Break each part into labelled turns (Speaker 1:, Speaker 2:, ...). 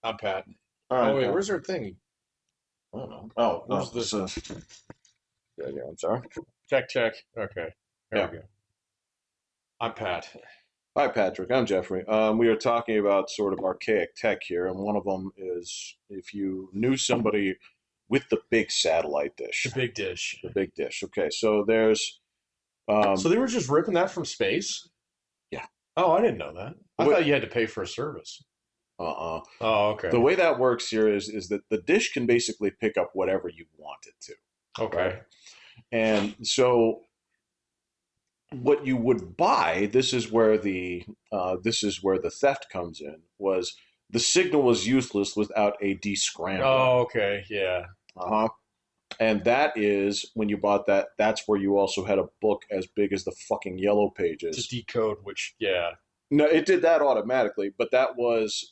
Speaker 1: I'm Pat.
Speaker 2: All
Speaker 1: Oh
Speaker 2: right.
Speaker 1: wait, where's our thing?
Speaker 2: I don't know. Oh,
Speaker 1: Where's
Speaker 2: no.
Speaker 1: the
Speaker 2: Yeah, yeah, I'm sorry.
Speaker 1: check check? Okay, there we
Speaker 2: Yeah.
Speaker 1: go. I'm Pat.
Speaker 2: Hi, Patrick. I'm Jeffrey. We are talking about sort of archaic tech here, and one of them is if you knew somebody with the big satellite
Speaker 1: The
Speaker 2: dish,
Speaker 1: big dish.
Speaker 2: the big dish. Okay, so there's,
Speaker 1: So they were just ripping that from space?
Speaker 2: yeah,
Speaker 1: Oh, I didn't know that. I
Speaker 2: what,
Speaker 1: thought you had to pay for a service.
Speaker 2: uh-uh.
Speaker 1: Oh,
Speaker 2: The
Speaker 1: okay.
Speaker 2: way that works here is that the dish can basically pick up whatever you want it to, right?
Speaker 1: Okay.
Speaker 2: And so what you would buy, this is where the theft comes in, was the signal was useless without a descrambler.
Speaker 1: Oh, okay. Yeah.
Speaker 2: Uh-huh. And that is when you bought that, that's where you also had a book as big as the fucking yellow
Speaker 1: To
Speaker 2: pages.
Speaker 1: decode, which yeah.
Speaker 2: No, it did that automatically, but that was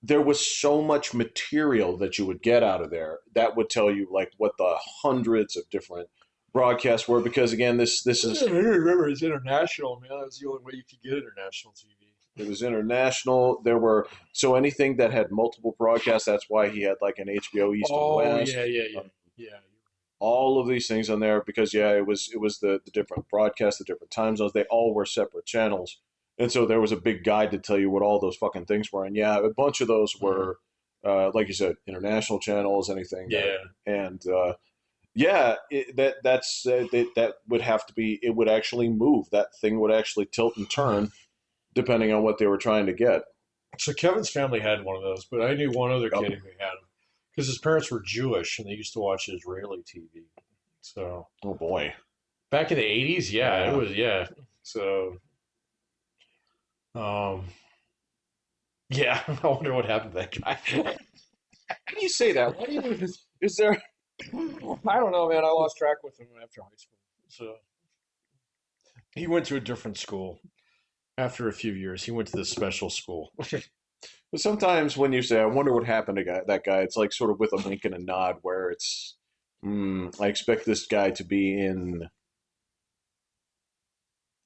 Speaker 2: there was so much material that you would get out of there that would tell you like what the hundreds of different broadcasts were, because again this
Speaker 1: I
Speaker 2: is
Speaker 1: remember it's international, man. That's the only way you could get international TV.
Speaker 2: it was international. There were so anything that had multiple broadcasts. That's why he had like an HBO East and
Speaker 1: Oh yeah,
Speaker 2: West.
Speaker 1: yeah, yeah, yeah.
Speaker 2: All of these things on there because yeah, it was the different broadcasts, the different time zones. They all were separate channels, and so there was a big guide to tell you what all those fucking things were. And yeah, a bunch of those
Speaker 1: Mm,
Speaker 2: were, like you said, international channels, anything that,
Speaker 1: yeah.
Speaker 2: and yeah, that would have to be. It would actually move. That thing would actually tilt and turn depending on what they were trying to get.
Speaker 1: So Kevin's family had one of those, but I knew one other
Speaker 2: Yep.
Speaker 1: kid who had them because his parents were Jewish and they used to watch Israeli TV. So
Speaker 2: Oh boy.
Speaker 1: back in the '80s, yeah, it
Speaker 2: Yeah.
Speaker 1: was yeah. So um, yeah, I wonder what happened to that guy.
Speaker 2: How do you say that? Why do you? Is there?
Speaker 1: I don't know, man. I lost track with him after high school. So he went to a different school after a few years. He went to this special school.
Speaker 2: But sometimes when you say, "I wonder what happened to that guy," it's like sort of with a wink and a nod, where it's, I expect this guy to be in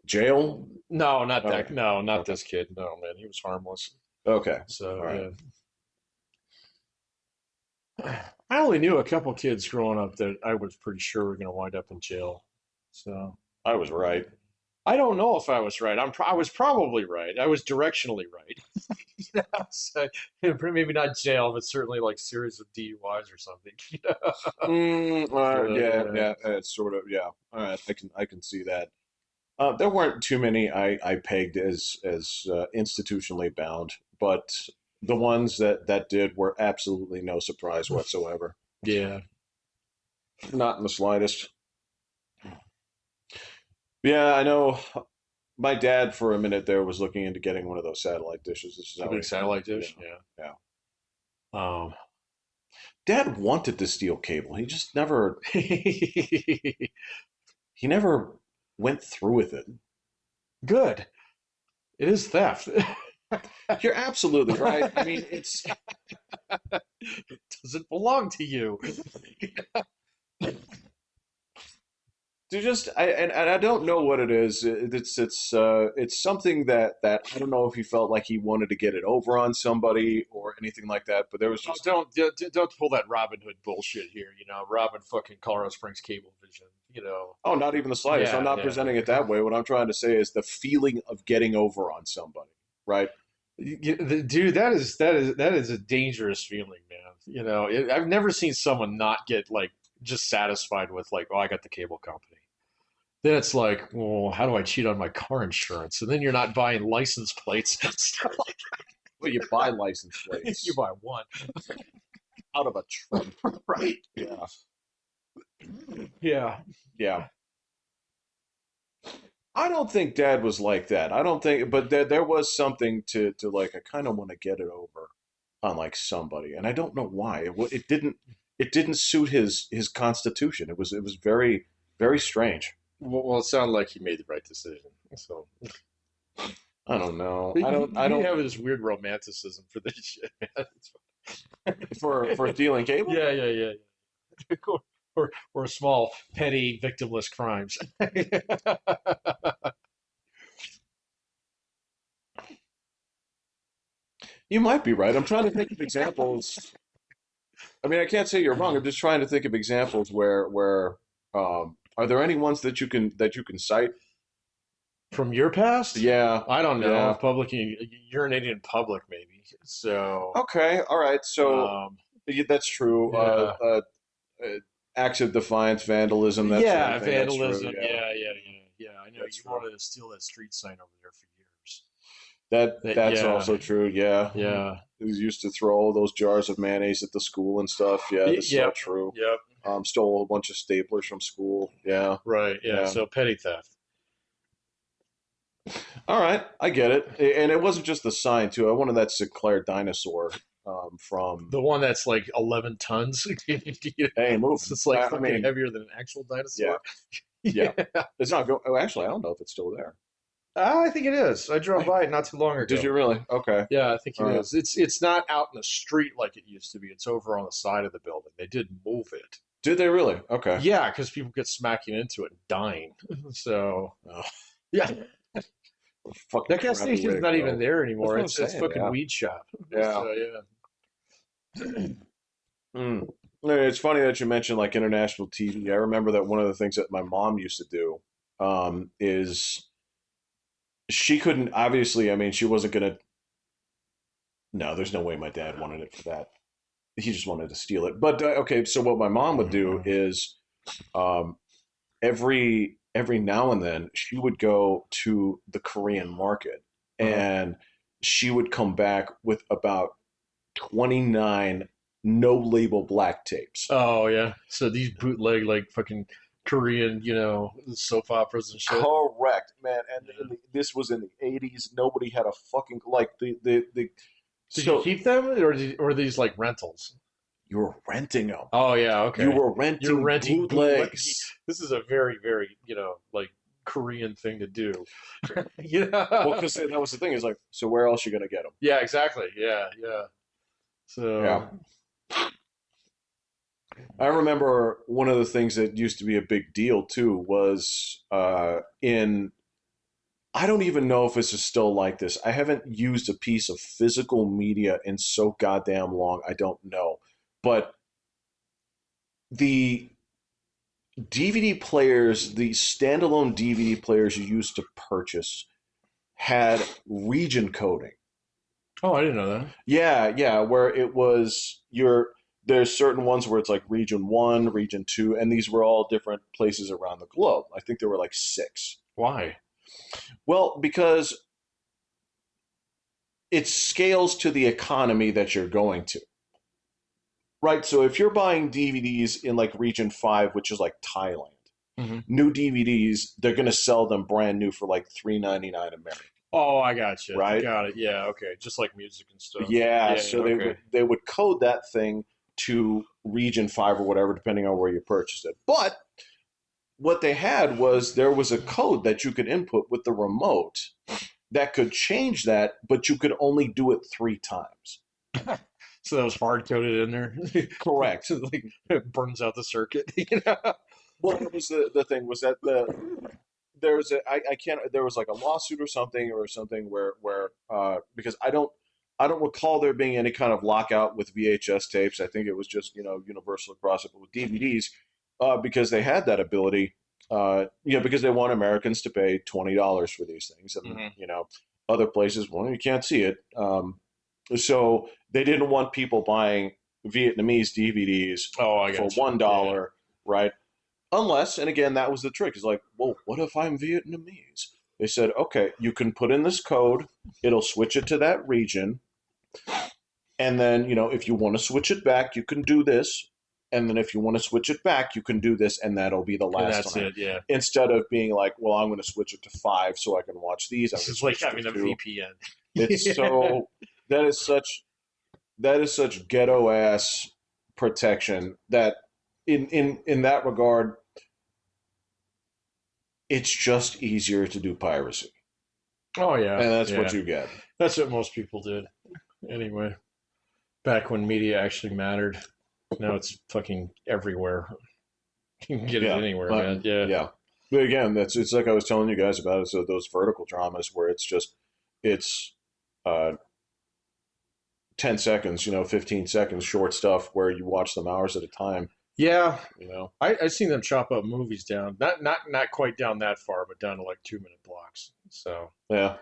Speaker 2: jail.
Speaker 1: No, not that.
Speaker 2: Okay,
Speaker 1: No, not
Speaker 2: okay,
Speaker 1: this kid. No, man, he was harmless.
Speaker 2: okay.
Speaker 1: So
Speaker 2: All right.
Speaker 1: yeah. I only knew a couple kids growing up that I was pretty sure were going to wind up in jail. So
Speaker 2: I was right.
Speaker 1: I don't know if I was right. I was probably right. I was directionally right. So, maybe not jail, but certainly like series of DUIs or something. So
Speaker 2: Yeah,
Speaker 1: yeah,
Speaker 2: yeah. It's sort of yeah. All right, I can see that. There weren't too many I pegged as institutionally bound, but the ones that did were absolutely no surprise whatsoever.
Speaker 1: yeah.
Speaker 2: Not in the slightest. Yeah, I know. My dad, for a minute there, was looking into getting one of those satellite dishes. This is
Speaker 1: The
Speaker 2: how
Speaker 1: big
Speaker 2: he,
Speaker 1: satellite
Speaker 2: yeah,
Speaker 1: dish. Yeah.
Speaker 2: yeah.
Speaker 1: Um,
Speaker 2: Dad wanted to steal cable. He just never, he never went through with it.
Speaker 1: good. It is theft.
Speaker 2: You're absolutely right. I mean, it's
Speaker 1: Doesn't belong to you.
Speaker 2: and I don't know what it is. It's something that I don't know if he felt like he wanted to get it over on somebody or anything like that. But there was
Speaker 1: Oh,
Speaker 2: just
Speaker 1: don't pull that Robin Hood bullshit here. Robin fucking Colorado Springs Cablevision.
Speaker 2: oh, not even the slightest. I'm
Speaker 1: Yeah,
Speaker 2: not
Speaker 1: yeah.
Speaker 2: presenting it that way. What I'm trying to say is the feeling of getting over on somebody, right?
Speaker 1: Dude, that is a dangerous feeling, man. I've never seen someone not get like just satisfied with like, oh, I got the cable company. Then it's like, well, how do I cheat on my car insurance? And then you're not buying license plates. Stuff like
Speaker 2: Well, you buy license
Speaker 1: that. You
Speaker 2: plates
Speaker 1: buy one,
Speaker 2: out of a trunk.
Speaker 1: right?
Speaker 2: Yeah,
Speaker 1: Yeah.
Speaker 2: yeah. I don't think Dad was like that. I don't think, but there was something to like. I kind of want to get it over on like somebody, and I don't know why. It didn't suit his constitution. It was very very strange.
Speaker 1: Well, it sounded like he made the right decision. So
Speaker 2: I don't know.
Speaker 1: you,
Speaker 2: I don't. I
Speaker 1: you
Speaker 2: don't
Speaker 1: have this weird romanticism for this shit, man. It's
Speaker 2: for
Speaker 1: fine.
Speaker 2: stealing cable.
Speaker 1: Yeah, yeah, yeah, yeah. Or small, petty, victimless crimes.
Speaker 2: You might be right. I'm trying to think of examples. I mean, I can't say you're wrong. I'm just trying to think of examples where are there any ones that you can cite?
Speaker 1: From your past?
Speaker 2: Yeah,
Speaker 1: I don't know.
Speaker 2: yeah.
Speaker 1: Public urinating in public, maybe. So,
Speaker 2: Okay, all right. So
Speaker 1: um,
Speaker 2: yeah, that's true.
Speaker 1: yeah,
Speaker 2: Uh, acts of defiance, vandalism, that sort of
Speaker 1: yeah,
Speaker 2: thing. That's true.
Speaker 1: vandalism.
Speaker 2: Yeah,
Speaker 1: Yeah. I know
Speaker 2: that's
Speaker 1: you
Speaker 2: true.
Speaker 1: wanted to steal that street sign over there for years.
Speaker 2: That's
Speaker 1: Yeah,
Speaker 2: also true. Yeah,
Speaker 1: yeah,
Speaker 2: he used to throw all those jars of mayonnaise at the school and stuff. Yeah, this is all
Speaker 1: yep,
Speaker 2: true.
Speaker 1: yep.
Speaker 2: Stole a bunch of staplers from school. Yeah,
Speaker 1: Right. Yeah.
Speaker 2: yeah.
Speaker 1: So petty theft.
Speaker 2: All right, I get it. And it wasn't just the sign too. I wanted that Sinclair dinosaur from.
Speaker 1: The one that's like 11 tons.
Speaker 2: Hey, move.
Speaker 1: It's like
Speaker 2: I
Speaker 1: fucking
Speaker 2: mean,
Speaker 1: heavier than an actual
Speaker 2: yeah,
Speaker 1: dinosaur.
Speaker 2: yeah.
Speaker 1: Yeah.
Speaker 2: It's not going. Oh, actually, I don't know if it's still there.
Speaker 1: I think it is. I drove
Speaker 2: I
Speaker 1: by it not too long
Speaker 2: did
Speaker 1: ago.
Speaker 2: you really? Okay.
Speaker 1: Yeah, I think
Speaker 2: All
Speaker 1: it
Speaker 2: right.
Speaker 1: is. It's not out in the street like it used to be. It's over on the side of the building. They did move it.
Speaker 2: Did they really? Okay.
Speaker 1: Yeah, because people get smacking into it and dying. So
Speaker 2: Oh,
Speaker 1: yeah,
Speaker 2: fucking
Speaker 1: that gas
Speaker 2: crappy way
Speaker 1: station's
Speaker 2: to
Speaker 1: not even
Speaker 2: go.
Speaker 1: there
Speaker 2: That's
Speaker 1: anymore.
Speaker 2: what I'm
Speaker 1: It's
Speaker 2: saying.
Speaker 1: fucking
Speaker 2: Yeah.
Speaker 1: weed shop.
Speaker 2: Yeah.
Speaker 1: So yeah.
Speaker 2: Mm. Yeah, it's funny that you mentioned like international TV. I remember that one of the things that my mom used to do is she couldn't obviously. I mean, she wasn't gonna. No, there's no way my dad wanted it for that. He just wanted to steal it. But okay, so what my mom would do is um, every now and then she would go to the Korean market
Speaker 1: Uh-huh.
Speaker 2: and she would come back with about 29 no label black tapes.
Speaker 1: Oh yeah. So these bootleg like fucking Korean, soap operas and shit.
Speaker 2: Correct, man. And
Speaker 1: Yeah.
Speaker 2: this was in the 80s. Nobody had a fucking like the
Speaker 1: Did you
Speaker 2: so
Speaker 1: keep them, or were these like rentals?
Speaker 2: you were renting them.
Speaker 1: Oh yeah,
Speaker 2: You
Speaker 1: okay.
Speaker 2: were
Speaker 1: You're
Speaker 2: renting
Speaker 1: renting bootleg.
Speaker 2: bootlegs.
Speaker 1: This is a very, very, like Korean thing to do.
Speaker 2: Well,
Speaker 1: Yeah.
Speaker 2: because that was the thing is like, so where else you gonna get them?
Speaker 1: Yeah, exactly. Yeah, yeah.
Speaker 2: Yeah.
Speaker 1: So,
Speaker 2: I remember one of the things that used to be a big deal too was in I don't even know if this is still like this. I haven't used a piece of physical media in so goddamn long. I don't know. But the DVD players, the standalone DVD players you used to purchase had region coding.
Speaker 1: oh, I didn't know that.
Speaker 2: Yeah, yeah, where it was there's certain ones where it's like region 1, region 2, and these were all different places around the globe. I think there were like 6.
Speaker 1: Why?
Speaker 2: Well, because it scales to the economy that you're going to. Right? So if you're buying DVDs in like region 5, which is like Thailand,
Speaker 1: Hmm.
Speaker 2: new DVDs, they're going to sell them brand new for like 3.99 American,
Speaker 1: Oh, I got you.
Speaker 2: right?
Speaker 1: Got it. Yeah, okay. Just like music and stuff.
Speaker 2: Yeah,
Speaker 1: Yeah,
Speaker 2: so
Speaker 1: okay.
Speaker 2: they would code that thing to region 5 or whatever depending on where you purchased it. But what they had was there was a code that you could input with the remote that could change that, but you could only do it 3 times.
Speaker 1: So that was hard coded in there.
Speaker 2: Correct.
Speaker 1: So like it burns out the circuit. You know?
Speaker 2: Well, it was the thing was that I can't there was like a lawsuit or something where because I don't recall there being any kind of lockout with VHS tapes. I think it was just universal across it, but with DVDs because they had that ability. Because they want Americans to pay $20 for these things, and
Speaker 1: Hmm.
Speaker 2: other places, well, you can't see it. So they didn't want people buying Vietnamese DVDs
Speaker 1: Oh, I
Speaker 2: for
Speaker 1: got you. Yeah.
Speaker 2: $1, right? Unless, and again, that was the trick. It's like, well, what if I'm Vietnamese? They said, okay, you can put in this code, it'll switch it to that region, and then, if you want to switch it back, you can do this. And then if you want to switch it back, you can do this, and that'll be the
Speaker 1: And
Speaker 2: last
Speaker 1: that's
Speaker 2: time.
Speaker 1: it. Yeah.
Speaker 2: Instead of being like, well, I'm going to switch it to 5 so I can watch these. I'm
Speaker 1: This
Speaker 2: going to
Speaker 1: is like
Speaker 2: switch it
Speaker 1: having
Speaker 2: to
Speaker 1: a
Speaker 2: 2.
Speaker 1: VPN.
Speaker 2: It's
Speaker 1: Yeah.
Speaker 2: so that is such ghetto ass protection that in that regard, it's just easier to do piracy,
Speaker 1: Oh yeah.
Speaker 2: and that's what
Speaker 1: Yeah.
Speaker 2: you get.
Speaker 1: That's what most people did. Anyway, back when media actually mattered. Now it's fucking everywhere. You can get it
Speaker 2: Yeah,
Speaker 1: anywhere, man. Yeah.
Speaker 2: yeah. But again, it's like I was telling you guys about it. So those vertical dramas where it's just it's uh, 10 seconds, 15 seconds, short stuff where you watch them hours at a time,
Speaker 1: Yeah,
Speaker 2: you know.
Speaker 1: I've seen them chop up movies down, not quite down that far, but down to like 2 minute blocks. So
Speaker 2: Yeah.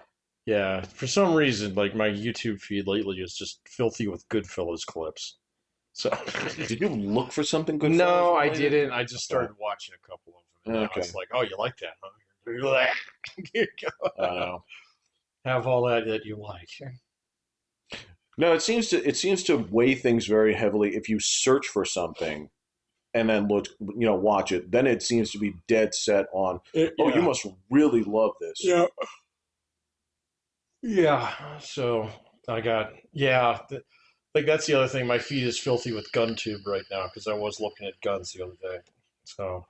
Speaker 1: yeah, for some reason, like my YouTube feed lately is just filthy with Goodfellas clips. So
Speaker 2: Did you look for something Goodfellas
Speaker 1: no, I
Speaker 2: related?
Speaker 1: didn't. I just
Speaker 2: Okay.
Speaker 1: started watching a couple of them, and now
Speaker 2: Okay.
Speaker 1: it's like, oh, you like that, huh? Here you
Speaker 2: I
Speaker 1: go.
Speaker 2: know.
Speaker 1: Have all that you like.
Speaker 2: No, it seems to weigh things very heavily if you search for something and then watch it. Then it seems to be dead set on, oh, you
Speaker 1: Yeah,
Speaker 2: must really love this.
Speaker 1: yeah, yeah. So I got yeah. Like that's the other thing. My feed is filthy with GunTube right now because I was looking at guns the other day. So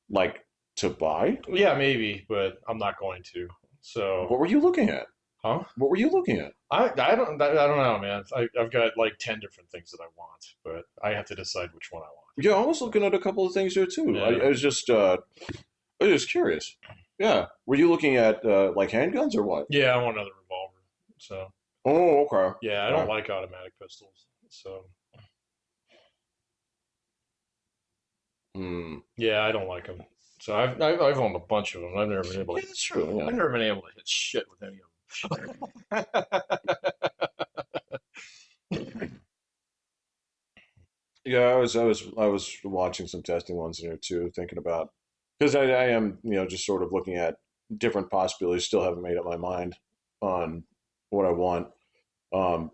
Speaker 2: Like to buy?
Speaker 1: yeah, maybe, but I'm not going to. So
Speaker 2: What were you looking at?
Speaker 1: huh?
Speaker 2: What were you looking at?
Speaker 1: I don't know, man. I've got like 10 different things that I want, but I have to decide which one I want.
Speaker 2: Yeah, I was
Speaker 1: So
Speaker 2: looking at a couple of things there too. I,
Speaker 1: yeah,
Speaker 2: I was just I was just curious. Yeah. Were you looking at like handguns or what?
Speaker 1: yeah, I want another revolver. So
Speaker 2: Oh, okay.
Speaker 1: yeah, I don't
Speaker 2: Okay.
Speaker 1: like automatic pistols. So
Speaker 2: Hmm.
Speaker 1: yeah, I don't like them. So I've owned a bunch of them.
Speaker 2: Yeah, that's true. Yeah.
Speaker 1: I've never been able to hit shit with any of them.
Speaker 2: Yeah, I was watching some testing ones in there too, thinking about because I am just sort of looking at different possibilities. Still haven't made up my mind on what I want. Um,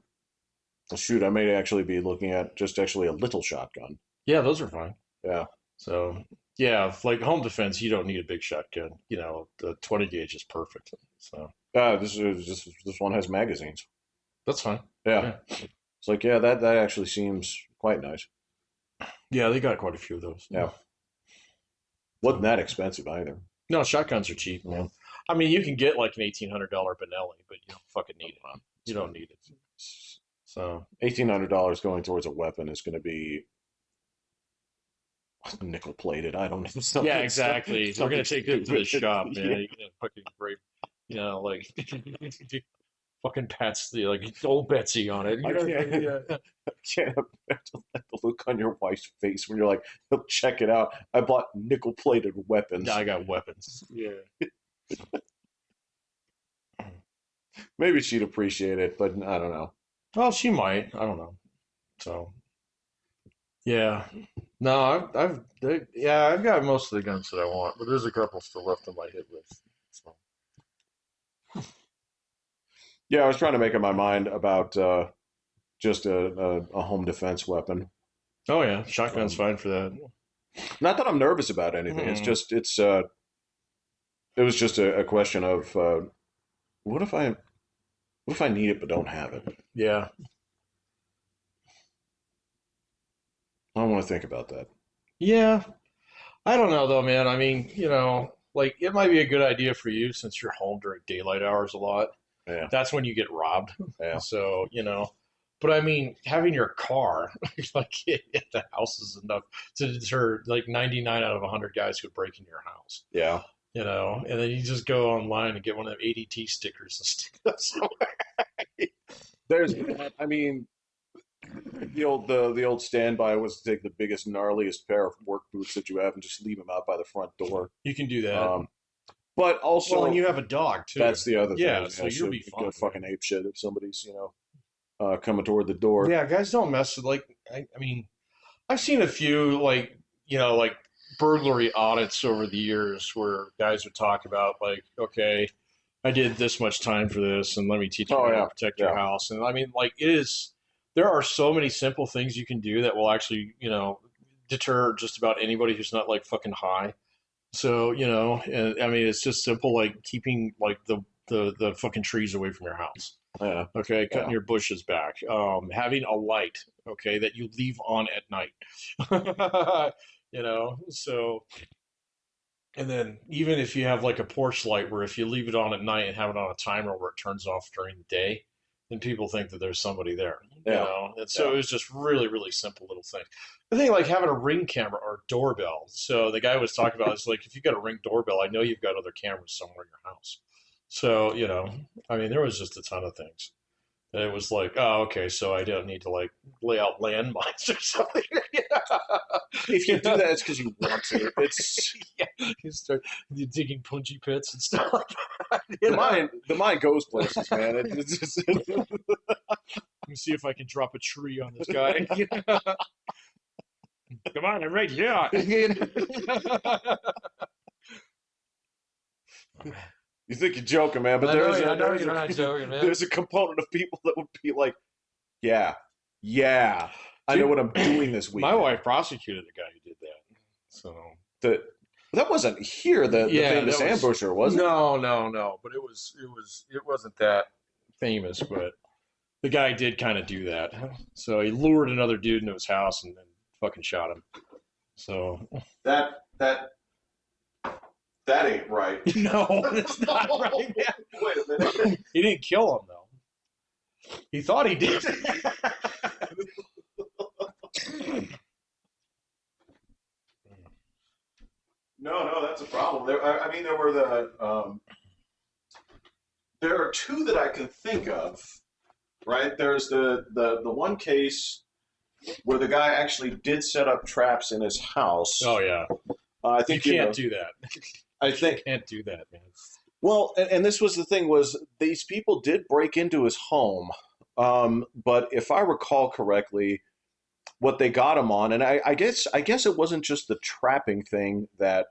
Speaker 2: Shoot, I may actually be looking at just actually a little shotgun.
Speaker 1: Yeah, those are fine.
Speaker 2: Yeah.
Speaker 1: So yeah, like home defense, you don't need a big shotgun. The 20 gauge is perfect. So
Speaker 2: This one has magazines.
Speaker 1: that's fine.
Speaker 2: Yeah.
Speaker 1: Yeah,
Speaker 2: It's like, yeah, that actually seems quite nice.
Speaker 1: yeah, they got quite a few of those.
Speaker 2: Yeah. Wasn't
Speaker 1: So
Speaker 2: that expensive either.
Speaker 1: no, shotguns are cheap,
Speaker 2: Yeah.
Speaker 1: man. I mean, you can get like an $1,800 Benelli, but you don't fucking need it. You don't need it. So
Speaker 2: $1,800 going towards a weapon is going to be nickel plated. I don't know.
Speaker 1: yeah,
Speaker 2: Something,
Speaker 1: exactly. We're gonna
Speaker 2: something
Speaker 1: take it to the
Speaker 2: stupid.
Speaker 1: shop,
Speaker 2: Yeah.
Speaker 1: man. You're gonna fucking break, like fucking pats the like old Betsy on it.
Speaker 2: I can't,
Speaker 1: Yeah.
Speaker 2: I can't imagine the look on your wife's face when you're like, check it out. I bought nickel plated
Speaker 1: Yeah,
Speaker 2: weapons.
Speaker 1: I got weapons. Yeah.
Speaker 2: Maybe she'd appreciate it, but I don't know.
Speaker 1: Well, she might. I don't know. So yeah. No, yeah, I've got most of the guns that I want, but there's a couple still left on my hit list. So
Speaker 2: Yeah, I was trying to make up my mind about just a home defense weapon.
Speaker 1: oh yeah, shotgun's
Speaker 2: Um,
Speaker 1: fine for that.
Speaker 2: Not that I'm nervous about anything. It's
Speaker 1: Hmm.
Speaker 2: just it was just a question of what if I what if I need it but don't have it?
Speaker 1: Yeah.
Speaker 2: I want to think about that.
Speaker 1: Yeah. I don't know though, man. I mean, like it might be a good idea for you since you're home during daylight hours a lot.
Speaker 2: Yeah,
Speaker 1: That's when you get robbed.
Speaker 2: yeah,
Speaker 1: So, but I mean, having your car like at the house is enough to deter like 99 out of 100 guys who break into your house.
Speaker 2: yeah.
Speaker 1: And then you just go online and get one of them ADT stickers and stick it up somewhere.
Speaker 2: There's, I mean, the old standby was to take the biggest gnarliest pair of work boots that you have and just leave them out by the front door.
Speaker 1: You can do that.
Speaker 2: Um, but
Speaker 1: Well, and
Speaker 2: also
Speaker 1: you have a dog too.
Speaker 2: that's the other thing.
Speaker 1: Yeah, so
Speaker 2: Yeah,
Speaker 1: you'll
Speaker 2: so
Speaker 1: be
Speaker 2: you go
Speaker 1: fine,
Speaker 2: fucking
Speaker 1: man.
Speaker 2: ape shit if somebody's coming toward the door.
Speaker 1: Yeah, guys don't mess with like I mean, I've seen a few like burglary audits over the years where guys would talk about like, okay, I did this much time for this, and let me teach you
Speaker 2: Oh
Speaker 1: how to
Speaker 2: yeah,
Speaker 1: protect your
Speaker 2: yeah,
Speaker 1: house. And I mean, like it is, there are so many simple things you can do that will actually, deter just about anybody who's not like fucking high. So, and I mean, it's just simple like keeping like the fucking trees away from your house.
Speaker 2: yeah,
Speaker 1: Okay, cutting
Speaker 2: yeah.
Speaker 1: your bushes back, having a light, okay, that you leave on at night. So and then even if you have like a porch light where if you leave it on at night and have it on a timer where it turns off during the day, then people think that there's somebody there.
Speaker 2: Yeah,
Speaker 1: And so
Speaker 2: yeah.
Speaker 1: it was just really, really simple little things. The thing like having a ring camera or doorbell. So the guy was talking about it's like if you got a ring doorbell, I know you've got other cameras somewhere in your house. So, I mean, there was just a ton of things And it was like, oh, okay, so I don't need to like lay out landmines or something.
Speaker 2: If you
Speaker 1: You
Speaker 2: do
Speaker 1: know?
Speaker 2: that, it's because you want to. It's
Speaker 1: Yeah, you start digging punji pits and stuff like that.
Speaker 2: the mind goes places, man. It's just,
Speaker 1: Let me see if I can drop a tree on this guy. Come on, I'm right here.
Speaker 2: you think you're joking, man, but
Speaker 1: I know, I know you're not joking, man.
Speaker 2: there's a component of people that would be like, yeah, yeah, I know
Speaker 1: Dude,
Speaker 2: what I'm doing this
Speaker 1: my
Speaker 2: weekend.
Speaker 1: wife prosecuted the guy who did that. So
Speaker 2: The that wasn't here, the
Speaker 1: yeah,
Speaker 2: famous
Speaker 1: that was
Speaker 2: ambusher, was it?
Speaker 1: no, but it wasn't that famous, but the guy did kind of do that. So he lured another dude into his house and then fucking shot him. So
Speaker 2: That that that ain't right.
Speaker 1: no, that's not right, man.
Speaker 2: Wait a minute.
Speaker 1: He didn't kill him though. He thought he did.
Speaker 2: No, that's a problem. I mean, there were there are two that I can think of. Right? There's the one case where the guy actually did set up traps in his house.
Speaker 1: Oh yeah,
Speaker 2: I
Speaker 1: you
Speaker 2: think
Speaker 1: can't do that.
Speaker 2: I
Speaker 1: You
Speaker 2: think
Speaker 1: can't do that, man.
Speaker 2: well, and this was the thing was these people did break into his home, but if I recall correctly, what they got him on, and I guess it wasn't just the trapping thing that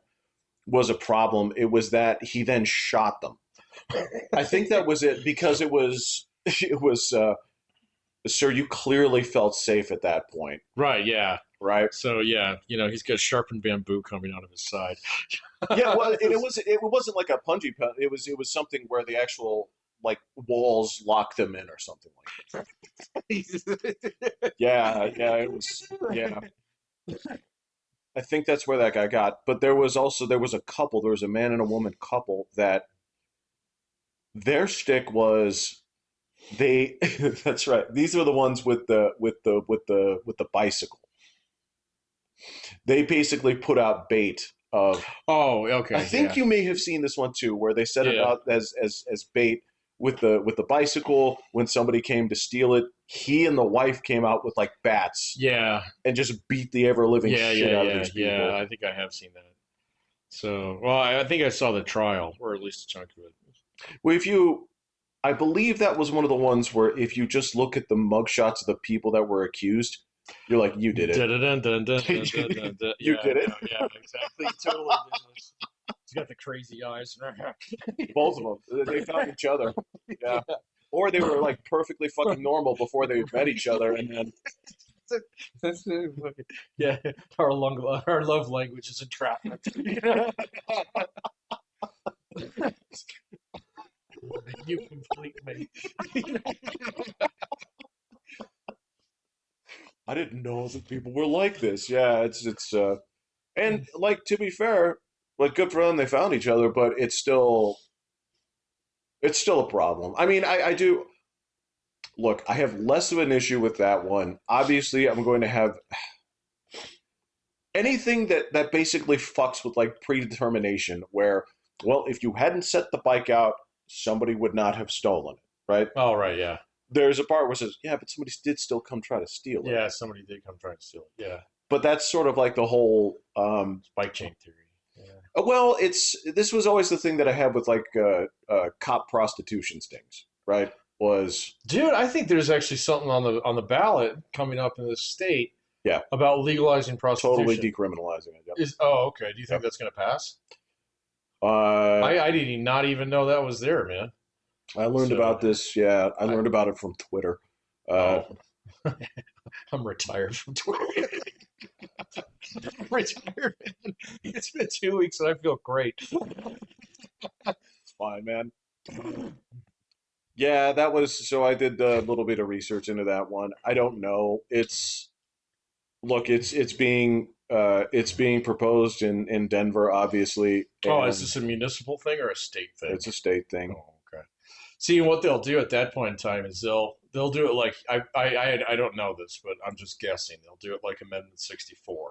Speaker 2: was a problem. It was that he then shot them. I think that was it because it was it was sir, you clearly felt safe at that point,
Speaker 1: Right? Yeah.
Speaker 2: right?
Speaker 1: So yeah, he's got sharpened bamboo coming out of his side.
Speaker 2: Yeah, well, and it wasn't like a punji pen. It was something where the actual like walls locked them in or something like that. Yeah, it was. Yeah, I think that's where that guy got. But there was a couple. There was a man and a woman couple that their shtick was they. That's right. These were the ones with the bicycle. They basically put out bait of
Speaker 1: Oh,
Speaker 2: I
Speaker 1: okay,
Speaker 2: think
Speaker 1: yeah,
Speaker 2: you may have seen this one too, where they set it
Speaker 1: yeah,
Speaker 2: out as bait with the bicycle. When somebody came to steal it, he and the wife came out with like bats
Speaker 1: yeah,
Speaker 2: and just beat the ever living
Speaker 1: yeah,
Speaker 2: shit
Speaker 1: yeah,
Speaker 2: out of
Speaker 1: yeah,
Speaker 2: these
Speaker 1: yeah.
Speaker 2: people.
Speaker 1: I think I have seen that. So, well, I think I saw the trial, or at least a chunk of it.
Speaker 2: Well, I believe that was one of the ones where if you just look at the mugshots of the people that were accused, you're like, you did it.
Speaker 1: Dun, dun, dun, dun, dun, dun, dun, dun.
Speaker 2: You
Speaker 1: Yeah, I
Speaker 2: did it.
Speaker 1: know. Yeah, exactly. He totally did this. He's got the crazy eyes.
Speaker 2: Both of them. They found each other. Yeah.
Speaker 1: Yeah.
Speaker 2: Or they were like perfectly fucking normal before they met each other, and then
Speaker 1: Yeah, our love language is entrapment. You complete me.
Speaker 2: I didn't know that people were like this. Yeah, and like to be fair, like good for them they found each other, but it's still a problem. I mean, I do look, I have less of an issue with that one. Obviously, I'm going to have anything that basically fucks with like predetermination where well, if you hadn't set the bike out, somebody would not have stolen it, right?
Speaker 1: Oh, right, yeah.
Speaker 2: There's a part where it says, yeah, but somebody did still come try to steal it.
Speaker 1: Yeah, somebody did come trying to steal it. Yeah.
Speaker 2: But that's sort of like the whole
Speaker 1: Spike chain theory. Yeah.
Speaker 2: well, this was always the thing that I had with like cop prostitution stings, right? Was
Speaker 1: Dude, I think there's actually something on the ballot coming up in this state
Speaker 2: yeah,
Speaker 1: about legalizing
Speaker 2: totally
Speaker 1: prostitution.
Speaker 2: decriminalizing it. Yep.
Speaker 1: Okay. Do you think
Speaker 2: Yep.
Speaker 1: that's going to pass?
Speaker 2: Uh,
Speaker 1: I did not even know that was there, man.
Speaker 2: I learned
Speaker 1: So,
Speaker 2: about this. Yeah, I
Speaker 1: I
Speaker 2: learned about it from Twitter. Uh,
Speaker 1: oh, I'm retired from Twitter. I'm retired, man. It's been 2 weeks and I feel great.
Speaker 2: it's fine, man. Yeah, that was so. I did a little bit of research into that one. I don't know. It's being proposed in Denver, obviously,
Speaker 1: Oh, is
Speaker 2: and
Speaker 1: this a municipal thing or a state thing?
Speaker 2: it's a state thing.
Speaker 1: Oh, okay. See, what they'll do at that point in time is they'll do it like I don't know this, but I'm just guessing. They'll do it like Amendment 64,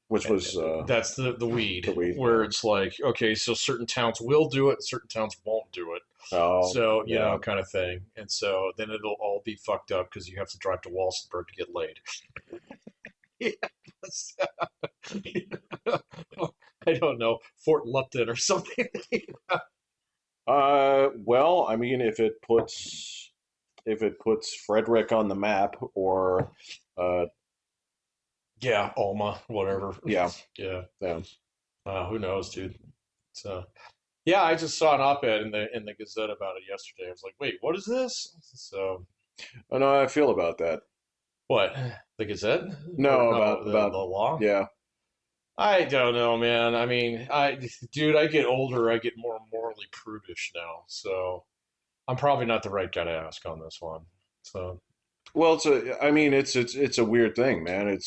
Speaker 2: which was
Speaker 1: That's the
Speaker 2: the
Speaker 1: weed,
Speaker 2: weed.
Speaker 1: where
Speaker 2: Yeah.
Speaker 1: it's like, okay, so certain towns will do it, and certain towns won't do it.
Speaker 2: Oh,
Speaker 1: So,
Speaker 2: yeah.
Speaker 1: kind of thing. And so then it'll all be fucked up because you have to drive to Walsenburg to get laid. Yes. I don't know, Fort Lupton or something.
Speaker 2: Well, I mean, if it puts Frederick on the map, or uh,
Speaker 1: Yeah, Alma, whatever.
Speaker 2: yeah,
Speaker 1: Yeah,
Speaker 2: yeah.
Speaker 1: who knows, dude? So, yeah, I just saw an op-ed in the Gazette about it yesterday. I was like, wait, what is this? So,
Speaker 2: I know how I feel about that.
Speaker 1: what? The Gazette? Or
Speaker 2: No,
Speaker 1: no, the
Speaker 2: about
Speaker 1: law?
Speaker 2: yeah.
Speaker 1: I don't know, man. I mean, dude, I get older, I get more morally prudish now. So, I'm probably not the right guy to ask on this one. So,
Speaker 2: Well, I mean, it's a weird thing, man.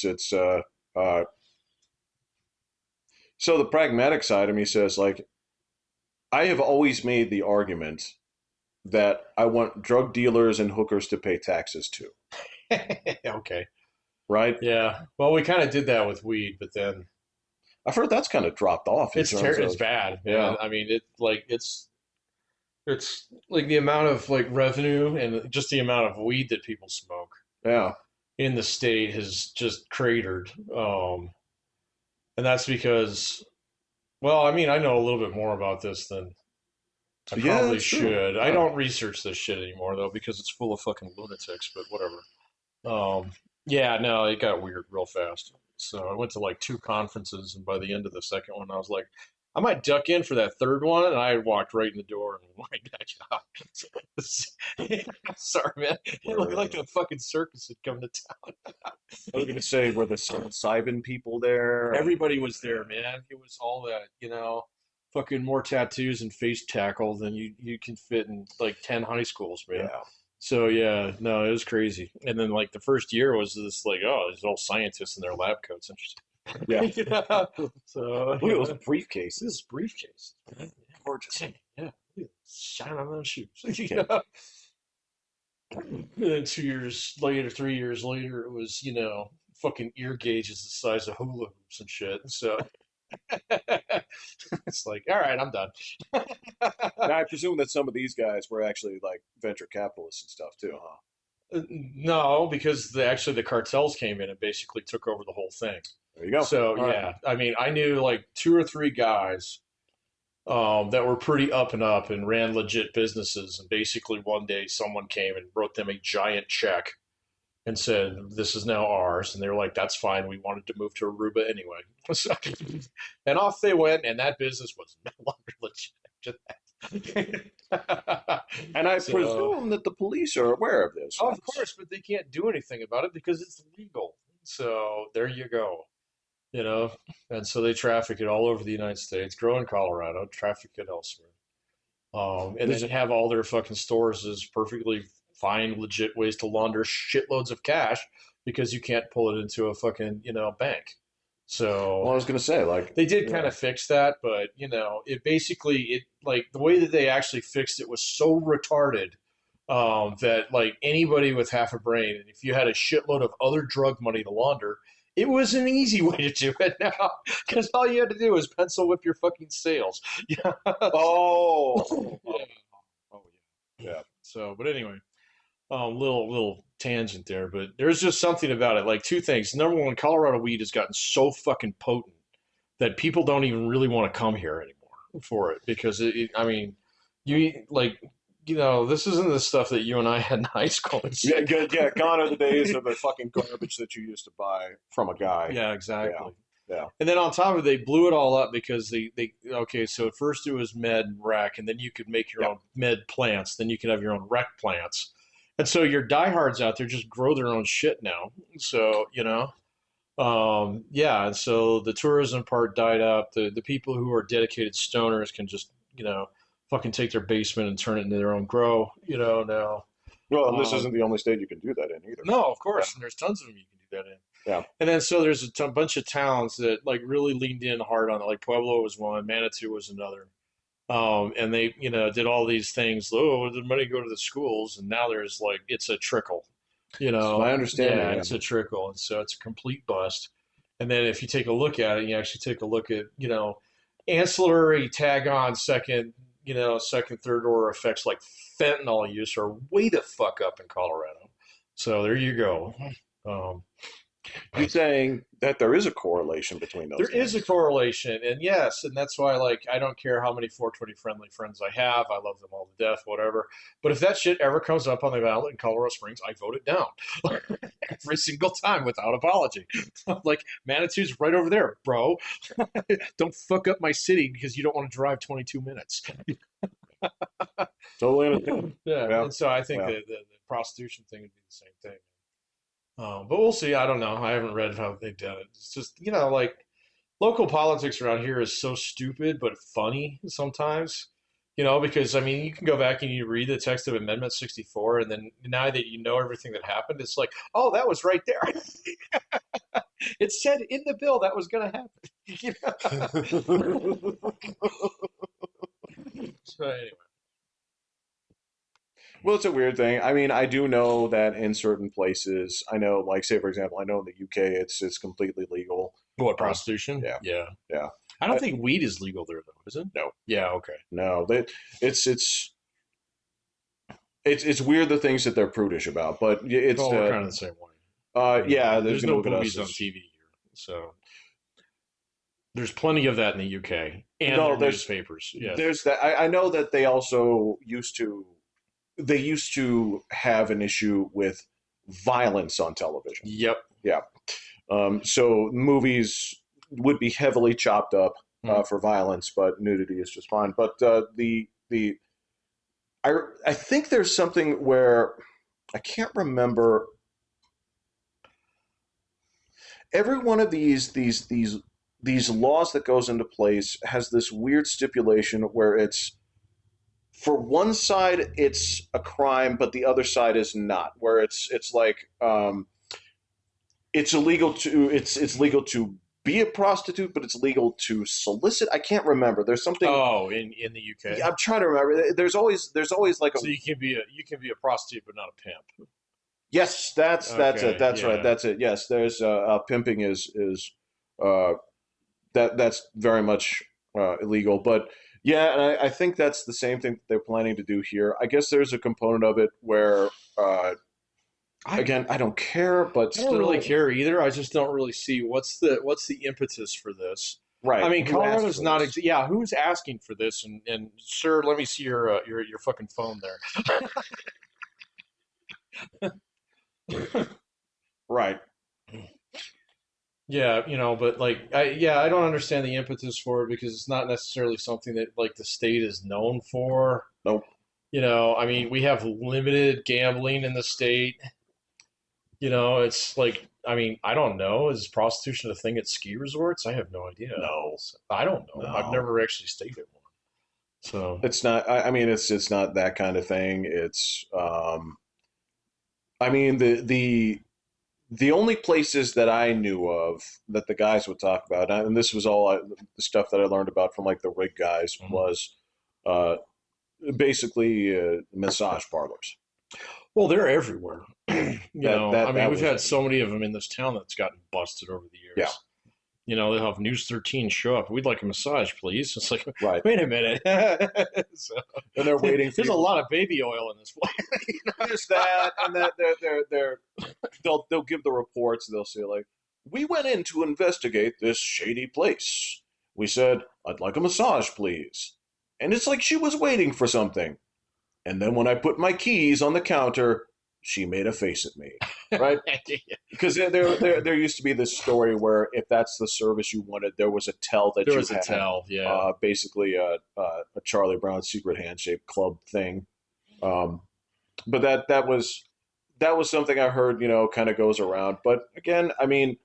Speaker 2: Uh. So the pragmatic side of me says, like, I have always made the argument that I want drug dealers and hookers to pay taxes too,
Speaker 1: okay.
Speaker 2: right?
Speaker 1: Yeah. Well, we kind of did that with weed, but then
Speaker 2: I've heard that's kind of dropped off in terms
Speaker 1: it's
Speaker 2: of,
Speaker 1: bad,
Speaker 2: yeah,
Speaker 1: man. I mean, it's like the amount of like revenue and just the amount of weed that people smoke
Speaker 2: yeah,
Speaker 1: in the state has just cratered. And that's because, well, I mean, I know a little bit more about this than I
Speaker 2: yeah,
Speaker 1: probably
Speaker 2: that's true.
Speaker 1: should. I
Speaker 2: Yeah.
Speaker 1: don't research this shit anymore though because it's full of fucking lunatics, but whatever. Yeah, no, it got weird real fast. So I went to like two conferences, and by the end of the second one, I was like, I might duck in for that third one, and I walked right in the door and went right back out. Sorry, man. It looked like a fucking circus had come to town.
Speaker 2: I was gonna say, were the psilocybin people there?
Speaker 1: Everybody was there, man. It was all that, fucking more tattoos and face tackle than you can fit in like 10 high schools, man.
Speaker 2: Yeah,
Speaker 1: So yeah, no, it was crazy. And then like the first year was this like, oh, there's all scientists in their lab coats and
Speaker 2: yeah.
Speaker 1: shit. Yeah. So
Speaker 2: Look at those
Speaker 1: this
Speaker 2: briefcases.
Speaker 1: is briefcase.
Speaker 2: Gorgeous.
Speaker 1: Yeah, look at shine on those shoes.
Speaker 2: Yeah.
Speaker 1: And then 2 years later, 3 years later, it was fucking ear gauges the size of hula hoops and shit. So it's like, all right, I'm done.
Speaker 2: Now I presume that some of these guys were actually like venture capitalists and stuff too, huh?
Speaker 1: No, because actually the cartels came in and basically took over the whole thing.
Speaker 2: There you go.
Speaker 1: So
Speaker 2: All right.
Speaker 1: yeah, I mean, I knew like two or three guys that were pretty up and up and ran legit businesses. And basically, one day someone came and wrote them a giant check and said, "This is now ours." And they were like, "That's fine. We wanted to move to Aruba anyway." So, and off they went, and that business was no longer legit.
Speaker 2: And I
Speaker 1: So,
Speaker 2: presume that the police are aware of this.
Speaker 1: of course, but they can't do anything about it because it's legal. So there you go. you know, and so they traffic it all over the United States, grow in Colorado, traffic it elsewhere. And then
Speaker 2: This,
Speaker 1: you have all their fucking stores as perfectly fine, legit ways to launder shitloads of cash because you can't pull it into a fucking, bank. So
Speaker 2: well, I was gonna say, like,
Speaker 1: they did kind
Speaker 2: yeah,
Speaker 1: of fix that, but it basically like the way that they actually fixed it was so retarded that like anybody with half a brain, and if you had a shitload of other drug money to launder, it was an easy way to do it now because all you had to do was pencil whip your fucking sales. Yeah.
Speaker 2: oh,
Speaker 1: Yeah.
Speaker 2: oh, yeah,
Speaker 1: So, but anyway, little tangent there, but there's just something about it. Like two things. Number one, Colorado weed has gotten so fucking potent that people don't even really want to come here anymore for it because I mean, you like, this isn't the stuff that you and I had in high school.
Speaker 2: yeah, yeah. Gone are the days of the fucking garbage that you used to buy from a guy.
Speaker 1: Yeah,
Speaker 2: Yeah,
Speaker 1: exactly.
Speaker 2: yeah,
Speaker 1: And then on top of it, they blew it all up because they okay, so at first it was med and rec, and then you could make your
Speaker 2: yeah.
Speaker 1: own med plants, then you could have your own rec plants. And so your diehards out there just grow their own shit now. So, yeah, and so the tourism part died up. The people who are dedicated stoners can just, fucking take their basement and turn it into their own grow, now.
Speaker 2: Well, and this
Speaker 1: Um,
Speaker 2: isn't the only state you can do that in either.
Speaker 1: no, of
Speaker 2: Yeah,
Speaker 1: course, and there's tons of them you can do that in.
Speaker 2: yeah.
Speaker 1: And then so there's a bunch of towns that like really leaned in hard on it. Like Pueblo was one, Manitou was another. And they, did all these things. Oh, the money go to the schools, and now there's like it's a trickle.
Speaker 2: It's my understanding.
Speaker 1: Yeah,
Speaker 2: Yeah.
Speaker 1: it's a trickle, and so it's a complete bust. And then if you take a look at it, you actually take a look at, ancillary tag on second, second, third order effects like fentanyl use are way the fuck up in Colorado. So there you go. Um,
Speaker 2: You're saying that there is a correlation between
Speaker 1: there
Speaker 2: those
Speaker 1: is a
Speaker 2: things.
Speaker 1: correlation, and yes, and that's why like I don't care how many 420 friendly friends I have. I love them all to death, whatever. But if that shit ever comes up on the ballot in Colorado Springs, I vote it down every single time without apology. Like Manitou's right over there, bro. Don't fuck up my city because you don't want to drive 22 minutes.
Speaker 2: Totally understand.
Speaker 1: Yeah,
Speaker 2: Yeah,
Speaker 1: and so I think
Speaker 2: yeah.
Speaker 1: that the prostitution thing would be the same thing. But we'll see. I don't know. I haven't read how they've done it. It's just, like local politics around here is so stupid but funny sometimes. Because I mean, you can go back and you read the text of Amendment 64, and then now that you know everything that happened, it's like, oh, that was right there. It said in the bill that was going to happen. So anyway,
Speaker 2: Well, it's a weird thing. I mean, I do know that in certain places, I know, like, say, for example, I know in the UK, it's completely legal.
Speaker 1: what
Speaker 2: Uh,
Speaker 1: prostitution?
Speaker 2: yeah,
Speaker 1: Yeah,
Speaker 2: yeah.
Speaker 1: I don't think weed is legal there though, is it?
Speaker 2: No,
Speaker 1: Yeah, okay.
Speaker 2: no. It's it's it's weird the things that they're prudish about, but it's
Speaker 1: Well, we're kind of the same way.
Speaker 2: yeah. They're
Speaker 1: There's
Speaker 2: gonna
Speaker 1: no
Speaker 2: look at us
Speaker 1: boobies on
Speaker 2: as
Speaker 1: TV here, so there's plenty of that in the UK and
Speaker 2: no.
Speaker 1: their newspapers. Yes.
Speaker 2: There's that. I know that they also used to have an issue with violence on television.
Speaker 1: Yep.
Speaker 2: Yeah. So movies would be heavily chopped up
Speaker 1: Hmm.
Speaker 2: for violence, but nudity is just fine. But the I think there's something where I can't remember every one of these laws that goes into place has this weird stipulation where it's for one side it's a crime, but the other side is not. Where it's like it's legal to be a prostitute, but it's legal to solicit. I can't remember. There's something.
Speaker 1: Oh, in the UK,
Speaker 2: I'm trying to remember. There's always like a
Speaker 1: so you can be a prostitute but not a pimp.
Speaker 2: yes. That's it.
Speaker 1: Okay.
Speaker 2: That's right.
Speaker 1: Yeah.
Speaker 2: That's it. Yes. There's pimping is uh, that's very much illegal. But yeah, and I think that's the same thing that they're planning to do here. I guess there's a component of it where
Speaker 1: I
Speaker 2: again I don't care, but
Speaker 1: I don't really
Speaker 2: still
Speaker 1: care either. I just don't really see what's the impetus for this. I
Speaker 2: right.
Speaker 1: mean,
Speaker 2: Who asked
Speaker 1: Colorado's
Speaker 2: for
Speaker 1: not.
Speaker 2: this?
Speaker 1: Yeah, who's asking for this? And sir, let me see your fucking phone there.
Speaker 2: Right.
Speaker 1: Yeah, but like I don't understand the impetus for it because it's not necessarily something that like the state is known for.
Speaker 2: Nope.
Speaker 1: I mean, we have limited gambling in the state. It's like I mean, I don't know. Is prostitution a thing at ski resorts? I have no idea.
Speaker 2: No.
Speaker 1: I don't know. I've
Speaker 2: No.
Speaker 1: never actually stayed at one. So,
Speaker 2: It's not. I mean, it's not that kind of thing. It's. I mean, the only places that I knew of that the guys would talk about, and this was all the stuff that I learned about from like the rig guys,
Speaker 1: mhm.
Speaker 2: was uh, basically massage parlors.
Speaker 1: Well, they're everywhere.
Speaker 2: That
Speaker 1: I
Speaker 2: that
Speaker 1: mean,
Speaker 2: that
Speaker 1: we've
Speaker 2: was
Speaker 1: had so many of them in this town that's gotten busted over the
Speaker 2: yeah,
Speaker 1: years. They'll have News 13 show up. We'd like a massage, please. It's like,
Speaker 2: right.
Speaker 1: wait a minute. So,
Speaker 2: And they're waiting for
Speaker 1: there's a
Speaker 2: you.
Speaker 1: lot of baby oil in this place.
Speaker 2: There's that, and that they'll give the reports. They'll say like, we went in to investigate this shady place. We said, I'd like a massage, please. And it's like she was waiting for something. And then when I put my keys on the counter, she made a face at me. Right? Because there used to be this story where if that's the service you wanted, there was a tell that
Speaker 1: There
Speaker 2: you
Speaker 1: was a
Speaker 2: had,
Speaker 1: tell, yeah.
Speaker 2: basically a Charlie Brown secret handshake club thing. Um, but that was something I heard, kind of goes around. But again, I mean,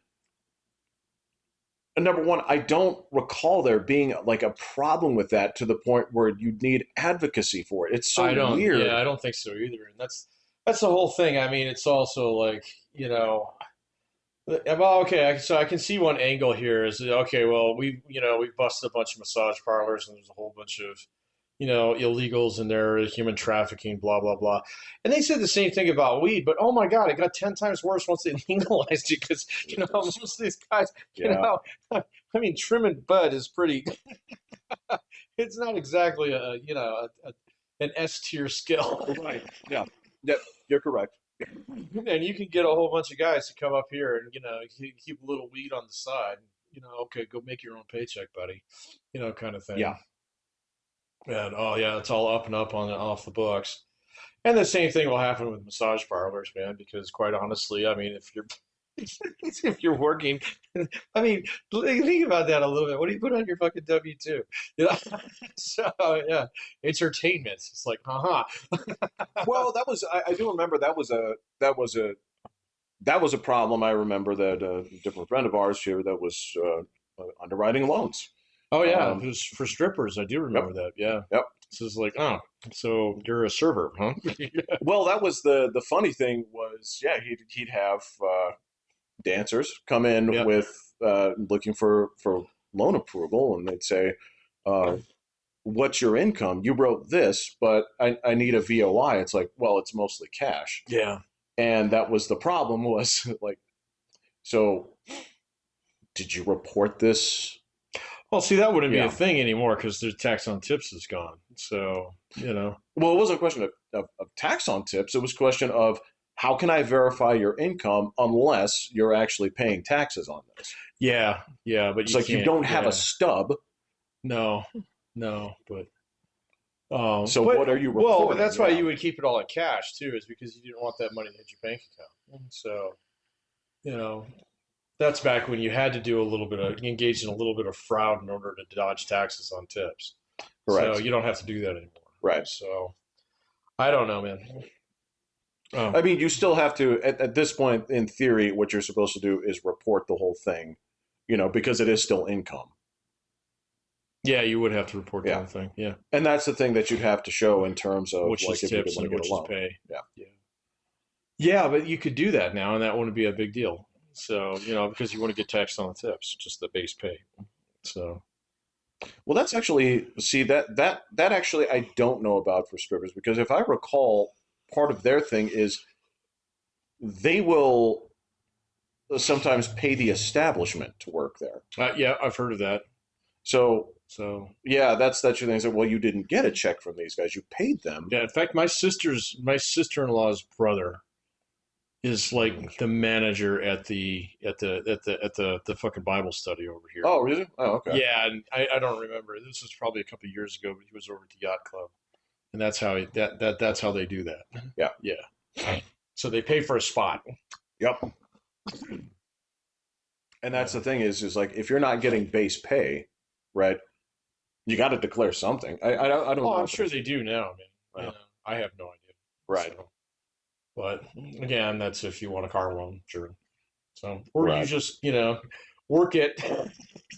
Speaker 2: number one, I don't recall there being like a problem with that to the point where you need advocacy for it. It's so
Speaker 1: Yeah,
Speaker 2: weird.
Speaker 1: I don't think so either. And that's the whole thing. I mean, it's also like, well, okay, so I can see one angle here is okay, well, we've busted a bunch of massage parlors and there's a whole bunch of illegals in there, human trafficking, blah blah blah. And they said the same thing about weed, but oh my God, it got 10 times worse once they legalized it because most of these guys,
Speaker 2: Yeah.
Speaker 1: I mean, trimming bud is pretty. It's not exactly an S tier skill.
Speaker 2: Right. Yeah. Yep. You're correct.
Speaker 1: And you can get a whole bunch of guys to come up here and keep a little weed on the side. Okay, go make your own paycheck, buddy. Kind of thing.
Speaker 2: Yeah.
Speaker 1: And oh yeah, it's all up and up on off the books. And the same thing will happen with massage parlors, man. Because quite honestly, I mean, if you're if you're working, I mean, think about that a little bit. What do you put on your fucking W-2? So yeah, entertainment. It's like, haha.
Speaker 2: Well, that was I do remember that was a problem. I remember that a different friend of ours here that was underwriting loans.
Speaker 1: Oh yeah, it
Speaker 2: Um,
Speaker 1: was for strippers. I do
Speaker 2: yep.
Speaker 1: remember that. Yeah.
Speaker 2: Yep.
Speaker 1: So it's like, oh, so you're a server, huh?
Speaker 2: Well, that was the funny thing was, yeah, he'd have dancers come in
Speaker 1: Yep.
Speaker 2: with looking for loan approval, and they'd say, uh, "What's your income? You wrote this, but I need a VOI." It's like, well, it's mostly cash,
Speaker 1: Yeah.
Speaker 2: and that was the problem. Was like, so did you report this?
Speaker 1: Well, see, that wouldn't be a
Speaker 2: Yeah.
Speaker 1: thing anymore because the tax on tips is gone. So,
Speaker 2: Well, it wasn't a question of tax on tips. It was a question of how can I verify your income unless you're actually paying taxes on this?
Speaker 1: yeah, yeah, but
Speaker 2: It's
Speaker 1: you
Speaker 2: like you
Speaker 1: can't.
Speaker 2: don't have a
Speaker 1: Yeah,
Speaker 2: stub,
Speaker 1: no, no, but
Speaker 2: so what are you
Speaker 1: but
Speaker 2: reporting?
Speaker 1: that's why
Speaker 2: Yeah.
Speaker 1: you would keep it all in cash too, is because you didn't want that money to hit your bank account. So, you know, that's back when you had to do a little bit of engage in a little bit of fraud in order to dodge taxes on tips. So
Speaker 2: Correct.
Speaker 1: you don't have to do that anymore.
Speaker 2: Right.
Speaker 1: So I don't know, man.
Speaker 2: I
Speaker 1: Um,
Speaker 2: mean, you still have to, at this point, in theory, what you're supposed to do is report the whole thing, because it is still income.
Speaker 1: yeah, you would have to report the
Speaker 2: Yeah.
Speaker 1: whole thing. Yeah,
Speaker 2: And that's the thing that you'd have to show in terms of
Speaker 1: which is
Speaker 2: like if you did
Speaker 1: tips
Speaker 2: want
Speaker 1: and
Speaker 2: to get a
Speaker 1: which is
Speaker 2: loan.
Speaker 1: pay.
Speaker 2: Yeah.
Speaker 1: Yeah. Yeah, but you could do that now, and that wouldn't be a big deal. So, because you want to get taxed on the tips, just the base pay. So,
Speaker 2: Well, that's actually, see, that actually I don't know about for strippers because if I recall, part of their thing is they will sometimes pay the establishment to work there.
Speaker 1: yeah, I've heard of that.
Speaker 2: So
Speaker 1: So,
Speaker 2: yeah, that's your thing. So, well, you didn't get a check from these guys; you paid them.
Speaker 1: yeah, in fact, my sister-in-law's brother is
Speaker 2: Mm.
Speaker 1: like the manager at the fucking Bible study over here.
Speaker 2: Oh, really? Oh, okay.
Speaker 1: Yeah, and I don't remember. This was probably a couple of years ago, but he was over at the yacht club, and that's how that's how they do that.
Speaker 2: Yeah.
Speaker 1: Yeah. So they pay for a spot.
Speaker 2: Yep. And that's
Speaker 1: Yeah.
Speaker 2: the thing is like if you're not getting base pay, right? You got to declare something. I don't
Speaker 1: Oh,
Speaker 2: know.
Speaker 1: I'm sure they do now, man.
Speaker 2: Well,
Speaker 1: I have no idea.
Speaker 2: right.
Speaker 1: So, but again, that's if you want a car loan, sure. So, or you
Speaker 2: Right.
Speaker 1: just, work it,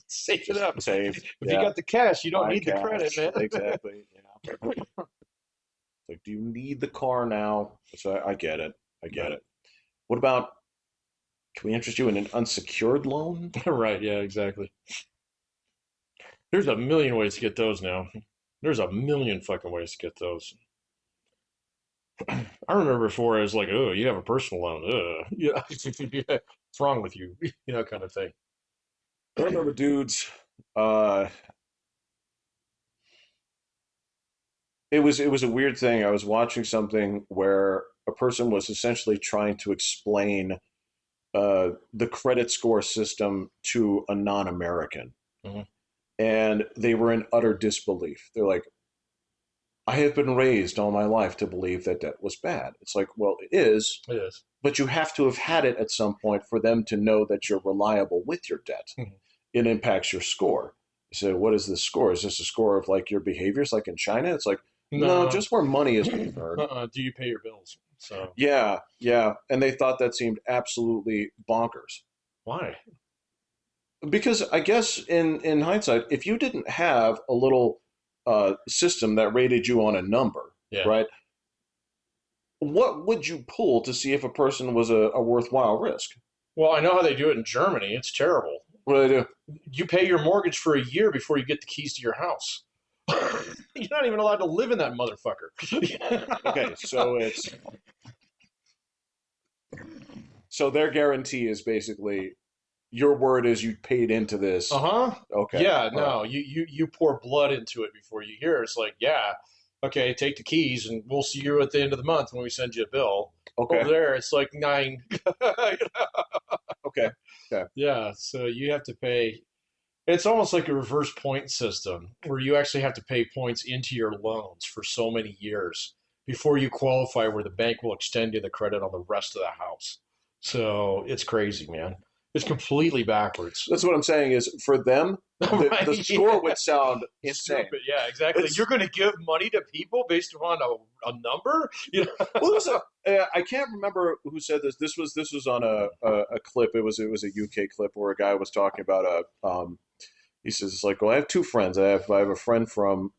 Speaker 1: save it up.
Speaker 2: Save.
Speaker 1: If you
Speaker 2: Yeah.
Speaker 1: got the cash, you don't
Speaker 2: Buy
Speaker 1: need the credit,
Speaker 2: cash.
Speaker 1: man.
Speaker 2: Exactly. Yeah. Like, do you need the car now? So I get it. I get
Speaker 1: Yeah.
Speaker 2: it. What about? Can we interest you in an unsecured loan?
Speaker 1: Right. Yeah, exactly. There's a million ways to get those now. There's a million fucking ways to get those. I remember before I was like, oh, you have a personal loan. Yeah. What's wrong with you? Kind of thing.
Speaker 2: I remember dudes. Uh, it was a weird thing. I was watching something where a person was essentially trying to explain the credit score system to a non-American,
Speaker 1: Mhm.
Speaker 2: and they were in utter disbelief. They're like, "I have been raised all my life to believe that debt was bad." It's like, well, it is,
Speaker 1: It is.
Speaker 2: but you have to have had it at some point for them to know that you're reliable with your debt.
Speaker 1: Mhm.
Speaker 2: It impacts your score. You say, what is this score? Is this a score of like your behaviors like in China? It's like, no,
Speaker 1: No.
Speaker 2: just where money is concerned.
Speaker 1: Do you pay your bills? So
Speaker 2: Yeah, yeah. And they thought that seemed absolutely bonkers.
Speaker 1: why?
Speaker 2: Because I guess in hindsight, if you didn't have a little system that rated you on a number,
Speaker 1: Yeah.
Speaker 2: right? What would you pull to see if a person was a worthwhile risk?
Speaker 1: Well, I know how they do it in Germany. It's terrible.
Speaker 2: What do they do?
Speaker 1: You pay your mortgage for a year before you get the keys to your house. You're not even allowed to live in that motherfucker.
Speaker 2: Okay, so their guarantee is basically your word is you paid into this.
Speaker 1: Uh-huh.
Speaker 2: Okay,
Speaker 1: Yeah,
Speaker 2: all right,
Speaker 1: no, you pour blood into it before you hear. It's like, yeah, okay, take the keys and we'll see you at the end of the month when we send you a bill. Over
Speaker 2: okay,
Speaker 1: there, it's like nine.
Speaker 2: okay, okay.
Speaker 1: Yeah, so you have to pay. It's almost like a reverse point system where you actually have to pay points into your loans for so many years before you qualify, where the bank will extend you the credit on the rest of the house. So it's crazy, man. It's completely backwards.
Speaker 2: That's what I'm saying is for them, the
Speaker 1: Right?
Speaker 2: score
Speaker 1: Yeah.
Speaker 2: would sound insane.
Speaker 1: Stupid. Yeah, exactly.
Speaker 2: It's
Speaker 1: You're going to give money to people based upon a number? You know?
Speaker 2: well, I can't remember who said this. This was on a clip. It was a UK clip where a guy was talking about he says it's like, well, I have two friends. I have a friend from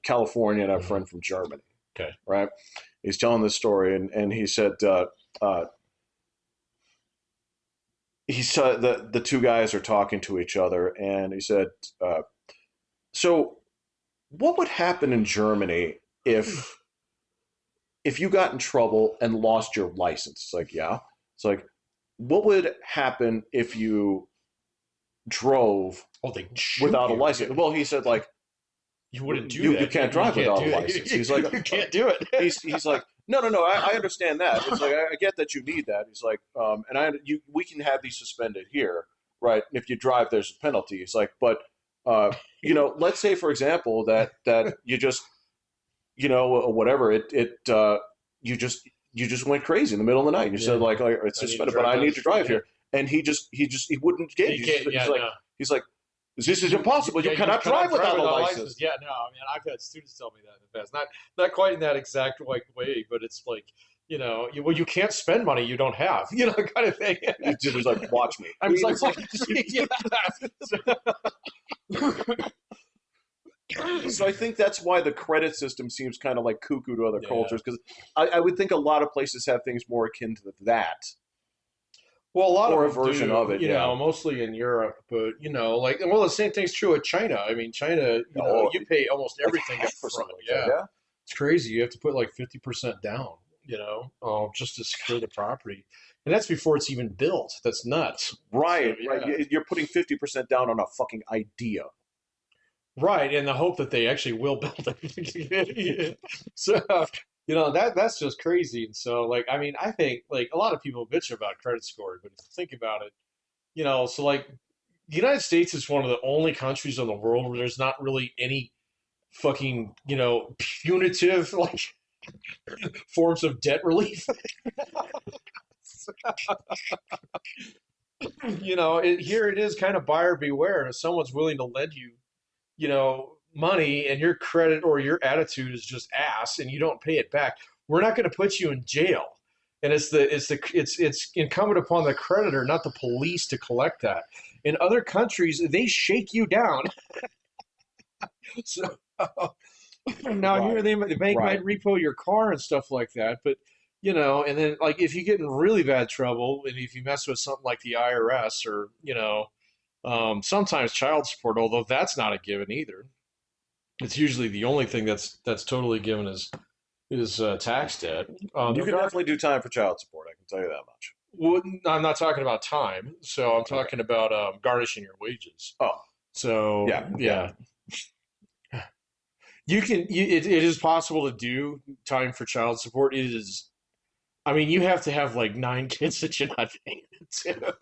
Speaker 2: California and I have a friend from Germany.
Speaker 1: Okay.
Speaker 2: Right? He's telling this story and uh, he said the two guys are talking to each other and he said, so what would happen in Germany if you got in trouble and lost your license? It's like, yeah. It's like, what would happen if you drove
Speaker 1: Oh, they shoot
Speaker 2: without a
Speaker 1: you.
Speaker 2: license? Well, he said like
Speaker 1: You wouldn't do
Speaker 2: you
Speaker 1: that.
Speaker 2: can't drive
Speaker 1: can't
Speaker 2: without a
Speaker 1: do
Speaker 2: license. He's
Speaker 1: that.
Speaker 2: like
Speaker 1: You can't do it.
Speaker 2: he's like no, I understand that. It's like I get that you need that. He's like and we can have these suspended here, right? If you drive, there's a penalty. He's like, but let's say for example that you just whatever you just went crazy in the middle of the night and you
Speaker 1: Yeah.
Speaker 2: said like it's
Speaker 1: I need to
Speaker 2: suspended, but
Speaker 1: drive
Speaker 2: I
Speaker 1: down
Speaker 2: need
Speaker 1: the
Speaker 2: to
Speaker 1: street.
Speaker 2: drive
Speaker 1: Yeah.
Speaker 2: here, and he wouldn't get
Speaker 1: You
Speaker 2: you.
Speaker 1: can't. Yeah, no.
Speaker 2: He's like this is impossible.
Speaker 1: Yeah,
Speaker 2: You cannot drive without a license.
Speaker 1: Yeah, no. I mean, I've had students tell me that in the past. Not quite in that exact way, but it's like, you can't spend money you don't have, kind of thing.
Speaker 2: He was like, watch me.
Speaker 1: I mean, it's like, yeah.
Speaker 2: So I think that's why the credit system seems kind of like cuckoo to other
Speaker 1: Yeah.
Speaker 2: cultures, because I would think a lot of places have things more akin to that.
Speaker 1: Well, a lot
Speaker 2: Or
Speaker 1: of
Speaker 2: a
Speaker 1: them
Speaker 2: version
Speaker 1: do,
Speaker 2: of it, yeah.
Speaker 1: mostly in Europe, but the same thing's true with China. I mean, China,
Speaker 2: Oh,
Speaker 1: you pay almost
Speaker 2: like
Speaker 1: everything up
Speaker 2: half or
Speaker 1: front.
Speaker 2: something like
Speaker 1: Yeah,
Speaker 2: that.
Speaker 1: it's crazy. You have to put like 50% down, just to secure the property, and that's before it's even built. That's nuts.
Speaker 2: Yeah. Right,
Speaker 1: So,
Speaker 2: right.
Speaker 1: yeah.
Speaker 2: You're putting 50% down on a fucking idea.
Speaker 1: Right, and the hope that they actually will build it. So, that's just crazy. And so, like, I mean, I think like a lot of people bitch about credit score, but if you think about it, so like the United States is one of the only countries in the world where there's not really any fucking, punitive like forms of debt relief. Here it is kind of buyer beware. If someone's willing to lend you, money and your credit or your attitude is just ass and you don't pay it back, we're not going to put you in jail. And it's incumbent upon the creditor, not the police, to collect that. In other countries, they shake you down. So now here
Speaker 2: Right,
Speaker 1: the bank might
Speaker 2: right.
Speaker 1: repo your car and stuff like that, but and then like if you get in really bad trouble and if you mess with something like the IRS or sometimes child support, although that's not a given either. It's usually the only thing that's totally given is tax debt.
Speaker 2: You can definitely do time for child support. I can tell you that much.
Speaker 1: Well, I'm not talking about time, so I'm
Speaker 2: Okay.
Speaker 1: talking about garnishing your wages.
Speaker 2: Oh,
Speaker 1: So
Speaker 2: yeah,
Speaker 1: yeah, it is possible to do time for child support. It is. I mean, you have to have like 9 kids that you're not paying to.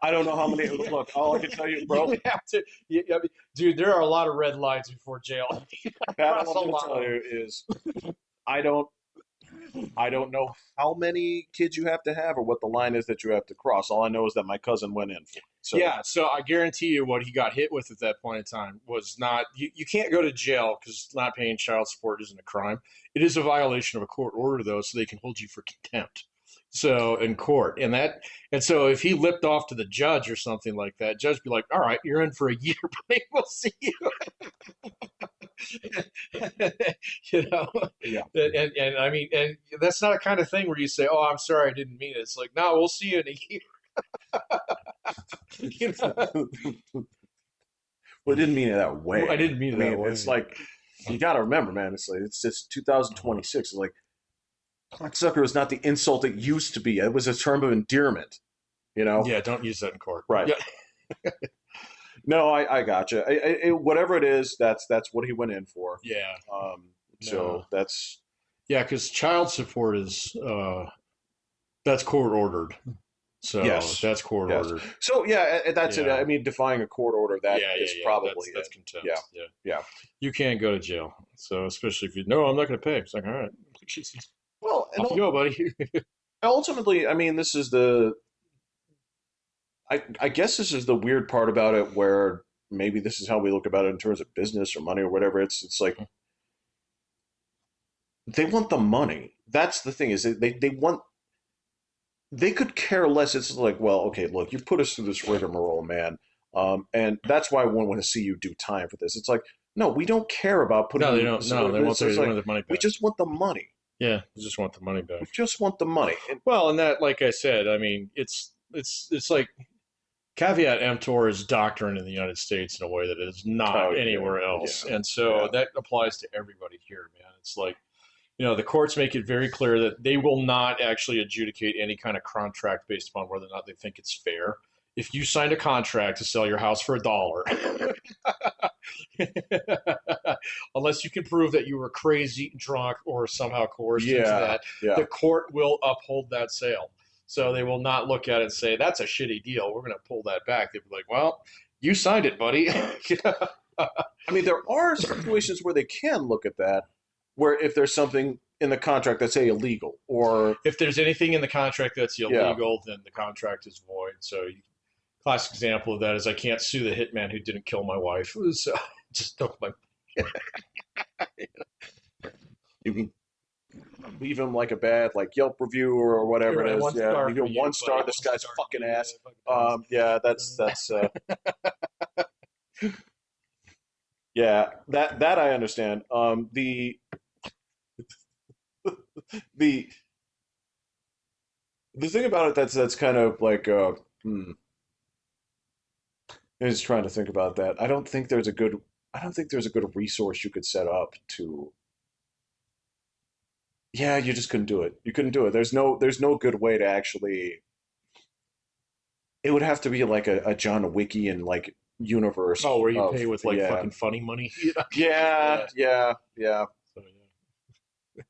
Speaker 2: I don't know how many. Look, all I can tell you, bro,
Speaker 1: You have to, I mean, dude. There are a lot of red lines before jail.
Speaker 2: Pat,
Speaker 1: Cross
Speaker 2: all I'm
Speaker 1: a
Speaker 2: going
Speaker 1: lot
Speaker 2: to
Speaker 1: of
Speaker 2: tell
Speaker 1: them.
Speaker 2: you is I don't I don't know how many kids you have to have or what the line is that you have to cross. All I know is that my cousin went in for it. So
Speaker 1: Yeah, so I guarantee you what he got hit with at that point in time was not, you can't go to jail because not paying child support isn't a crime. It is a violation of a court order, though, so they can hold you for contempt. So in court. And so if he lipped off to the judge or something like that, judge be like, all right, you're in for a year, but we'll see you. You know?
Speaker 2: yeah.
Speaker 1: And I mean, and that's not a kind of thing where you say, oh, I'm sorry, I didn't mean it. It's like, no, we'll see you in a year. You know?
Speaker 2: Well, I didn't mean it that way.
Speaker 1: I didn't mean it that way.
Speaker 2: It's like You got to remember, man. It's just 2026. It's like cocksucker is not the insult it used to be. It was a term of endearment. You know.
Speaker 1: Yeah, don't use that in court.
Speaker 2: Right.
Speaker 1: Yeah,
Speaker 2: No, I gotcha. Whatever it is, that's what he went in for.
Speaker 1: yeah, no,
Speaker 2: So that's
Speaker 1: yeah, because child support is that's court ordered. So
Speaker 2: yes,
Speaker 1: that's court
Speaker 2: yes.
Speaker 1: ordered.
Speaker 2: So yeah, that's it.
Speaker 1: Yeah,
Speaker 2: I mean, defying a court order that
Speaker 1: yeah,
Speaker 2: is
Speaker 1: yeah, yeah.
Speaker 2: probably
Speaker 1: That's
Speaker 2: it. Yeah,
Speaker 1: contempt. Yeah,
Speaker 2: yeah.
Speaker 1: you can't go to jail. So especially if you no, I'm not going to pay. It's like all right,
Speaker 2: Well, and
Speaker 1: off you go, buddy.
Speaker 2: ultimately, I mean, this is the. I guess this is the weird part about it, where maybe this is how we look about it in terms of business or money or whatever. It's like they want the money. That's the thing is they want they could care less. It's like, well, okay, look, you've put us through this rigmarole, man, and that's why I want to see you do time for this. It's like, no, we don't care about putting
Speaker 1: No, they
Speaker 2: you.
Speaker 1: don't. No,
Speaker 2: It's
Speaker 1: they
Speaker 2: just
Speaker 1: want
Speaker 2: like
Speaker 1: their money
Speaker 2: we
Speaker 1: back.
Speaker 2: just want the money.
Speaker 1: Yeah, they just want the money
Speaker 2: We
Speaker 1: back.
Speaker 2: just want the money. And
Speaker 1: Well, and that, like I said, I mean, it's like caveat emptor is doctrine in the United States in a way that it is
Speaker 2: oh
Speaker 1: not
Speaker 2: yeah,
Speaker 1: anywhere else,
Speaker 2: yeah,
Speaker 1: and so
Speaker 2: yeah,
Speaker 1: that applies to everybody here, man. It's like the courts make it very clear that they will not actually adjudicate any kind of contract based upon whether or not they think it's fair. If you signed a contract to sell your house for $1, unless you can prove that you were crazy, drunk, or somehow coerced into
Speaker 2: yeah,
Speaker 1: that,
Speaker 2: yeah.
Speaker 1: the court will uphold that sale. So they will not look at it and say, that's a shitty deal. We're going to pull that back. They'll be like, well, you signed it, buddy.
Speaker 2: I mean, there are situations where they can look at that, where if there's something in the contract that's say illegal or
Speaker 1: If there's anything in the contract that's
Speaker 2: yeah,
Speaker 1: illegal, then the contract is void. So, classic example of that is I can't sue the hitman who didn't kill my wife. So, just don't my.
Speaker 2: you can leave him like a bad like Yelp review or whatever
Speaker 1: You're
Speaker 2: it
Speaker 1: right,
Speaker 2: is.
Speaker 1: one
Speaker 2: Yeah,
Speaker 1: star
Speaker 2: leave
Speaker 1: for
Speaker 2: him one
Speaker 1: you, buddy.
Speaker 2: star. This
Speaker 1: One
Speaker 2: guy's
Speaker 1: star for
Speaker 2: fucking
Speaker 1: you.
Speaker 2: ass.
Speaker 1: Fucking
Speaker 2: Yeah, yeah, that I understand. The the thing about it that's kind of like I was trying to think about that. I don't think there's a good resource you could set up to yeah, you just couldn't do it. You couldn't do it. There's no good way to actually it would have to be like a John Wickian like universe
Speaker 1: Oh, where you
Speaker 2: of
Speaker 1: pay with like
Speaker 2: yeah.
Speaker 1: fucking funny money.
Speaker 2: Yeah,
Speaker 1: Yeah.
Speaker 2: yeah, yeah.
Speaker 1: So, yeah.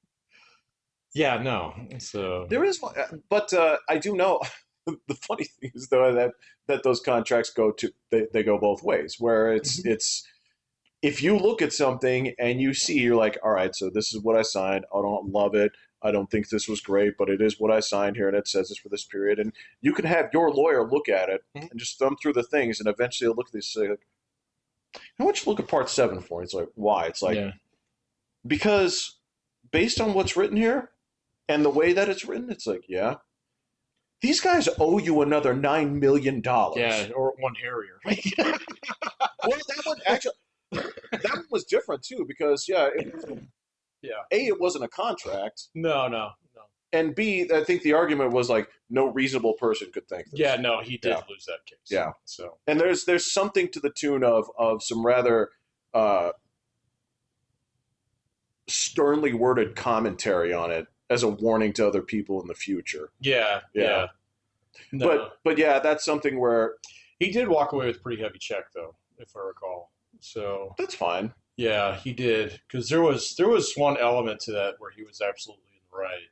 Speaker 1: Yeah, no. So
Speaker 2: There is one, but I do know the funny thing is though that those contracts they go both ways. Where
Speaker 1: mhm.
Speaker 2: it's if you look at something and you see you're like, all right, so this is what I signed. I don't love it. I don't think this was great, but it is what I signed here, and it says it's for this period. And you can have your lawyer look at it
Speaker 1: Mhm.
Speaker 2: and just thumb through the things, and eventually they'll look at this and say, like, how much you look at Part 7 for? It's like, why? It's like
Speaker 1: Yeah.
Speaker 2: because based on what's written here and the way that it's written, it's like, yeah, these guys owe you another $9 million.
Speaker 1: Yeah, or one Harrier.
Speaker 2: Well, that one actually, that one was different too because yeah,
Speaker 1: Yeah.
Speaker 2: it wasn't a contract,
Speaker 1: No, no, no.
Speaker 2: and B, I think the argument was like no reasonable person could think
Speaker 1: Yeah,
Speaker 2: this.
Speaker 1: no, he did
Speaker 2: Yeah,
Speaker 1: lose that case.
Speaker 2: yeah,
Speaker 1: So,
Speaker 2: and there's something to the tune of some rather uh, sternly worded commentary on it as a warning to other people in the future.
Speaker 1: yeah,
Speaker 2: Yeah,
Speaker 1: yeah. No.
Speaker 2: but yeah, that's something where
Speaker 1: He did walk away with a pretty heavy check though, if I recall. So,
Speaker 2: that's fine.
Speaker 1: yeah, he did because there was one element to that where he was absolutely in the right.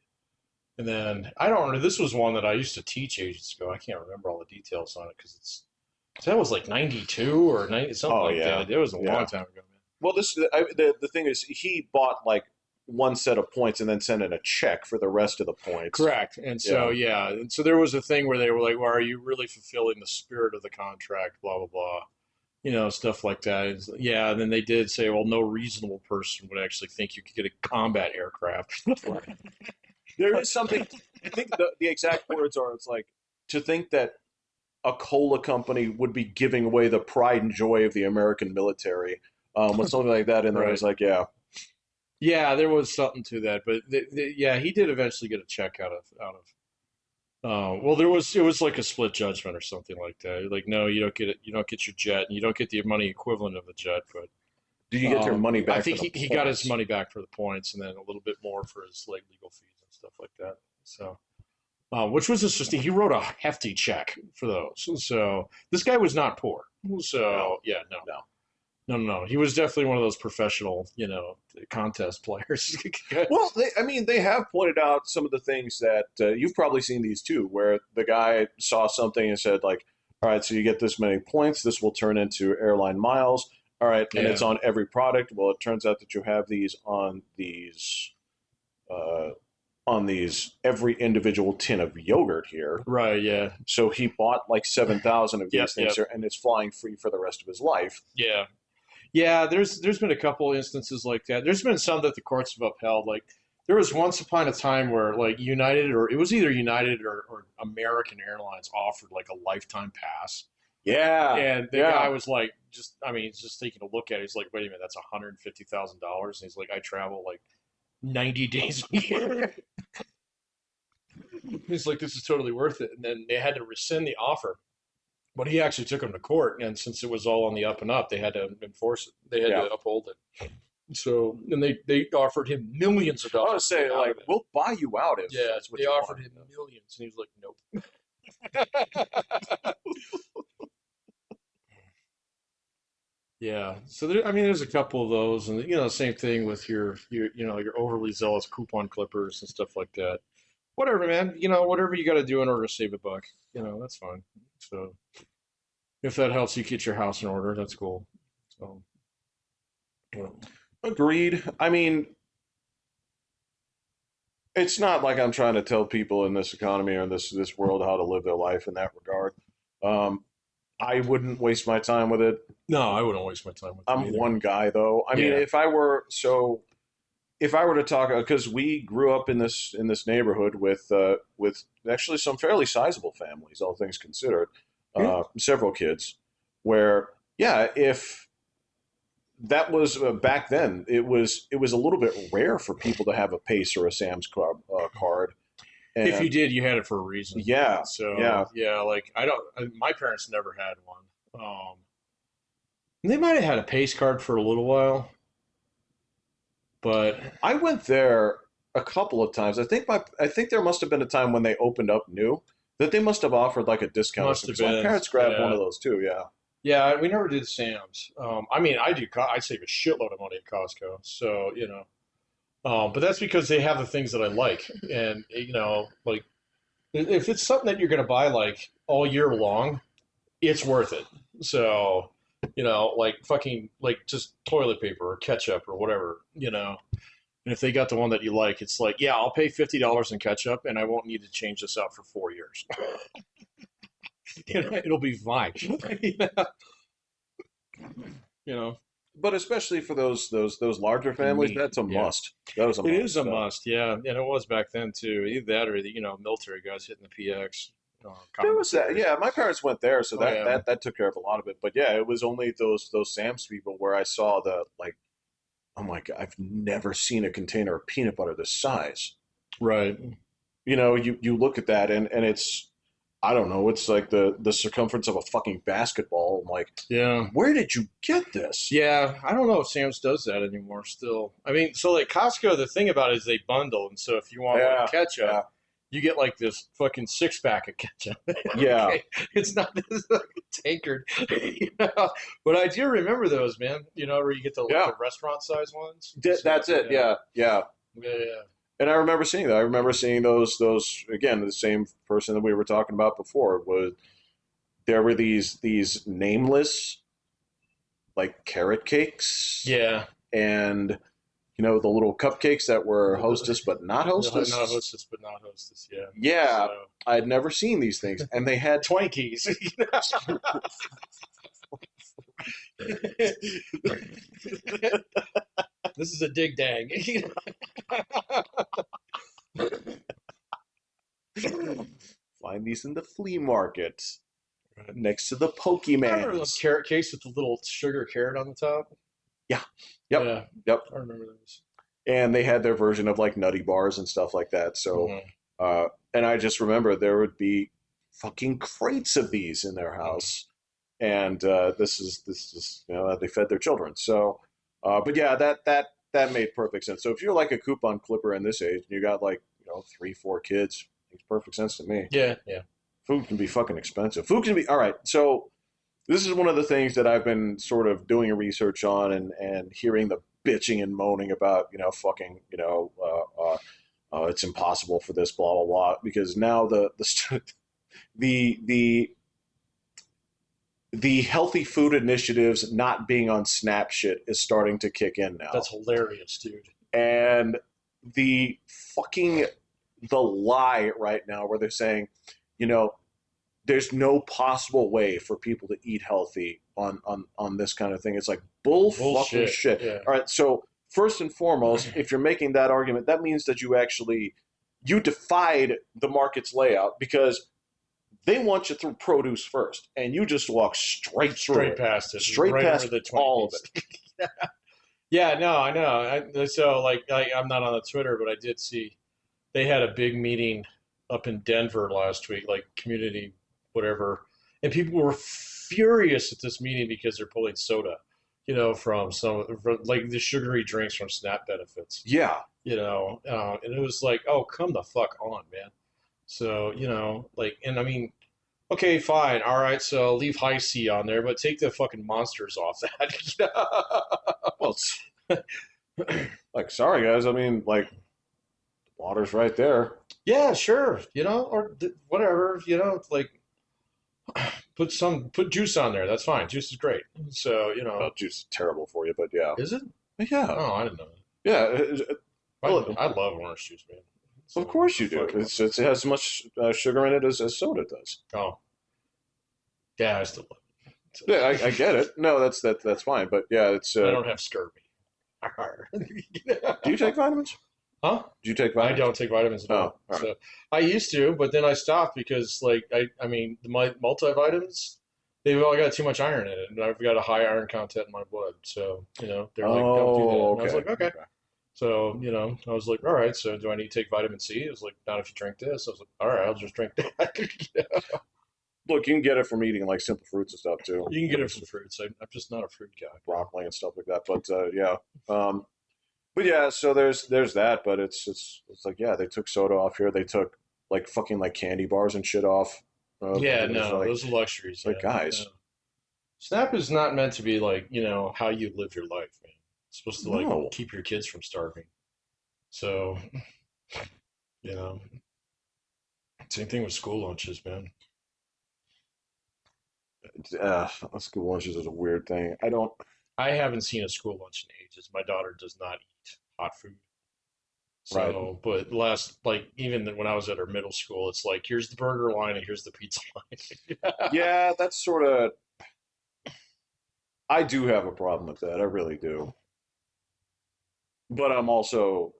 Speaker 1: And then I don't remember. This was one that I used to teach ages ago. I can't remember all the details on it because that was like 92 or 90 something
Speaker 2: Oh
Speaker 1: like
Speaker 2: yeah,
Speaker 1: that. It was a long
Speaker 2: yeah.
Speaker 1: time ago, man.
Speaker 2: Well, the thing is, he bought like one set of points and then sent in a check for the rest of the points.
Speaker 1: Correct. And so
Speaker 2: Yeah,
Speaker 1: yeah, and so there was a thing where they were like, "Well, are you really fulfilling the spirit of the contract?" Blah blah blah. Stuff like that. Yeah, and then they did say, "Well, no reasonable person would actually think you could get a combat aircraft."
Speaker 2: there is something. I think the exact words are, it's like to think that a cola company would be giving away the pride and joy of the American military with something like that in there.
Speaker 1: Right.
Speaker 2: It's like, yeah,
Speaker 1: Yeah, there was something to that, but yeah, he did eventually get a check out of. Well, it was like a split judgment or something like that. Like, no, you don't get it. You don't get your jet, and you don't get the money equivalent of the jet, but
Speaker 2: Do you get your money
Speaker 1: I
Speaker 2: back for
Speaker 1: think
Speaker 2: the
Speaker 1: he got his
Speaker 2: points?
Speaker 1: money back for the points, and then a little bit more for his like legal fees and stuff like that. So, which was interesting. He wrote a hefty check for those. So this guy was not poor.
Speaker 2: No,
Speaker 1: So yeah, no,
Speaker 2: no.
Speaker 1: no, no, no. He was definitely one of those professional, contest players.
Speaker 2: Well, I mean, they have pointed out some of the things that you've probably seen these too, where the guy saw something and said, like, all right, so you get this many points. This will turn into airline miles. All right, and
Speaker 1: Yeah,
Speaker 2: it's on every product. Well, it turns out that you have these uh, on these every individual tin of yogurt here.
Speaker 1: right. Yeah,
Speaker 2: So he bought like 7,000 of
Speaker 1: yep,
Speaker 2: these things
Speaker 1: yep,
Speaker 2: here, and it's flying free for the rest of his life.
Speaker 1: yeah. Yeah, there's been a couple instances like that. There's been some that the courts have upheld. Like there was once upon a time where like United or it was either United or American Airlines offered like a lifetime pass.
Speaker 2: Yeah,
Speaker 1: And the guy
Speaker 2: yeah.
Speaker 1: was like, just I mean, he's just taking a look at it. He's like, wait a minute, that's $150,000. And he's like, I travel like 90 days a year. He's like, this is totally worth it. And then they had to rescind the offer. But he actually took him to court, and since it was all on the up and up, they had to enforce it. They had
Speaker 2: Yeah.
Speaker 1: to uphold it. So, and they offered him millions of
Speaker 2: I
Speaker 1: dollars
Speaker 2: would say,
Speaker 1: out
Speaker 2: like,
Speaker 1: of it.
Speaker 2: we'll buy you out if
Speaker 1: Yeah,
Speaker 2: that's what
Speaker 1: they
Speaker 2: you
Speaker 1: offered
Speaker 2: want.
Speaker 1: him millions, and he was like, nope. Yeah. So there, I mean, there's a couple of those, and same thing with your overly zealous coupon clippers and stuff like that. Whatever, man. Whatever you got to do in order to save a buck. That's fine. So if that helps you get your house in order, that's cool. So, well,
Speaker 2: Agreed. I mean, it's not like I'm trying to tell people in this economy or in this world how to live their life in that regard. Um, I wouldn't waste my time with it.
Speaker 1: no, I wouldn't waste my time with them
Speaker 2: I'm
Speaker 1: either.
Speaker 2: one guy though. I mean,
Speaker 1: Yeah.
Speaker 2: if I were to talk, because we grew up in this neighborhood with actually some fairly sizable families, all things considered,
Speaker 1: Yeah.
Speaker 2: several kids, where yeah, if that was back then, it was a little bit rare for people to have a Pace or a Sam's Club card,
Speaker 1: If you
Speaker 2: and
Speaker 1: did, you had it for a reason.
Speaker 2: yeah, yeah,
Speaker 1: So yeah, like my parents never had one. They might have had a pace card for a little while, but
Speaker 2: I went there a couple of times. I think there must have been a time when they opened up new that they must have offered like a discount or
Speaker 1: must
Speaker 2: something.
Speaker 1: have
Speaker 2: So my
Speaker 1: been.
Speaker 2: parents grabbed one
Speaker 1: Yeah.
Speaker 2: of those too. Yeah,
Speaker 1: Yeah, we never did Sam's. I mean, I do. I save a shitload of money at Costco, so but that's because they have the things that I like, and like if it's something that you're going to buy like all year long, it's worth it. So, like fucking like just toilet paper or ketchup or whatever. And if they got the one that you like, it's like, yeah, I'll pay $50 in ketchup, and I won't need to change this out for 4 years. It'll be fine. you know,
Speaker 2: but especially for those larger
Speaker 1: the
Speaker 2: families,
Speaker 1: meat.
Speaker 2: that's a
Speaker 1: Yeah.
Speaker 2: must. That was a
Speaker 1: It is
Speaker 2: must.
Speaker 1: a must, yeah, and it was back then too. Either that or the military guys hitting the PX,
Speaker 2: There was that.
Speaker 1: commissary.
Speaker 2: Yeah, my parents went there, so
Speaker 1: Oh
Speaker 2: that
Speaker 1: yeah,
Speaker 2: that that took care of a lot of it. But yeah, it was only those Sam's people where I saw the like, oh my God, I've never seen a container of peanut butter this size.
Speaker 1: right.
Speaker 2: You look at that and it's, I don't know, it's like the circumference of a fucking basketball. I'm like,
Speaker 1: Yeah,
Speaker 2: where did you get this?
Speaker 1: yeah. I don't know if Sam's does that anymore. Still, I mean, so like Costco, the thing about it is they bundle, and so if you want like
Speaker 2: Yeah,
Speaker 1: ketchup,
Speaker 2: yeah,
Speaker 1: you get like this fucking 6 pack of ketchup.
Speaker 2: yeah.
Speaker 1: Okay, it's not a tankard, But I do remember those, man. Where you get the like
Speaker 2: Yeah,
Speaker 1: the restaurant size ones. So,
Speaker 2: that's it.
Speaker 1: yeah,
Speaker 2: Yeah, yeah.
Speaker 1: yeah, yeah.
Speaker 2: And I remember seeing that. I remember seeing those again. The same person that we were talking about before was there were these nameless like carrot cakes
Speaker 1: Yeah.
Speaker 2: and the little cupcakes that were hostess but not
Speaker 1: Not
Speaker 2: hostess.
Speaker 1: hostess, but not hostess. Yeah.
Speaker 2: Yeah,
Speaker 1: So
Speaker 2: I had never seen these things, and they had
Speaker 1: Twinkies. This is a dig dang.
Speaker 2: find these in the flea market
Speaker 1: Right.
Speaker 2: next to the
Speaker 1: I remember those
Speaker 2: Pokemans.
Speaker 1: carrot cakes with the little sugar carrot on the top.
Speaker 2: Yeah, yep,
Speaker 1: Yeah,
Speaker 2: yep.
Speaker 1: I remember those.
Speaker 2: And they had their version of like nutty bars and stuff like that. So,
Speaker 1: Mhm.
Speaker 2: and I just remember there would be fucking crates of these in their house, and this is they fed their children. So But yeah, that made perfect sense. So if you're like a coupon clipper in this age and you got like 3, 4 kids, makes perfect sense to me.
Speaker 1: Yeah, yeah.
Speaker 2: Food can be fucking expensive. Food can be all right. So this is one of the things that I've been sort of doing research on and hearing the bitching and moaning about, fucking, it's impossible for this, blah blah blah. Because now the the the healthy food initiatives not being on Snap shit is starting to kick in now,
Speaker 1: That's hilarious, dude.
Speaker 2: and the fucking the lie right now where they're saying, you know, there's no possible way for people to eat healthy on this kind of thing. It's like bull fucking
Speaker 1: Bullshit.
Speaker 2: shit.
Speaker 1: Yeah.
Speaker 2: All right, so first and foremost, if you're making that argument, that means that you defied the market's layout because they want you through produce first, and you just walk straight through
Speaker 1: Straight
Speaker 2: it,
Speaker 1: past it,
Speaker 2: straight
Speaker 1: right over
Speaker 2: past
Speaker 1: the
Speaker 2: all of
Speaker 1: 20s.
Speaker 2: it.
Speaker 1: Yeah, no, I know. So, like, I'm not on the Twitter, but I did see they had a big meeting up in Denver last week, like community, whatever, and people were furious at this meeting because they're pulling soda, from like the sugary drinks from SNAP benefits,
Speaker 2: Yeah,
Speaker 1: and it was like, oh, come the fuck on, man. So, like, and I mean, okay, fine, all right, so leave high C on there, but take the fucking monsters off that.
Speaker 2: well, it's like sorry guys, I mean like water's right there.
Speaker 1: Yeah, sure, or whatever, like put juice on there. That's fine. Juice is great. So,
Speaker 2: Well, juice is terrible for you, but yeah,
Speaker 1: is it?
Speaker 2: yeah,
Speaker 1: Oh, I didn't know.
Speaker 2: yeah.
Speaker 1: That. I love orange juice, man.
Speaker 2: Of
Speaker 1: So
Speaker 2: course
Speaker 1: I
Speaker 2: you do.
Speaker 1: fucking love
Speaker 2: It has as much sugar in it as soda does.
Speaker 1: it. Oh, yeah, I still love it. So,
Speaker 2: Yeah, I get it. No, that's fine. But yeah, it's.
Speaker 1: but I don't have scurvy.
Speaker 2: Do you take vitamins?
Speaker 1: Huh?
Speaker 2: Do you take
Speaker 1: I
Speaker 2: vitamins?
Speaker 1: don't take vitamins at
Speaker 2: Oh,
Speaker 1: all.
Speaker 2: all right.
Speaker 1: So I used to, but then I stopped because, like, I mean, my multivitamins, they've all got too much iron in it, and I've got a high iron content in my blood. So, they're like, don't do that.
Speaker 2: Oh,
Speaker 1: And I was
Speaker 2: okay.
Speaker 1: like, okay.
Speaker 2: Okay.
Speaker 1: So, I was like, all right, so do I need to take vitamin C? It was like, not if you drink this. I was like, all right, I'll just drink that.
Speaker 2: Look, you can get it from eating like simple fruits and stuff too.
Speaker 1: You can get it from fruits. I'm just not a fruit guy.
Speaker 2: Broccoli and stuff like that. But yeah. But yeah, so there's that. But it's like yeah, they took soda off here. They took like fucking like candy bars and shit off.
Speaker 1: Yeah,
Speaker 2: It was
Speaker 1: no, those are luxuries.
Speaker 2: like
Speaker 1: Yeah,
Speaker 2: guys,
Speaker 1: no. Snap is not meant to be like, how you live your life, man. It's supposed to like
Speaker 2: no.
Speaker 1: keep your kids from starving. So, you know, same thing with school lunches, man.
Speaker 2: School lunches is a weird thing. I don't.
Speaker 1: I haven't seen a school lunch in ages. My daughter does not eat hot food.
Speaker 2: Right.
Speaker 1: So, but like, even when I was at her middle school, it's like, here's the burger line and here's the pizza line.
Speaker 2: Yeah, that's sort of. I do have a problem with that. I really do. But I'm also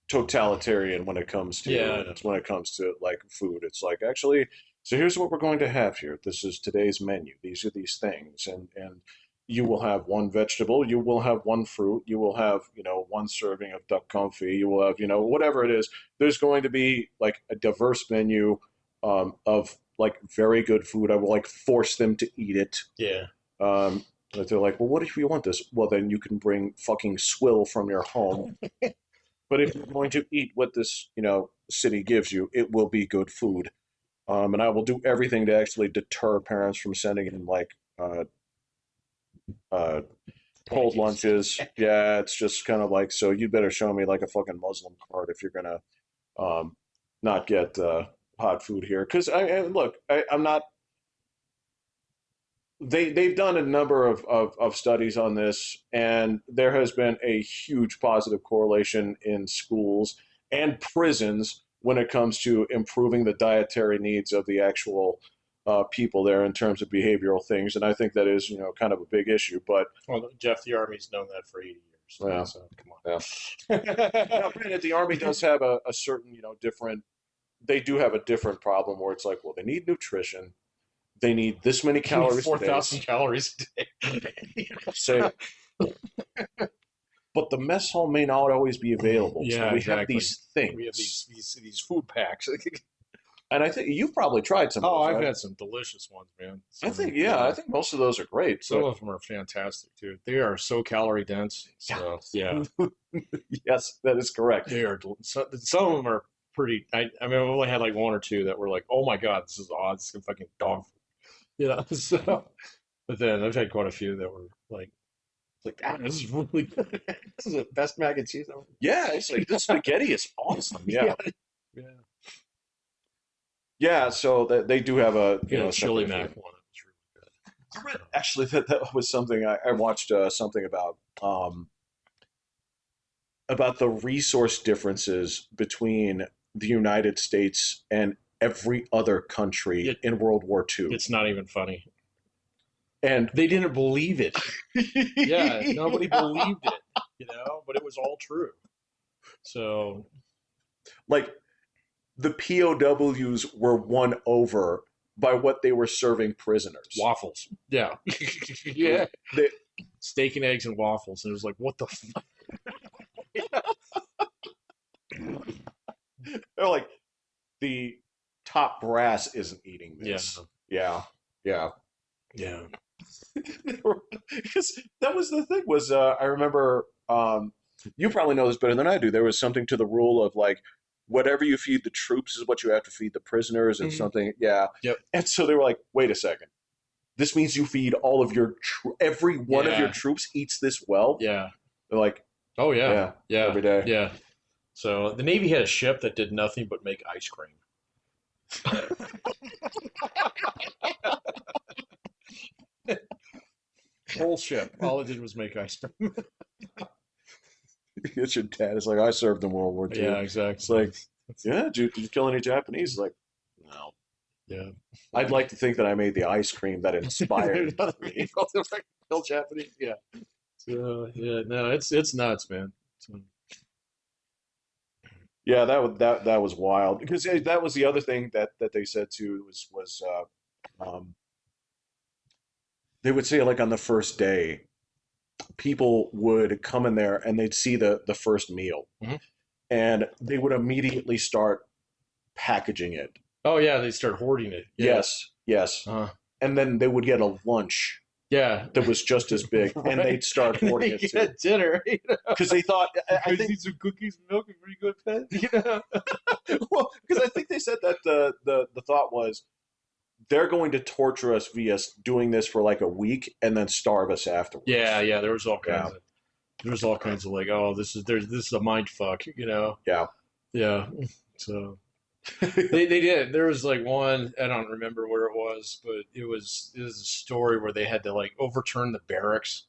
Speaker 2: totalitarian when it comes
Speaker 1: Yeah, I
Speaker 2: to
Speaker 1: know.
Speaker 2: like food. It's like actually, so here's what we're going to have here. This is today's menu. These are these things, and you will have one vegetable, you will have one fruit, you will have one serving of duck confit, you will have whatever it is. There's going to be like a diverse menu of like very good food. I will like force them to eat it.
Speaker 1: Yeah.
Speaker 2: But they're like, well, what if you want this? Well, then you can bring fucking swill from your home. But if you're going to eat what this, city gives you, it will be good food. And I will do everything to actually deter parents from sending in like uh, cold
Speaker 1: Twinkies.
Speaker 2: lunches. Yeah, it's just kind of like, so you better show me like a fucking Muslim card if you're gonna um, not get hot food here. Because look, I'm not. They've done a number of studies on this, and there has been a huge positive correlation in schools and prisons when it comes to improving the dietary needs of the actual people there in terms of behavioral things. And I think that is, kind of a big issue. But
Speaker 1: Well, Jeff, the Army's known that for 80 years.
Speaker 2: yeah,
Speaker 1: So come
Speaker 2: yeah.
Speaker 1: on.
Speaker 2: Now, granted, the Army does have a certain, different. They do have a different problem where it's like, well, they need nutrition. They need this many
Speaker 1: You need
Speaker 2: calories a day.
Speaker 1: 4,000 calories a day.
Speaker 2: So, but the mess hall may not always be available.
Speaker 1: Yeah,
Speaker 2: So we have
Speaker 1: exactly.
Speaker 2: these things.
Speaker 1: We have these food packs.
Speaker 2: And I think you've probably tried some of
Speaker 1: Oh,
Speaker 2: those,
Speaker 1: I've
Speaker 2: right?
Speaker 1: had some delicious ones, man.
Speaker 2: I
Speaker 1: Some,
Speaker 2: think, yeah, I think most of those are great.
Speaker 1: some
Speaker 2: But
Speaker 1: of them are fantastic, dude. They are so calorie dense.
Speaker 2: yeah,
Speaker 1: So yeah,
Speaker 2: yes, that is correct.
Speaker 1: they are. Some of them are pretty. I mean, I've only had like one or two that were like, oh my god, this is odd. This is fucking dog food. You know. So, but then I've had quite a few that were like, ah, this is really good. This is the best mac and cheese ever.
Speaker 2: Yeah, it's like this spaghetti is awesome. Yeah,
Speaker 1: Yeah, yeah.
Speaker 2: yeah. So that they do have a
Speaker 1: Yeah, the
Speaker 2: a
Speaker 1: chili
Speaker 2: separate
Speaker 1: mac
Speaker 2: issue.
Speaker 1: one. It was really good.
Speaker 2: I read
Speaker 1: So,
Speaker 2: actually that was something I watched something about the resource differences between the United States and every other country
Speaker 1: it
Speaker 2: in World War II.
Speaker 1: it's not even funny.
Speaker 2: And
Speaker 1: They didn't believe it. Yeah, nobody believed it, but it was all true. So
Speaker 2: like the POWs were won over by what they were serving prisoners.
Speaker 1: waffles. Yeah. Yeah.
Speaker 2: They,
Speaker 1: Steak and eggs and waffles. And it was like, what the fuck?
Speaker 2: they're like the top brass isn't eating
Speaker 1: Yeah.
Speaker 2: this. Yeah, yeah.
Speaker 1: Yeah.
Speaker 2: Because that was the thing was I remember you probably know this better than I do. There was something to the rule of like whatever you feed the troops is what you have to feed the prisoners and
Speaker 1: Mhm.
Speaker 2: something. Yeah.
Speaker 1: Yep.
Speaker 2: And so they were like, wait a second. This means you feed all of your every one of your
Speaker 1: Yeah.
Speaker 2: troops eats this well.
Speaker 1: Yeah.
Speaker 2: They're like,
Speaker 1: Oh yeah.
Speaker 2: yeah,
Speaker 1: Yeah.
Speaker 2: every day.
Speaker 1: Yeah. So the Navy had a ship that did nothing but make ice cream. Whole ship. All it did was make ice cream.
Speaker 2: It's your dad. It's like I served in World War II.
Speaker 1: Yeah,
Speaker 2: It's
Speaker 1: exactly.
Speaker 2: like, yeah, did you kill any Japanese? It's like, no.
Speaker 1: Yeah.
Speaker 2: I'd like to think that I made the ice cream that inspired me.
Speaker 1: Kill Japanese. Yeah. So yeah, no, it's nuts, man. So,
Speaker 2: Yeah, that was wild because that was the other thing that they said too was they would say like on the first day people would come in there and they'd see the first meal
Speaker 1: mhm.
Speaker 2: and they would immediately start packaging it.
Speaker 1: Oh yeah, they start hoarding it. Yeah.
Speaker 2: Yes, yes,
Speaker 1: Uh,
Speaker 2: and then they would get a lunch
Speaker 1: yeah.
Speaker 2: that was just as big and
Speaker 1: Right.
Speaker 2: they'd start
Speaker 1: And
Speaker 2: hoarding
Speaker 1: they
Speaker 2: it too
Speaker 1: get dinner.
Speaker 2: because they thought I
Speaker 1: You guys
Speaker 2: think
Speaker 1: need some cookies and milk and pretty good pet.
Speaker 2: well because I think they said that the thought was they're going to torture us via doing this for like a week and then starve us afterwards.
Speaker 1: Yeah, yeah. There was all
Speaker 2: Yeah.
Speaker 1: kinds of like, oh, this is a mind fuck.
Speaker 2: Yeah.
Speaker 1: Yeah. So they did. There was like one, I don't remember where it was, but it was a story where they had to like overturn the barracks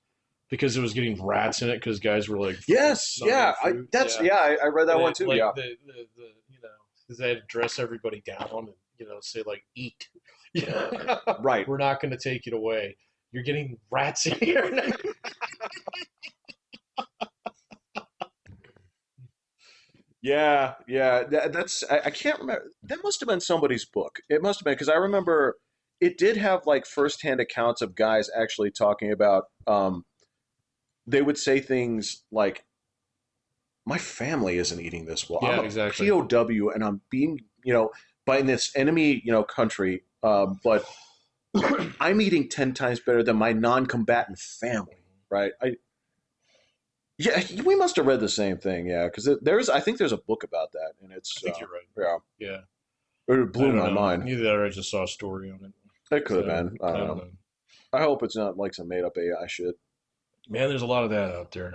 Speaker 1: because it was getting rats in it because guys were like
Speaker 2: Yes. Yeah. I read that one too.
Speaker 1: like
Speaker 2: Yeah.
Speaker 1: the because they had to dress everybody down and say like eat. Yeah.
Speaker 2: Right.
Speaker 1: We're not going to take it away. You're getting rats in here now.
Speaker 2: Yeah. Yeah. That's I can't remember. That must have been somebody's book. It must have been because I remember it did have like firsthand accounts of guys actually talking about. They would say things like, "My family isn't eating this well. I'm
Speaker 1: Yeah,
Speaker 2: a
Speaker 1: exactly.
Speaker 2: POW, and I'm being by this enemy country, but." I'm eating 10 times better than my non-combatant family, right? Yeah, we must have read the same thing, yeah, because I think there's a book about that, and
Speaker 1: I
Speaker 2: it's
Speaker 1: think you're right.
Speaker 2: yeah,
Speaker 1: Yeah.
Speaker 2: it
Speaker 1: I
Speaker 2: blew
Speaker 1: don't
Speaker 2: my
Speaker 1: know.
Speaker 2: mind.
Speaker 1: Either that or I just saw a story on it.
Speaker 2: It could have
Speaker 1: So,
Speaker 2: been. I
Speaker 1: I
Speaker 2: don't
Speaker 1: don't
Speaker 2: know.
Speaker 1: know.
Speaker 2: I hope it's not like some made-up AI shit.
Speaker 1: Man, there's a lot of that out there.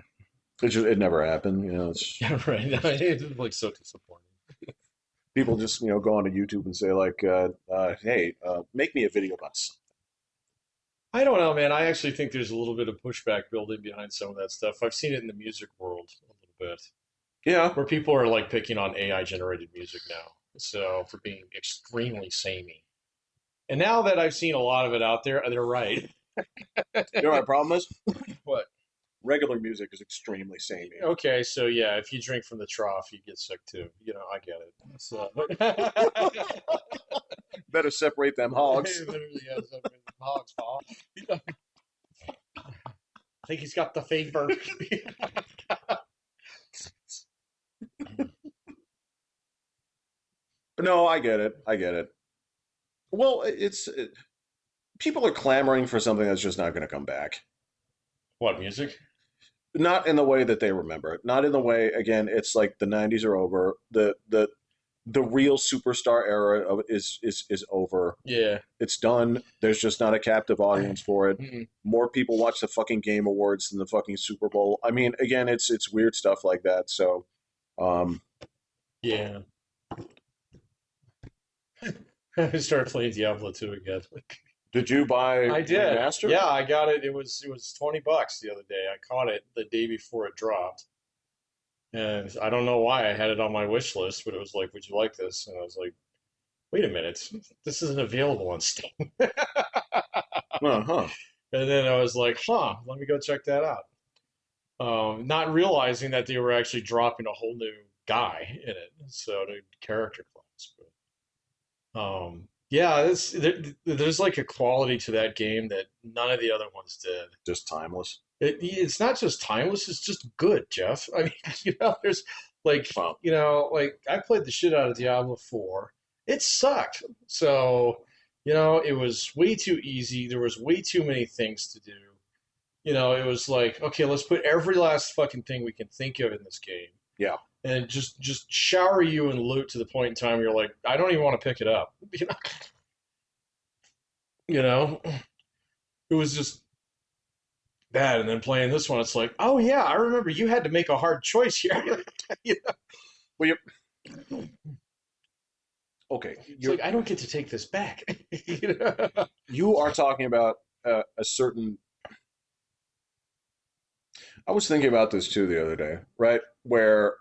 Speaker 2: It never happened. It's
Speaker 1: Yeah, right. It's like so disappointing.
Speaker 2: people just go onto YouTube and say like, "Hey, make me a video about something."
Speaker 1: I don't know, man. I actually think there's a little bit of pushback building behind some of that stuff. I've seen it in the music world a little bit,
Speaker 2: Yeah,
Speaker 1: where people are like picking on AI generated music now. So for being extremely samey. And now that I've seen a lot of it out there, they're right.
Speaker 2: you know what my problem is?
Speaker 1: What?
Speaker 2: Regular music is extremely samey.
Speaker 1: Okay, so yeah, if you drink from the trough, you get sick too. I get it. So,
Speaker 2: Better separate them hogs.
Speaker 1: literally, yeah, so hog's fault. I think he's got the fever.
Speaker 2: No, I get it. I get it. Well, people are clamoring for something that's just not going to come back.
Speaker 1: What music?
Speaker 2: Not in the way that they remember it. Not in the way. Again, it's like the '90s are over. The real superstar era of is over.
Speaker 1: Yeah.
Speaker 2: It's done. There's just not a captive audience for it.
Speaker 1: Mm-mm.
Speaker 2: More people watch the fucking Game Awards than the fucking Super Bowl. I mean, again, it's weird stuff like that. So, um,
Speaker 1: Yeah. I started playing Diablo 2 again.
Speaker 2: did you buy
Speaker 1: I did.
Speaker 2: remastered?
Speaker 1: Yeah, I got it. It was $20 the other day. I caught it the day before it dropped. And I don't know why I had it on my wish list, but it was like, would you like this? And I was like, wait a minute, this isn't available on Steam.
Speaker 2: Uh huh.
Speaker 1: And then I was like, let me go check that out. Not realizing that they were actually dropping a whole new guy in it, so new character class. But yeah, there's like a quality to that game that none of the other ones did.
Speaker 2: Just timeless.
Speaker 1: It's not just timeless; it's just good, Jeff. I mean, there's like,
Speaker 2: Wow.
Speaker 1: like I played the shit out of Diablo 4. It sucked. So, it was way too easy. There was way too many things to do. It was like, okay, let's put every last fucking thing we can think of in this game,
Speaker 2: Yeah.
Speaker 1: and just shower you in loot to the point in time where you're like, I don't even want to pick it up. You know, it was just bad. And then playing this one, it's like, oh yeah, I remember you had to make a hard choice here. You know?
Speaker 2: Well, okay.
Speaker 1: It's like I don't get to take this back. You know?
Speaker 2: You are talking about a certain. I was thinking about this too the other day, right? Where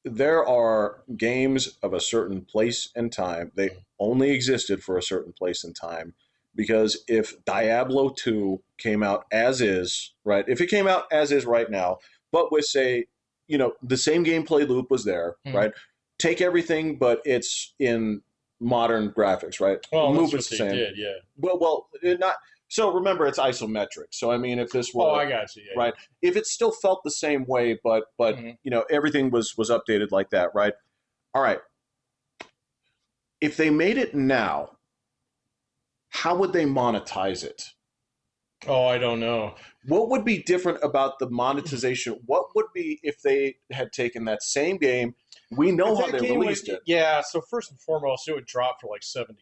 Speaker 2: there are games of a certain place and time. They only existed for a certain place and time. Because if Diablo 2 came out as is, right? If it came out as is right now, but with, say, the same gameplay loop was there,
Speaker 1: Hmm.
Speaker 2: right? Take everything, but it's in modern graphics, right? The
Speaker 1: Well, that's what
Speaker 2: movement's the
Speaker 1: they
Speaker 2: same.
Speaker 1: did, yeah.
Speaker 2: Not. So remember, it's isometric. So I mean, if this
Speaker 1: Oh,
Speaker 2: were
Speaker 1: I got you. Yeah,
Speaker 2: right, if it still felt the same way, but
Speaker 1: yeah. Hmm.
Speaker 2: everything was updated like that, right? All right. If they made it now, how would they monetize it?
Speaker 1: Oh, I don't know.
Speaker 2: What would be different about the monetization? What would be if they had taken that same game? We know
Speaker 1: If
Speaker 2: how
Speaker 1: that
Speaker 2: they
Speaker 1: game
Speaker 2: released
Speaker 1: would,
Speaker 2: it.
Speaker 1: yeah. So first and foremost, it would drop for like $70.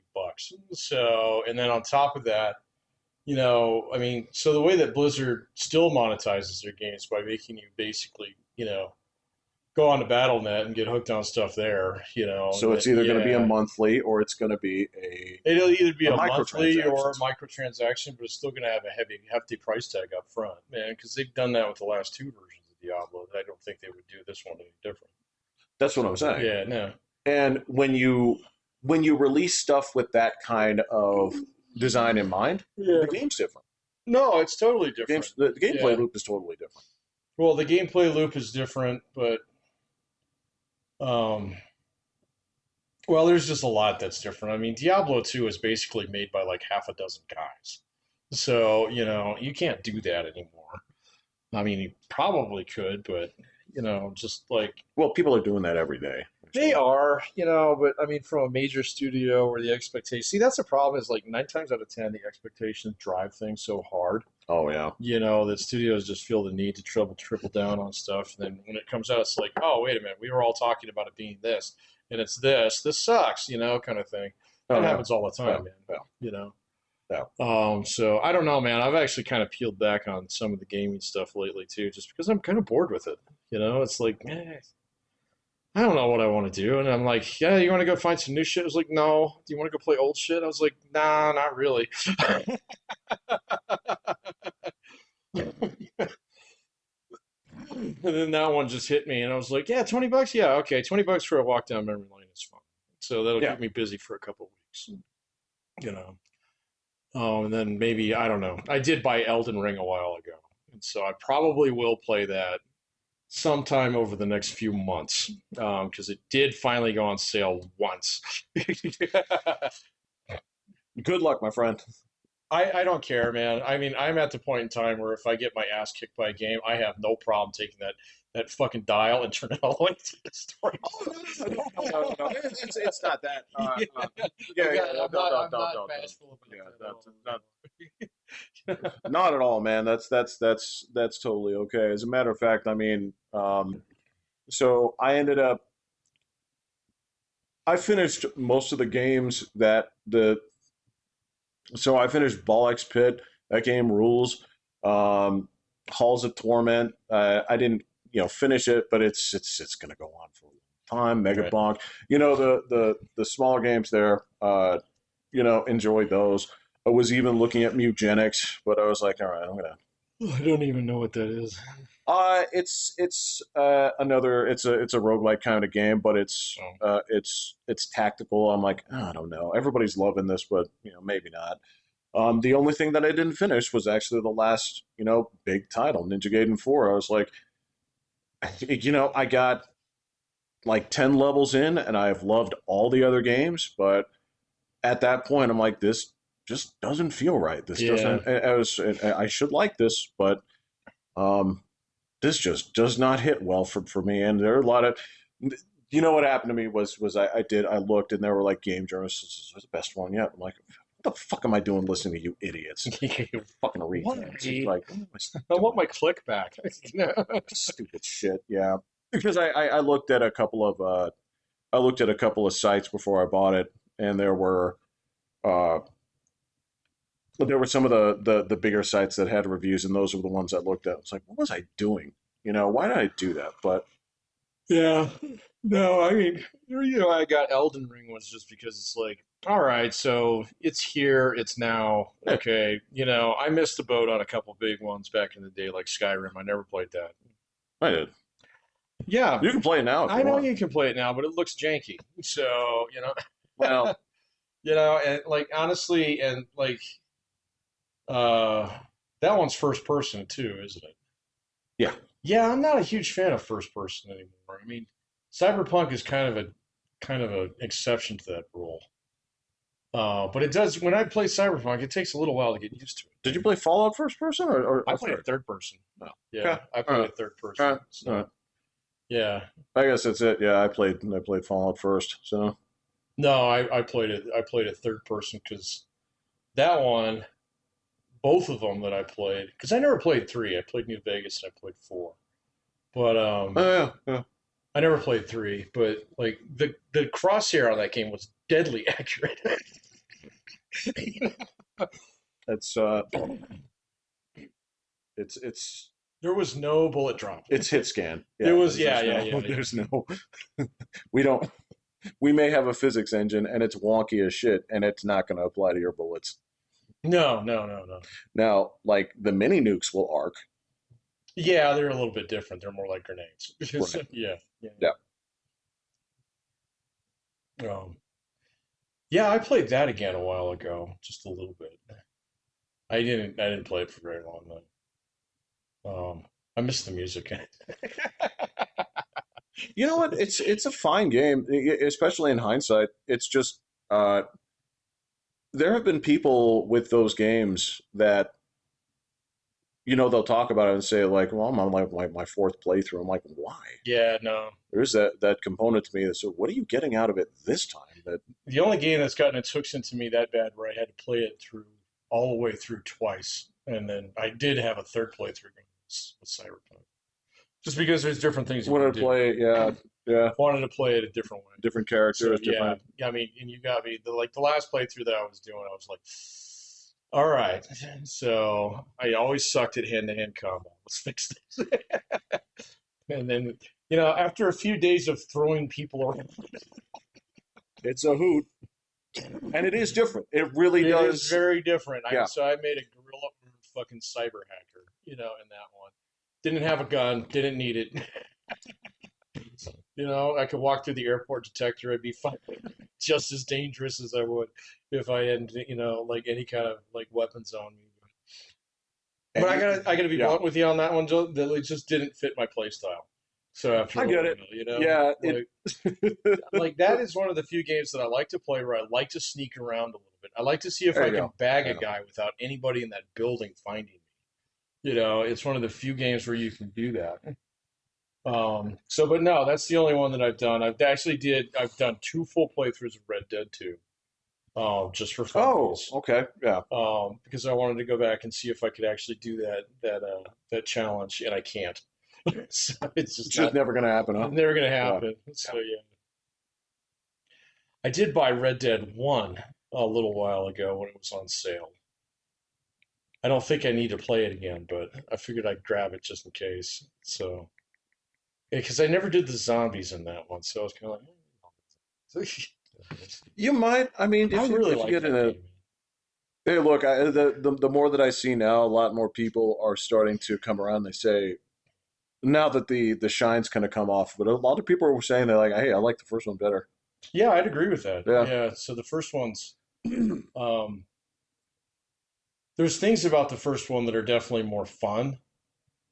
Speaker 1: So, and then on top of that, I mean, so the way that Blizzard still monetizes their games by making you basically, go on to BattleNet and get hooked on stuff there,
Speaker 2: So it's either going to be a
Speaker 1: yeah.
Speaker 2: monthly or it's going to be a
Speaker 1: It'll either be
Speaker 2: a
Speaker 1: a monthly or a
Speaker 2: microtransactions.
Speaker 1: microtransaction, but it's still going to have a hefty price tag up front, man, because they've done that with the last two versions of Diablo. I don't think they would do this one any different.
Speaker 2: That's what I'm saying.
Speaker 1: Yeah, no.
Speaker 2: And when you release stuff with that kind of design in mind,
Speaker 1: Yeah.
Speaker 2: the game's different.
Speaker 1: No, it's totally different.
Speaker 2: The gameplay
Speaker 1: Yeah.
Speaker 2: loop is totally different.
Speaker 1: Well, the gameplay loop is different, but um, well, there's just a lot that's different. I mean, Diablo 2 is basically made by like half a dozen guys. So, you can't do that anymore. I mean, you probably could, but, just like
Speaker 2: Well, people are doing that every day.
Speaker 1: they
Speaker 2: Actually.
Speaker 1: are, but I mean, from a major studio where the expectation, see, that's the problem is like 9 times out of 10, the expectations drive things so hard,
Speaker 2: Oh yeah.
Speaker 1: that studios just feel the need to triple down on stuff. And then when it comes out, it's like, oh, wait a minute, we were all talking about it being this, and it's this sucks, kind of thing.
Speaker 2: Oh
Speaker 1: That
Speaker 2: yeah.
Speaker 1: happens all the
Speaker 2: Yeah.
Speaker 1: time, man.
Speaker 2: Yeah.
Speaker 1: You know.
Speaker 2: Yeah.
Speaker 1: So I don't know, man. I've actually kind of peeled back on some of the gaming stuff lately too, just because I'm kind of bored with it. It's like, I don't know what I want to do, and I'm like, yeah, you want to go find some new shit? I was like, no. Do you want to go play old shit? I was like, nah, not really. And then that one just hit me, and I was like, yeah, $20, yeah, okay, $20 for a walk down memory lane is fine. So that'll
Speaker 2: Yeah.
Speaker 1: keep me busy for a couple weeks, you know. And then maybe I don't know. I did buy Elden Ring a while ago, and so I probably will play that sometime over the next few months because it did finally go on sale once.
Speaker 2: Good luck, my friend.
Speaker 1: I don't care, man. I mean, I'm at the point in time where if I get my ass kicked by a game, I have no problem taking that fucking dial and turn it all the way to the story.
Speaker 2: Oh no! It's not that.
Speaker 1: Yeah,
Speaker 2: Yeah, yeah.
Speaker 1: I'm not
Speaker 2: No.
Speaker 1: bashful
Speaker 2: Yeah,
Speaker 1: about that at
Speaker 2: that's
Speaker 1: all.
Speaker 2: not
Speaker 1: No.
Speaker 2: not at all, man. That's totally okay. As a matter of fact, I mean, so I finished most of the games that the so I finished Ball X Pit. That game rules. Um, Halls of Torment. I didn't, finish it, but it's gonna go on for a long time. Mega
Speaker 1: Right.
Speaker 2: Bonk. The smaller games there. Enjoyed those. I was even looking at Mutagenics, but I was like, all right, I'm gonna.
Speaker 1: I don't even know what that is.
Speaker 2: It's another it's a roguelike kind of game, but
Speaker 1: Oh,
Speaker 2: it's tactical. I'm like, "Oh, I don't know. Everybody's loving this, but maybe not. The only thing that I didn't finish was actually the last, big title, Ninja Gaiden 4. I was like, I got like 10 levels in and I've loved all the other games, but at that point I'm like, this just doesn't feel right. This
Speaker 1: yeah,
Speaker 2: doesn't I should like this, but um this just does not hit well for me. And there are a lot of, what happened to me was I looked and there were like game journalists. This is the best one yet. I'm like, what the fuck am I doing listening to you idiots?
Speaker 1: you
Speaker 2: Fucking
Speaker 1: what?
Speaker 2: retards. It's like, what am I
Speaker 1: I want
Speaker 2: doing?
Speaker 1: my click back.
Speaker 2: Stupid shit. Yeah. Because I looked at a couple of sites before I bought it, and uh, there were some of the bigger sites that had reviews, and those were the ones I looked at. It's like, what was I doing? Why did I do that? But
Speaker 1: Yeah. No, I mean, I got Elden Ring was just because it's like, all right, so it's here, it's now.
Speaker 2: yeah,
Speaker 1: Okay, I missed the boat on a couple big ones back in the day, like Skyrim. I never played that.
Speaker 2: I did.
Speaker 1: Yeah,
Speaker 2: You can play it now if
Speaker 1: I
Speaker 2: you
Speaker 1: know
Speaker 2: want.
Speaker 1: you can play it now, but it looks janky. So,
Speaker 2: Well,
Speaker 1: and like honestly, and like uh that one's first person too, isn't it?
Speaker 2: yeah.
Speaker 1: Yeah, I'm not a huge fan of first person anymore. I mean, Cyberpunk is kind of a exception to that rule. But it does when I play Cyberpunk, it takes a little while to get used to
Speaker 2: Did
Speaker 1: it.
Speaker 2: you play Fallout first person
Speaker 1: I
Speaker 2: or
Speaker 1: played
Speaker 2: third?
Speaker 1: it third person.
Speaker 2: No.
Speaker 1: Yeah,
Speaker 2: Okay.
Speaker 1: I
Speaker 2: All
Speaker 1: played
Speaker 2: right.
Speaker 1: it third
Speaker 2: All
Speaker 1: person.
Speaker 2: right. All
Speaker 1: So
Speaker 2: right.
Speaker 1: yeah.
Speaker 2: I guess that's it. Yeah, I played Fallout first. So
Speaker 1: No, I played it third person because that one, both of them that I played, because I never played three. I played New Vegas and I played four. But
Speaker 2: oh yeah, yeah.
Speaker 1: I never played three, but like the crosshair on that game was deadly accurate.
Speaker 2: It's it's
Speaker 1: There was no bullet drop.
Speaker 2: it's hit scan.
Speaker 1: It
Speaker 2: Yeah,
Speaker 1: was
Speaker 2: there's,
Speaker 1: yeah,
Speaker 2: there's
Speaker 1: yeah,
Speaker 2: no
Speaker 1: yeah, yeah.
Speaker 2: there's no we don't we may have a physics engine and it's wonky as shit and it's not going to apply to your bullets.
Speaker 1: No, no, no, no.
Speaker 2: Now, like the mini nukes will arc.
Speaker 1: Yeah, they're a little bit different. They're more like grenades.
Speaker 2: Right.
Speaker 1: Yeah, yeah.
Speaker 2: Yeah.
Speaker 1: Yeah, I played that again a while ago, just a little bit. I didn't play it for very long though. I miss the music.
Speaker 2: You know what? It's a fine game, especially in hindsight. It's just uh, there have been people with those games that they'll talk about it and say like, "Well, I'm on my fourth playthrough." I'm like, "Why?"
Speaker 1: Yeah, no.
Speaker 2: There's that component to me that so what are you getting out of it this time? That
Speaker 1: The only game that's gotten its hooks into me that bad where I had to play it through all the way through twice, and then I did have a third playthrough with Cyberpunk, just because there's different things you can
Speaker 2: wanted to
Speaker 1: do.
Speaker 2: play, yeah, yeah,
Speaker 1: Wanted to play it a different way.
Speaker 2: different
Speaker 1: So
Speaker 2: characters,
Speaker 1: yeah,
Speaker 2: different.
Speaker 1: I mean, and you got me the last playthrough that I was doing, I was like, all right. So I always sucked at hand to hand combat. Let's fix this. And then after a few days of throwing people around,
Speaker 2: It's a hoot, and it is different. It really
Speaker 1: it is
Speaker 2: does.
Speaker 1: very different.
Speaker 2: Yeah,
Speaker 1: So I made a guerrilla fucking cyber hacker, in that one. Didn't have a gun, didn't need it. I could walk through the airport detector. I'd be fine. Just as dangerous as I would if I had, like any kind of like weapons on me.
Speaker 2: and
Speaker 1: But I gotta be
Speaker 2: yeah,
Speaker 1: blunt with you on that one, Joe. That it just didn't fit my play style. So after
Speaker 2: I
Speaker 1: a
Speaker 2: get
Speaker 1: little
Speaker 2: it.
Speaker 1: while,
Speaker 2: Yeah, it.
Speaker 1: like that is one of the few games that I like to play where I like to sneak around a little bit. I like to see if
Speaker 2: There
Speaker 1: I
Speaker 2: you
Speaker 1: can
Speaker 2: go.
Speaker 1: bag a
Speaker 2: Yeah.
Speaker 1: guy without anybody in that building finding me. You know, it's one of the few games where you can do that. So, but no, that's the only one that I've done. I've done two full playthroughs of Red Dead 2, just for
Speaker 2: Oh,
Speaker 1: funsies,
Speaker 2: okay. Yeah.
Speaker 1: because I wanted to go back and see if I could actually do that challenge, and I can't. So it's just
Speaker 2: It's just
Speaker 1: not
Speaker 2: never gonna happen, huh?
Speaker 1: never gonna
Speaker 2: Yeah.
Speaker 1: happen.
Speaker 2: Yeah.
Speaker 1: So yeah, I did buy Red Dead 1 a little while ago when it was on sale. I don't think I need to play it again, but I figured I'd grab it just in case. So, because I never did the zombies in that one, so I was kind of like,
Speaker 2: You might. I mean,
Speaker 1: I really
Speaker 2: if you
Speaker 1: like
Speaker 2: get in
Speaker 1: that
Speaker 2: a
Speaker 1: game.
Speaker 2: hey, look, the more that I see now, a lot more people are starting to come around. They say now that the shine's kind of come off, but a lot of people are saying they're like, hey, I like the first one better.
Speaker 1: Yeah, I'd agree with that.
Speaker 2: Yeah.
Speaker 1: Yeah, so the first one's, um, there's things about the first one that are definitely more fun.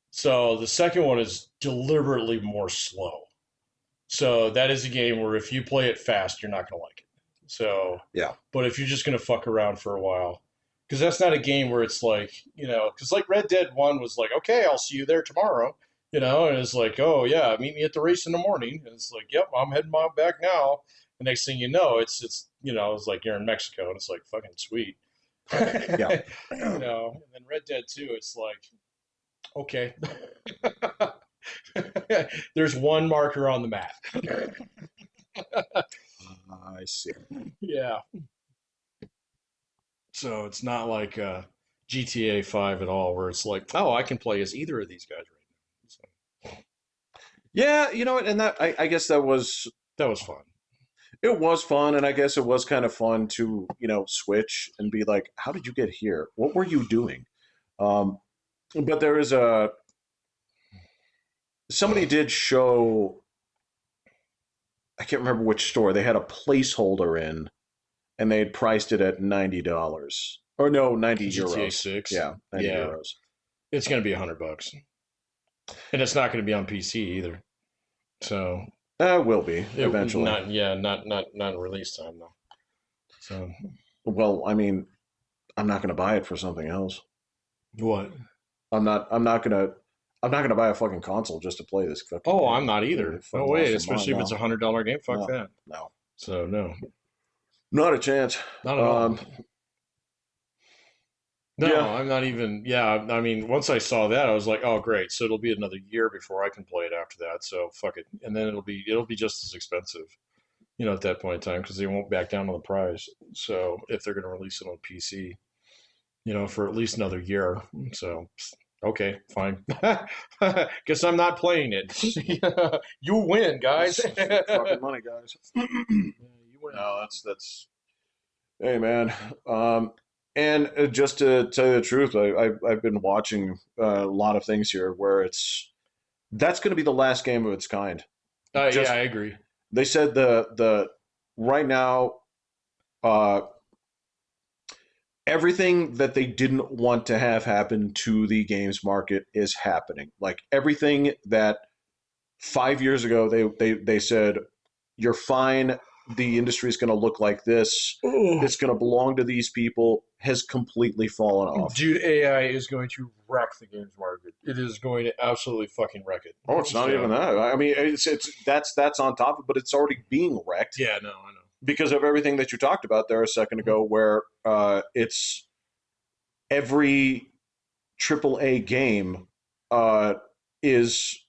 Speaker 1: So the second one is deliberately more slow. So that is a game where if you play it fast, you're not going to like it. So,
Speaker 2: Yeah.
Speaker 1: but if you're just going to fuck around for a while, because that's not a game where it's like, because like Red Dead 1 was like, okay, I'll see you there tomorrow, and it's like, oh yeah, meet me at the race in the morning. And it's like, yep, I'm heading back now. The next thing you know, it's like you're in Mexico and it's like fucking sweet.
Speaker 2: Yeah.
Speaker 1: And then Red Dead 2, it's like, okay. There's one marker on the map.
Speaker 2: I see.
Speaker 1: Yeah. So it's not like GTA 5 at all, where it's like, oh, I can play as either of these guys right now. So
Speaker 2: Yeah, you know what? And I guess
Speaker 1: that was fun.
Speaker 2: it was fun, and I guess it was kind of fun to switch and be like, how did you get here? What were you doing? Um, but there is a somebody did show. I can't remember which store. They had a placeholder in, and they had priced it at $90, or no, 90 euros.
Speaker 1: GTA 6.
Speaker 2: Yeah, 90
Speaker 1: Yeah.
Speaker 2: euros.
Speaker 1: It's going to be $100. And it's not going to be on PC either. So
Speaker 2: Will be
Speaker 1: it
Speaker 2: eventually.
Speaker 1: not yeah, not release time though. So
Speaker 2: Well, I mean, I'm not going to buy it for something else.
Speaker 1: what?
Speaker 2: I'm not. I'm not gonna. I'm not gonna buy a fucking console just to play this fucking
Speaker 1: Oh, I'm
Speaker 2: game.
Speaker 1: not
Speaker 2: You
Speaker 1: either. No
Speaker 2: fucking
Speaker 1: way,
Speaker 2: lost your mind.
Speaker 1: especially if it's
Speaker 2: No,
Speaker 1: $100 game. Fuck
Speaker 2: no,
Speaker 1: that.
Speaker 2: no,
Speaker 1: So no,
Speaker 2: not a chance.
Speaker 1: not at all.
Speaker 2: Um,
Speaker 1: No,
Speaker 2: yeah,
Speaker 1: I'm not even. Yeah, I mean, once I saw that, I was like, oh, great. So it'll be another year before I can play it after that. So fuck it, and then it'll be just as expensive, at that point in time because they won't back down on the price. So if they're going to release it on PC, for at least another year. So okay, fine. Guess I'm not playing it. You win, guys.
Speaker 2: fucking money, guys.
Speaker 1: You win.
Speaker 2: No, that's. Hey, man. Um, and just to tell you the truth, I've been watching a lot of things here where that's going to be the last game of its kind.
Speaker 1: Yeah,
Speaker 2: Just
Speaker 1: I agree.
Speaker 2: they said the right now, uh, everything that they didn't want to have happen to the games market is happening. Like everything that 5 years ago they said you're fine. The industry is going to look like this.
Speaker 1: Oh,
Speaker 2: It's going to belong to these people. Has completely fallen off.
Speaker 1: dude, AI is going to wreck the games market. It is going to absolutely fucking wreck it.
Speaker 2: Oh, it's not even
Speaker 1: So,
Speaker 2: that. I mean, it's that's on top of it, but it's already being wrecked
Speaker 1: yeah, no, I know.
Speaker 2: because of everything that you talked about there a second ago, where it's every AAA game is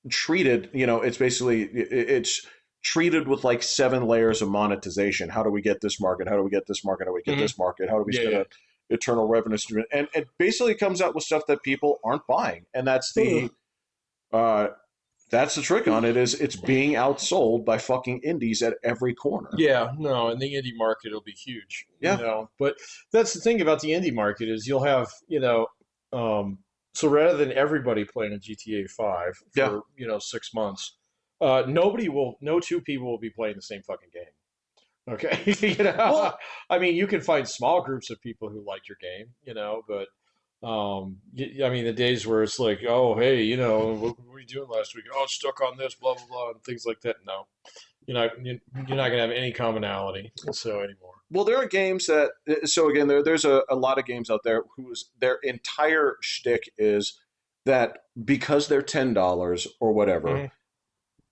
Speaker 2: treated. It's basically it's treated with like 7 layers of monetization. How do we get this market? How do we get this market? How do we get
Speaker 1: Hmm.
Speaker 2: this market? How do we
Speaker 1: Yeah,
Speaker 2: get
Speaker 1: yeah.
Speaker 2: a eternal revenue stream? And it basically comes out with stuff that people aren't buying, and uh, that's the trick on it. Is it's being outsold by fucking indies at every corner.
Speaker 1: Yeah, no, and the indie market will be huge,
Speaker 2: Yeah,
Speaker 1: But that's the thing about the indie market is you'll have, so rather than everybody playing a GTA 5
Speaker 2: yeah.
Speaker 1: for, 6 months, no two people will be playing the same fucking game. Okay.
Speaker 2: Well,
Speaker 1: I mean, you can find small groups of people who like your game, but I mean, the days where it's like, oh, hey, what were you doing last week? Oh, stuck on this, blah blah blah, and things like that. No, you're not gonna have any commonality so anymore.
Speaker 2: Well, there are games that. So again, there's a lot of games out there whose their entire shtick is that because they're $10 or whatever,
Speaker 1: Mhm.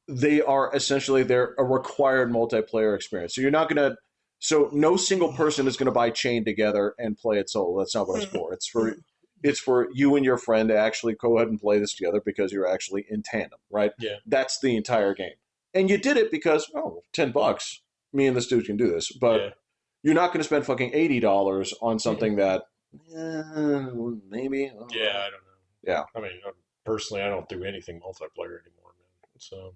Speaker 2: they are essentially they're a required multiplayer experience. So you're not gonna. So no single person is going to buy Chain together and play it solo. That's not what it's for. It's for you and your friend to actually go ahead and play this together because you're actually in tandem, right?
Speaker 1: Yeah,
Speaker 2: That's the entire game. And you did it because $10. Me and this dude can do this, but
Speaker 1: yeah,
Speaker 2: you're not going to spend fucking $80 on something that maybe I don't
Speaker 1: yeah.
Speaker 2: know.
Speaker 1: I don't know.
Speaker 2: Yeah.
Speaker 1: I mean, personally, I don't do anything multiplayer anymore, man. So,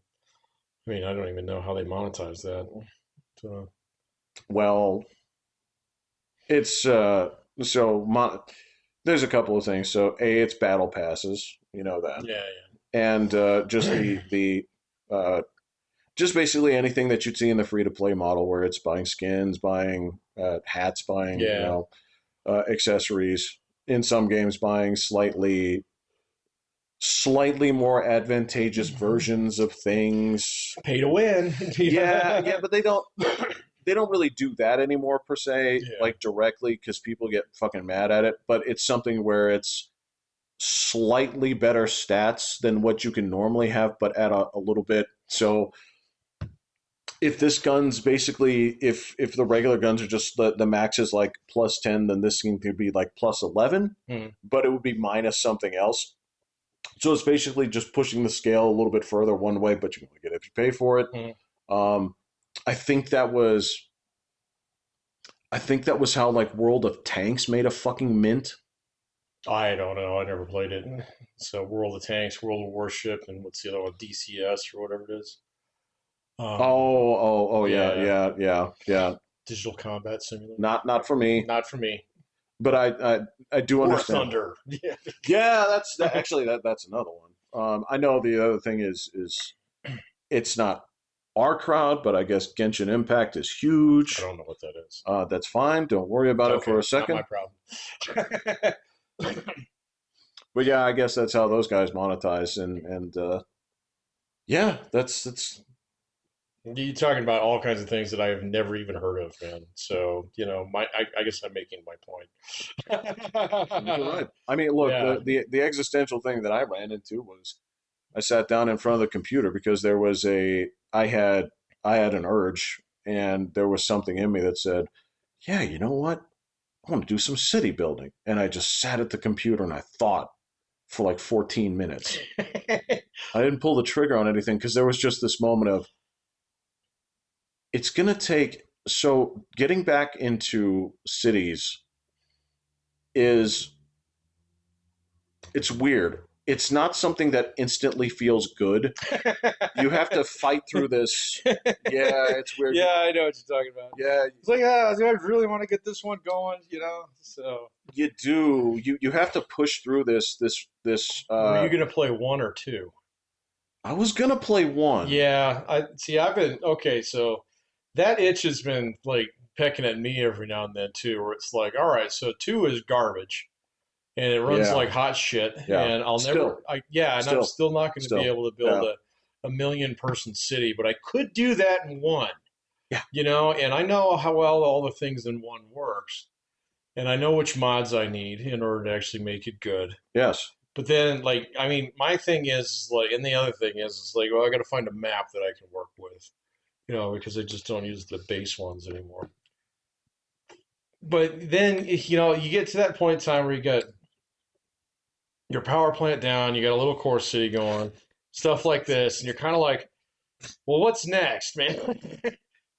Speaker 1: I mean, I don't even know how they monetize that. So,
Speaker 2: Well, it's there's a couple of things. So it's battle passes, you know that,
Speaker 1: yeah,
Speaker 2: and just
Speaker 1: yeah,
Speaker 2: the uh, just basically anything that you'd see in the free to play model, where it's buying skins, buying hats, buying
Speaker 1: yeah.
Speaker 2: accessories. In some games, buying slightly more advantageous versions of things.
Speaker 1: Pay to win.
Speaker 2: Yeah, yeah,
Speaker 1: Yeah,
Speaker 2: but they don't really do that anymore per se,
Speaker 1: yeah.
Speaker 2: like directly, because people get fucking mad at it. But it's something where it's slightly better stats than what you can normally have, but at a little bit. So if this gun's basically if the regular guns are just the max is like +10, then this thing could be like +11,
Speaker 1: Hmm.
Speaker 2: but it would be minus something else. So it's basically just pushing the scale a little bit further one way, but you can only get it if you pay for it.
Speaker 1: Hmm.
Speaker 2: Um, I think that was I think that was how like World of Tanks made a fucking mint.
Speaker 1: I don't know. I never played it. So, World of Tanks, World of Warship, and what's the other one? DCS or whatever it is.
Speaker 2: Oh, yeah,
Speaker 1: Yeah,
Speaker 2: yeah, yeah, yeah.
Speaker 1: Digital Combat Simulator.
Speaker 2: Not for me,
Speaker 1: Not for me.
Speaker 2: but I do
Speaker 1: War
Speaker 2: understand.
Speaker 1: Thunder. Yeah.
Speaker 2: Yeah, actually that's another one. I know the other thing is it's not our crowd, but I guess Genshin Impact is
Speaker 1: I
Speaker 2: huge.
Speaker 1: don't know what that is.
Speaker 2: That's fine. Don't worry about it for
Speaker 1: Okay,
Speaker 2: a
Speaker 1: not my
Speaker 2: second.
Speaker 1: problem.
Speaker 2: But yeah, I guess that's how those guys monetize, and yeah, that's
Speaker 1: You talking about all kinds of things that I have never even heard of, man. So, I guess I'm making my
Speaker 2: you're
Speaker 1: point.
Speaker 2: right. I mean, look,
Speaker 1: Yeah.
Speaker 2: the existential thing that I ran into was I sat down in front of the computer because there was I had an urge, and there was something in me that said, yeah, you know what? I want to do some city building. And I just sat at the computer and I thought for like 14 minutes. I didn't pull the trigger on anything because there was just this moment of it's going to take. So getting back into cities is it's weird. It's not something that instantly feels good. You have to fight through this. Yeah, it's weird.
Speaker 1: Yeah, I know what you're talking about.
Speaker 2: Yeah,
Speaker 1: It's like, yeah, I really want to get this one going. So,
Speaker 2: you do. You have to push through this.
Speaker 1: were you gonna play one or two?
Speaker 2: I was gonna play one.
Speaker 1: Yeah, I see. I've been okay. So that itch has been like pecking at me every now and then too, where it's like, all right, so two is garbage, and it runs
Speaker 2: Yeah,
Speaker 1: like hot shit,
Speaker 2: yeah.
Speaker 1: and I'll
Speaker 2: Still,
Speaker 1: never, yeah, and I'm
Speaker 2: still,
Speaker 1: still not going to be
Speaker 2: still.
Speaker 1: able to build
Speaker 2: Yeah,
Speaker 1: a million person city, but I could do that in one,
Speaker 2: yeah.
Speaker 1: and I know how well all the things in one works, and I know which mods I need in order to actually make it good.
Speaker 2: Yes.
Speaker 1: But then, like, I mean, my thing is like, and the other thing is like, well, I got to find a map that I can work with, because I just don't use the base ones anymore. But then, you get to that point in time where you got your power plant down, you got a little core city going, stuff like this, and you're kind of like, well, what's next, man? It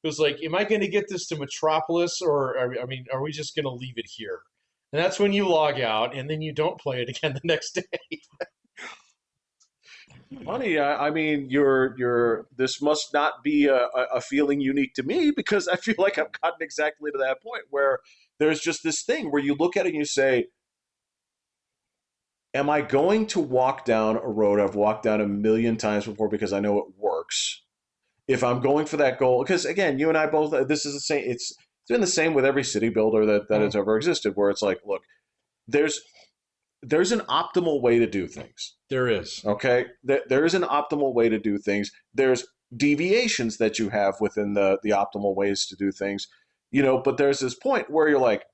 Speaker 1: was like, am I going to get this to Metropolis, or I mean, are we just going to leave it here? And that's when you log out, and then you don't play it again the next day.
Speaker 2: Honey, I mean, you're. This must not be a feeling unique to me because I feel like I've gotten exactly to that point where there's just this thing where you look at it and you say, "Am I going to walk down a road I've walked down a million times before because I know it works? If I'm going for that goal, because again, you and I both, this is the same. It's been the same with every city builder that
Speaker 1: Mm,
Speaker 2: has ever existed, where it's like, look, there's there's an optimal way to do things.
Speaker 1: there is.
Speaker 2: Okay, there is an optimal way to do things. There's deviations that you have within the optimal ways to do things. But there's this point where you're like,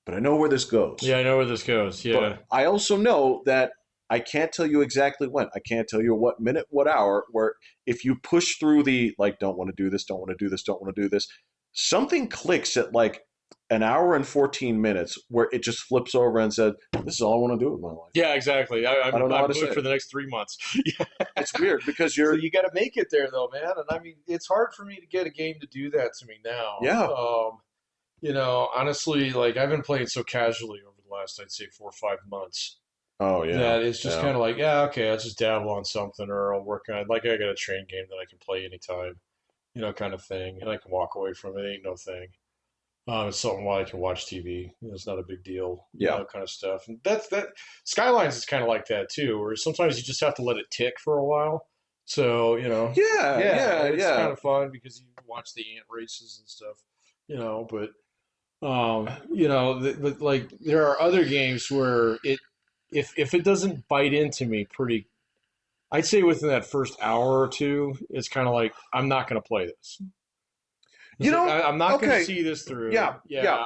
Speaker 2: but I know where this goes.
Speaker 1: Yeah, I know where this goes. Yeah.
Speaker 2: But I also know that I can't tell you exactly when. I can't tell you what minute, what hour, where if you push through the, like, don't want to do this, don't want to do this, don't want to do this, something clicks at like an hour and 14 minutes where it just flips over and said, this is all I want to do with my life.
Speaker 1: Yeah, exactly.
Speaker 2: I don't know how
Speaker 1: I'm
Speaker 2: to say
Speaker 1: booked for
Speaker 2: it.
Speaker 1: the next 3 months.
Speaker 2: It's weird because
Speaker 1: So
Speaker 2: you're,
Speaker 1: you got to make it there, though, man. And I mean, it's hard for me to get a game to do that to me now.
Speaker 2: yeah.
Speaker 1: Honestly, like I've been playing so casually over the last, I'd say, 4 or 5 months
Speaker 2: Oh, yeah.
Speaker 1: that it's just
Speaker 2: Yeah.
Speaker 1: kind of like, yeah, okay, I'll just dabble on something or I'll work on, like, I got a train game that I can play anytime, kind of thing, and I can walk away from it. Ain't no thing. It's something while I can watch TV. It's not a big deal,
Speaker 2: Yeah.
Speaker 1: kind of stuff. And that's that. Skylines is kind of like that too, where sometimes you just have to let it tick for a while. So
Speaker 2: Yeah.
Speaker 1: yeah,
Speaker 2: Yeah.
Speaker 1: it's
Speaker 2: Yeah.
Speaker 1: kind of fun because you watch the ant races and stuff, But like there are other games where if it doesn't bite into me pretty, I'd say within that first hour or two, it's kind of like I'm not going to play this. It's like I'm not going to
Speaker 2: Okay.
Speaker 1: see this through.
Speaker 2: Yeah.
Speaker 1: Yeah,
Speaker 2: Yeah.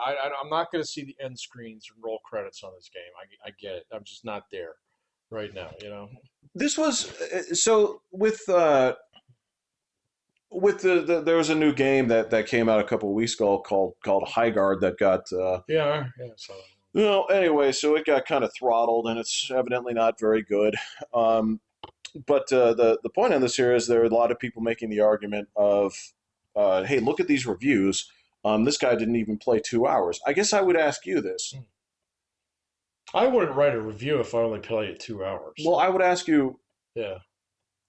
Speaker 1: I'm not going to see the end screens and roll credits on this game. I get it. I'm just not there right now.
Speaker 2: This was so with there was a new game that came out a couple of weeks ago called High Guard that got
Speaker 1: Yeah. So
Speaker 2: anyway, so it got kind of throttled and it's evidently not very good. Um, but the point on this here is there are a lot of people making the argument of, hey, look at these reviews. This guy didn't even play 2 hours. I guess I would ask you this.
Speaker 1: I wouldn't write a review if I only play it 2 hours.
Speaker 2: Well, I would ask you,
Speaker 1: Yeah.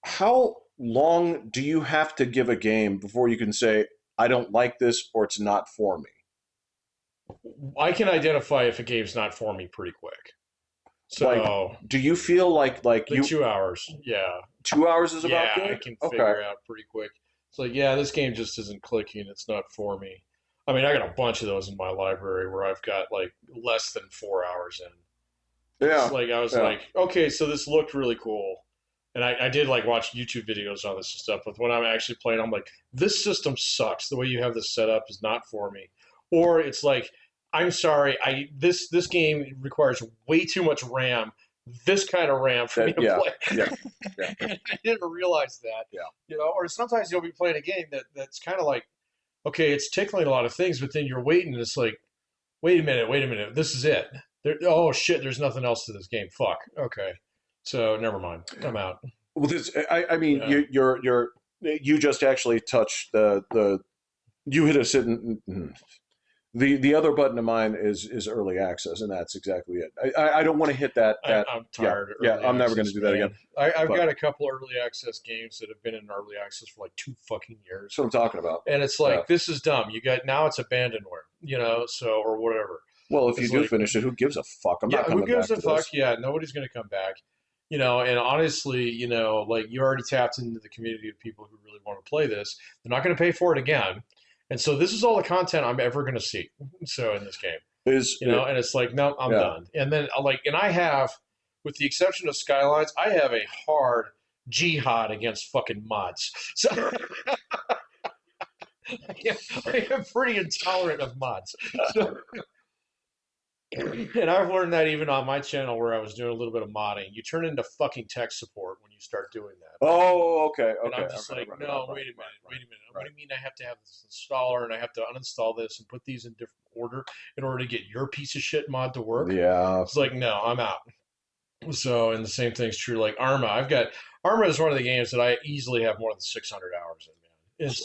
Speaker 2: how long do you have to give a game before you can say, I don't like this or it's not for me?
Speaker 1: I can identify if a game's not for me pretty quick.
Speaker 2: Like,
Speaker 1: So
Speaker 2: do you feel like
Speaker 1: the 2 hours, yeah,
Speaker 2: 2 hours is about
Speaker 1: yeah, I
Speaker 2: good?
Speaker 1: can
Speaker 2: Okay.
Speaker 1: figure it out pretty quick. It's like, yeah, this game just isn't clicking. It's not for me. I mean, I got a bunch of those in my library where I've got like less than 4 hours in. It's
Speaker 2: Yeah.
Speaker 1: like I was
Speaker 2: Yeah.
Speaker 1: like, okay, so this looked really cool, and I did like watch YouTube videos on this and stuff. But when I'm actually playing, I'm like, this system sucks. The way you have this set up is not for me. Or it's like, I'm sorry, this game requires way too much RAM. This kind of RAM for me to
Speaker 2: Yeah.
Speaker 1: play.
Speaker 2: Yeah. Yeah.
Speaker 1: And I didn't realize that.
Speaker 2: Yeah.
Speaker 1: Or sometimes you'll be playing a game that's kind of like, okay, it's tickling a lot of things, but then you're waiting, and it's like, wait a minute, this is it. Oh shit, there's nothing else to this game. Fuck. Okay, so never mind. I'm out.
Speaker 2: Well, I mean,
Speaker 1: Yeah.
Speaker 2: you just actually touched you hit a certain. The other button of mine is early access, and that's exactly it. I don't want to hit that.
Speaker 1: I'm tired. Of
Speaker 2: Yeah,
Speaker 1: early
Speaker 2: I'm never going to
Speaker 1: access,
Speaker 2: do that
Speaker 1: man.
Speaker 2: again.
Speaker 1: I've
Speaker 2: But
Speaker 1: got a couple early access games that have been in early access for like 2 fucking years,
Speaker 2: that's what I'm talking about.
Speaker 1: and it's
Speaker 2: Yeah.
Speaker 1: like this is dumb. You got now it's abandonware, so or whatever.
Speaker 2: Well, if you
Speaker 1: It's
Speaker 2: do
Speaker 1: like,
Speaker 2: finish it, who gives a fuck? I'm
Speaker 1: yeah,
Speaker 2: not
Speaker 1: who
Speaker 2: coming back
Speaker 1: gives a
Speaker 2: to
Speaker 1: fuck?
Speaker 2: this.
Speaker 1: Yeah, nobody's gonna come back. And honestly, like you already tapped into the community of people who really want to play this. They're not going to pay for it again, and so this is all the content I'm ever going to see. So in this game, and it's like, no, I'm
Speaker 2: Yeah.
Speaker 1: done. And then and I have, with the exception of Skylines, I have a hard jihad against fucking mods. So I am pretty intolerant of mods. So, and I've learned that even on my channel where I was doing a little bit of modding. You turn into fucking tech support when you start doing that.
Speaker 2: Oh, okay.
Speaker 1: And
Speaker 2: Okay.
Speaker 1: I'm just like,
Speaker 2: Right,
Speaker 1: no,
Speaker 2: right,
Speaker 1: wait a minute.
Speaker 2: right,
Speaker 1: What
Speaker 2: right.
Speaker 1: do you mean I have to have this installer and I have to uninstall this and put these in different order in order to get your piece of shit mod to work?
Speaker 2: Yeah.
Speaker 1: It's like, no, I'm out. So, and the same thing's true. Like Arma, Arma is one of the games that I easily have more than 600 hours in, man.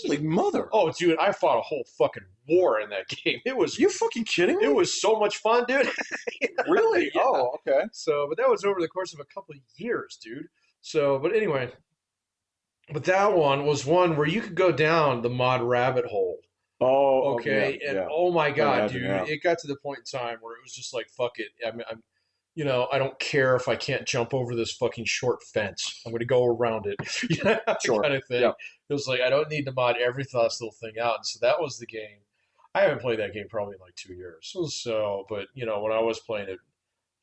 Speaker 2: Holy mother!
Speaker 1: Oh, dude, I fought a whole fucking war in that game.
Speaker 2: You fucking kidding me?
Speaker 1: It was so much fun, dude.
Speaker 2: Really?
Speaker 1: Yeah.
Speaker 2: Oh, okay.
Speaker 1: So, but that was over the course of a couple of years, dude. So, but anyway, but that one was one where you could go down the mod rabbit hole.
Speaker 2: Oh,
Speaker 1: Okay,
Speaker 2: yeah,
Speaker 1: and
Speaker 2: yeah.
Speaker 1: oh my god,
Speaker 2: imagine,
Speaker 1: dude,
Speaker 2: yeah.
Speaker 1: it got to the point in time where it was just like, fuck it. I don't care if I can't jump over this fucking short fence. I'm going to go around it,
Speaker 2: Sure.
Speaker 1: kind of thing.
Speaker 2: Yeah.
Speaker 1: It was like I don't need to mod every last little thing out, and so that was the game. I haven't played that game probably in like 2 years. So, but when I was playing it,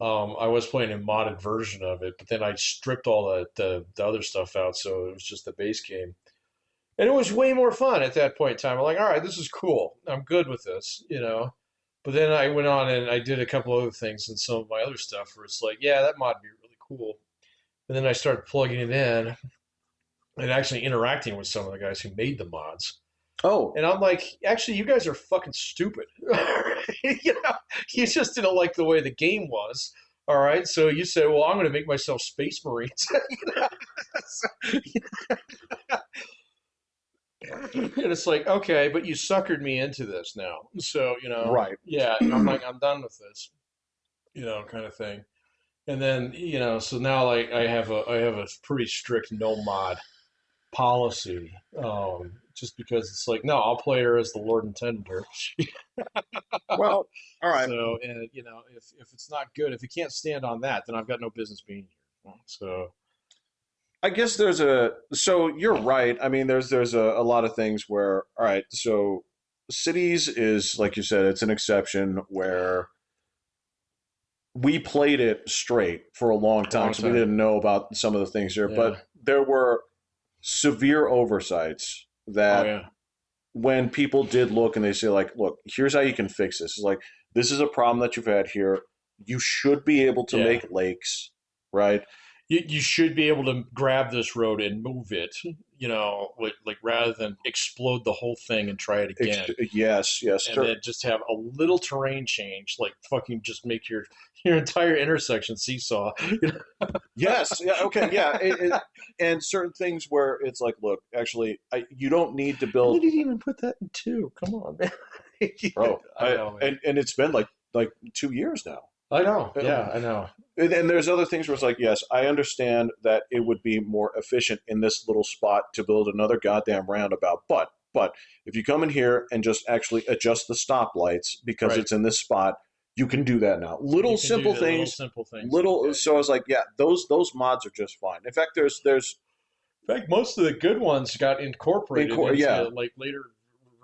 Speaker 1: I was playing a modded version of it, but then I stripped all the other stuff out, so it was just the base game. And it was way more fun at that point in time. I'm like, all right, this is cool. I'm good with this, you know. But then I went on and I did a couple other things and some of my other stuff where it's like, yeah, that might be really cool. And then I started plugging it in and actually interacting with some of the guys who made the mods.
Speaker 2: Oh,
Speaker 1: And I'm like, actually, you guys are fucking stupid. You know, you just didn't like the way the game was. All right, so you said, well, I'm going to make myself Space Marines. You know? So, and it's like, okay, but you suckered me into this now. So, you know,
Speaker 2: right.
Speaker 1: yeah, I'm like, I'm done with this, you know, kind of thing. And then, you know, so now like I have a pretty strict no mod policy. Just because it's like, no, I'll play her as the Lord intended her.
Speaker 2: Well, all right.
Speaker 1: So, and you know, if it's not good, if you can't stand on that, then I've got no business being here. So,
Speaker 2: I guess there's a so you're right. I mean, there's a lot of things where all right. So cities is like you said, it's an exception where we played it straight for a long
Speaker 1: a
Speaker 2: time,
Speaker 1: long
Speaker 2: so we
Speaker 1: time.
Speaker 2: didn't know about some of the things there.
Speaker 1: Yeah.
Speaker 2: But there were severe oversights
Speaker 1: Oh
Speaker 2: that
Speaker 1: yeah.
Speaker 2: when people did look and they say like, look, here's how you can fix this. It's like this is a problem that you've had here. You should be able to
Speaker 1: Yeah.
Speaker 2: make lakes, right?
Speaker 1: You should be able to grab this road and move it, you know, like rather than explode the whole thing and try it again.
Speaker 2: Yes, yes.
Speaker 1: And then just have a little terrain change, like fucking just make your entire intersection seesaw.
Speaker 2: Yes. Yeah. Okay. Yeah. And certain things where it's like, look, actually, you don't need to
Speaker 1: Why
Speaker 2: build,
Speaker 1: did he even put that in two? Come on, man.
Speaker 2: bro.
Speaker 1: I know, man.
Speaker 2: And it's been like 2 years now.
Speaker 1: I know.
Speaker 2: Uh,
Speaker 1: Yeah, I know.
Speaker 2: And there's other things where it's like, yes, I understand that it would be more efficient in this little spot to build another goddamn roundabout, but if you come in here and just actually adjust the stoplights because
Speaker 1: Right.
Speaker 2: it's in this spot, you can do that now.
Speaker 1: You
Speaker 2: Little
Speaker 1: can do
Speaker 2: simple
Speaker 1: the little
Speaker 2: things,
Speaker 1: simple things like
Speaker 2: little.
Speaker 1: that.
Speaker 2: So I
Speaker 1: Yeah.
Speaker 2: was like, yeah, those mods are just fine. In fact, there's
Speaker 1: In fact, most of the good ones got incorporated
Speaker 2: yeah.
Speaker 1: into like later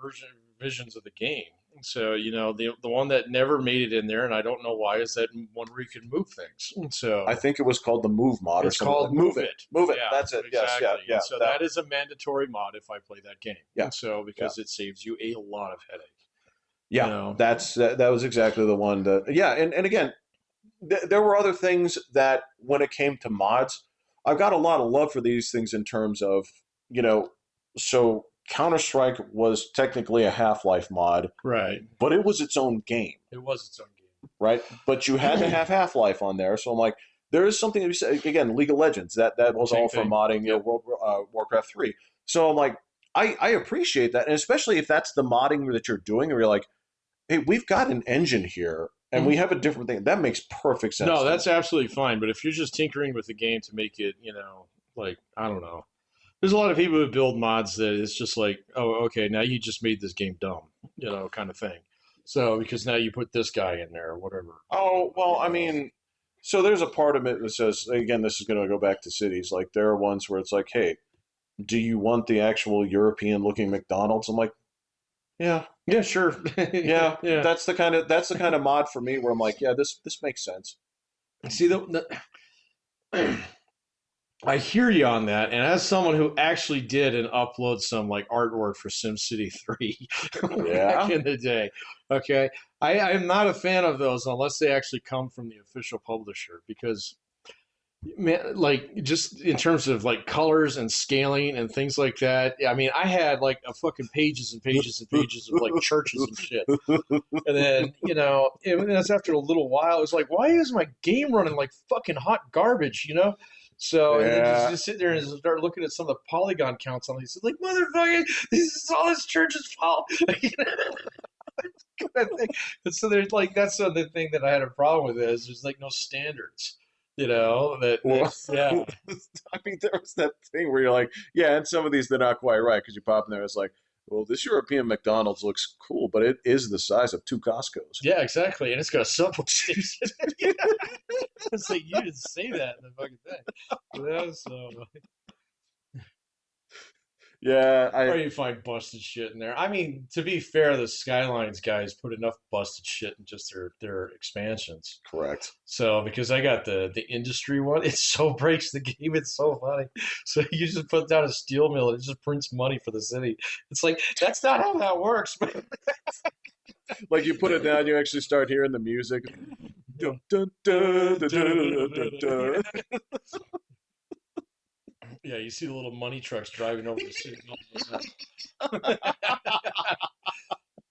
Speaker 1: version visions of the game. So you know the one that never made it in there, and I don't know why, is that one where you can move things.
Speaker 2: I
Speaker 1: So
Speaker 2: think it was called the Move mod or
Speaker 1: it's
Speaker 2: something like
Speaker 1: called
Speaker 2: Move
Speaker 1: Move
Speaker 2: It,
Speaker 1: It.
Speaker 2: Move It.
Speaker 1: Yeah,
Speaker 2: That's it. Yes, yeah,
Speaker 1: exactly.
Speaker 2: yeah.
Speaker 1: And so
Speaker 2: That
Speaker 1: that is a mandatory mod if I play that game.
Speaker 2: yeah,
Speaker 1: And so
Speaker 2: yeah,
Speaker 1: because it saves you a lot of headache. You
Speaker 2: yeah.
Speaker 1: know.
Speaker 2: That was exactly the one that yeah. And again, there were other things that when it came to mods, I've got a lot of love for these things in terms of you know, so Counter Strike was technically a Half Life mod,
Speaker 1: Right.
Speaker 2: but it was its own game,
Speaker 1: It was its own
Speaker 2: right? But you had to
Speaker 1: game.
Speaker 2: have Half Life on there, so I'm like, there is something to be said. Again, League of Legends that was
Speaker 1: Same
Speaker 2: all for
Speaker 1: thing.
Speaker 2: modding,
Speaker 1: Yep.
Speaker 2: Warcraft 3. So I'm like, I appreciate that, and especially if that's the modding that you're doing, where you're like, hey, we've got an engine here, and we
Speaker 1: Mhm.
Speaker 2: have a different thing. That makes perfect sense
Speaker 1: No,
Speaker 2: to
Speaker 1: that's
Speaker 2: me.
Speaker 1: absolutely fine. But if you're just tinkering with the game to make it, you know, like I don't know, there's a lot of people who build mods that it's just like, oh, okay, now you just made this game dumb, you know, kind of thing. So because now you put this guy in there or whatever,
Speaker 2: Oh well,
Speaker 1: you
Speaker 2: I
Speaker 1: know.
Speaker 2: mean, so there's a part of it that says, again, this is going to go back to cities. Like there are ones where it's like, hey, do you want the actual European looking McDonald's? I'm like, yeah,
Speaker 1: Yeah, sure.
Speaker 2: yeah.
Speaker 1: Yeah.
Speaker 2: That's the kind of mod for me where I'm like, yeah, this makes sense.
Speaker 1: See the I hear you on that, and as someone who actually did and upload some like artwork for SimCity 3 back
Speaker 2: Yeah.
Speaker 1: in the day, okay, I'm not a fan of those unless they actually come from the official publisher because man, like just in terms of like colors and scaling and things like that. I mean, I had like a fucking pages and pages and pages of like churches and shit. And then, you know, and that's after a little while. It's like, why is my game running like fucking hot garbage, you know? So, and then
Speaker 2: Yeah.
Speaker 1: just sit there and start looking at some of the polygon counts on these. Like, motherfucker, this is all this church's fault. You know, kind of thing. And so there's like, that's the thing that I had a problem with is there's like no standards, you know,
Speaker 2: Well,
Speaker 1: yeah.
Speaker 2: I mean, there was that thing where you're like, yeah, and some of these they're not quite right because you pop in there. It's like, well, this European McDonald's looks cool, but it is the size of two Costco's.
Speaker 1: Yeah, exactly. And it's got a subway station. Yeah. It's like, you didn't say that in the fucking thing. You know, so.
Speaker 2: Yeah,
Speaker 1: Or you find busted shit in there. I mean, to be fair, the Skylines guys put enough busted shit in just their expansions.
Speaker 2: correct.
Speaker 1: So because I got the industry one, it so breaks the game. It's so funny. So you just put down a steel mill and it just prints money for the city. It's like that's not how that works, man.
Speaker 2: Like you put it down, you actually start hearing the music. Dun, dun, dun, dun, dun, dun, dun.
Speaker 1: Yeah, you see the little money trucks driving over the city.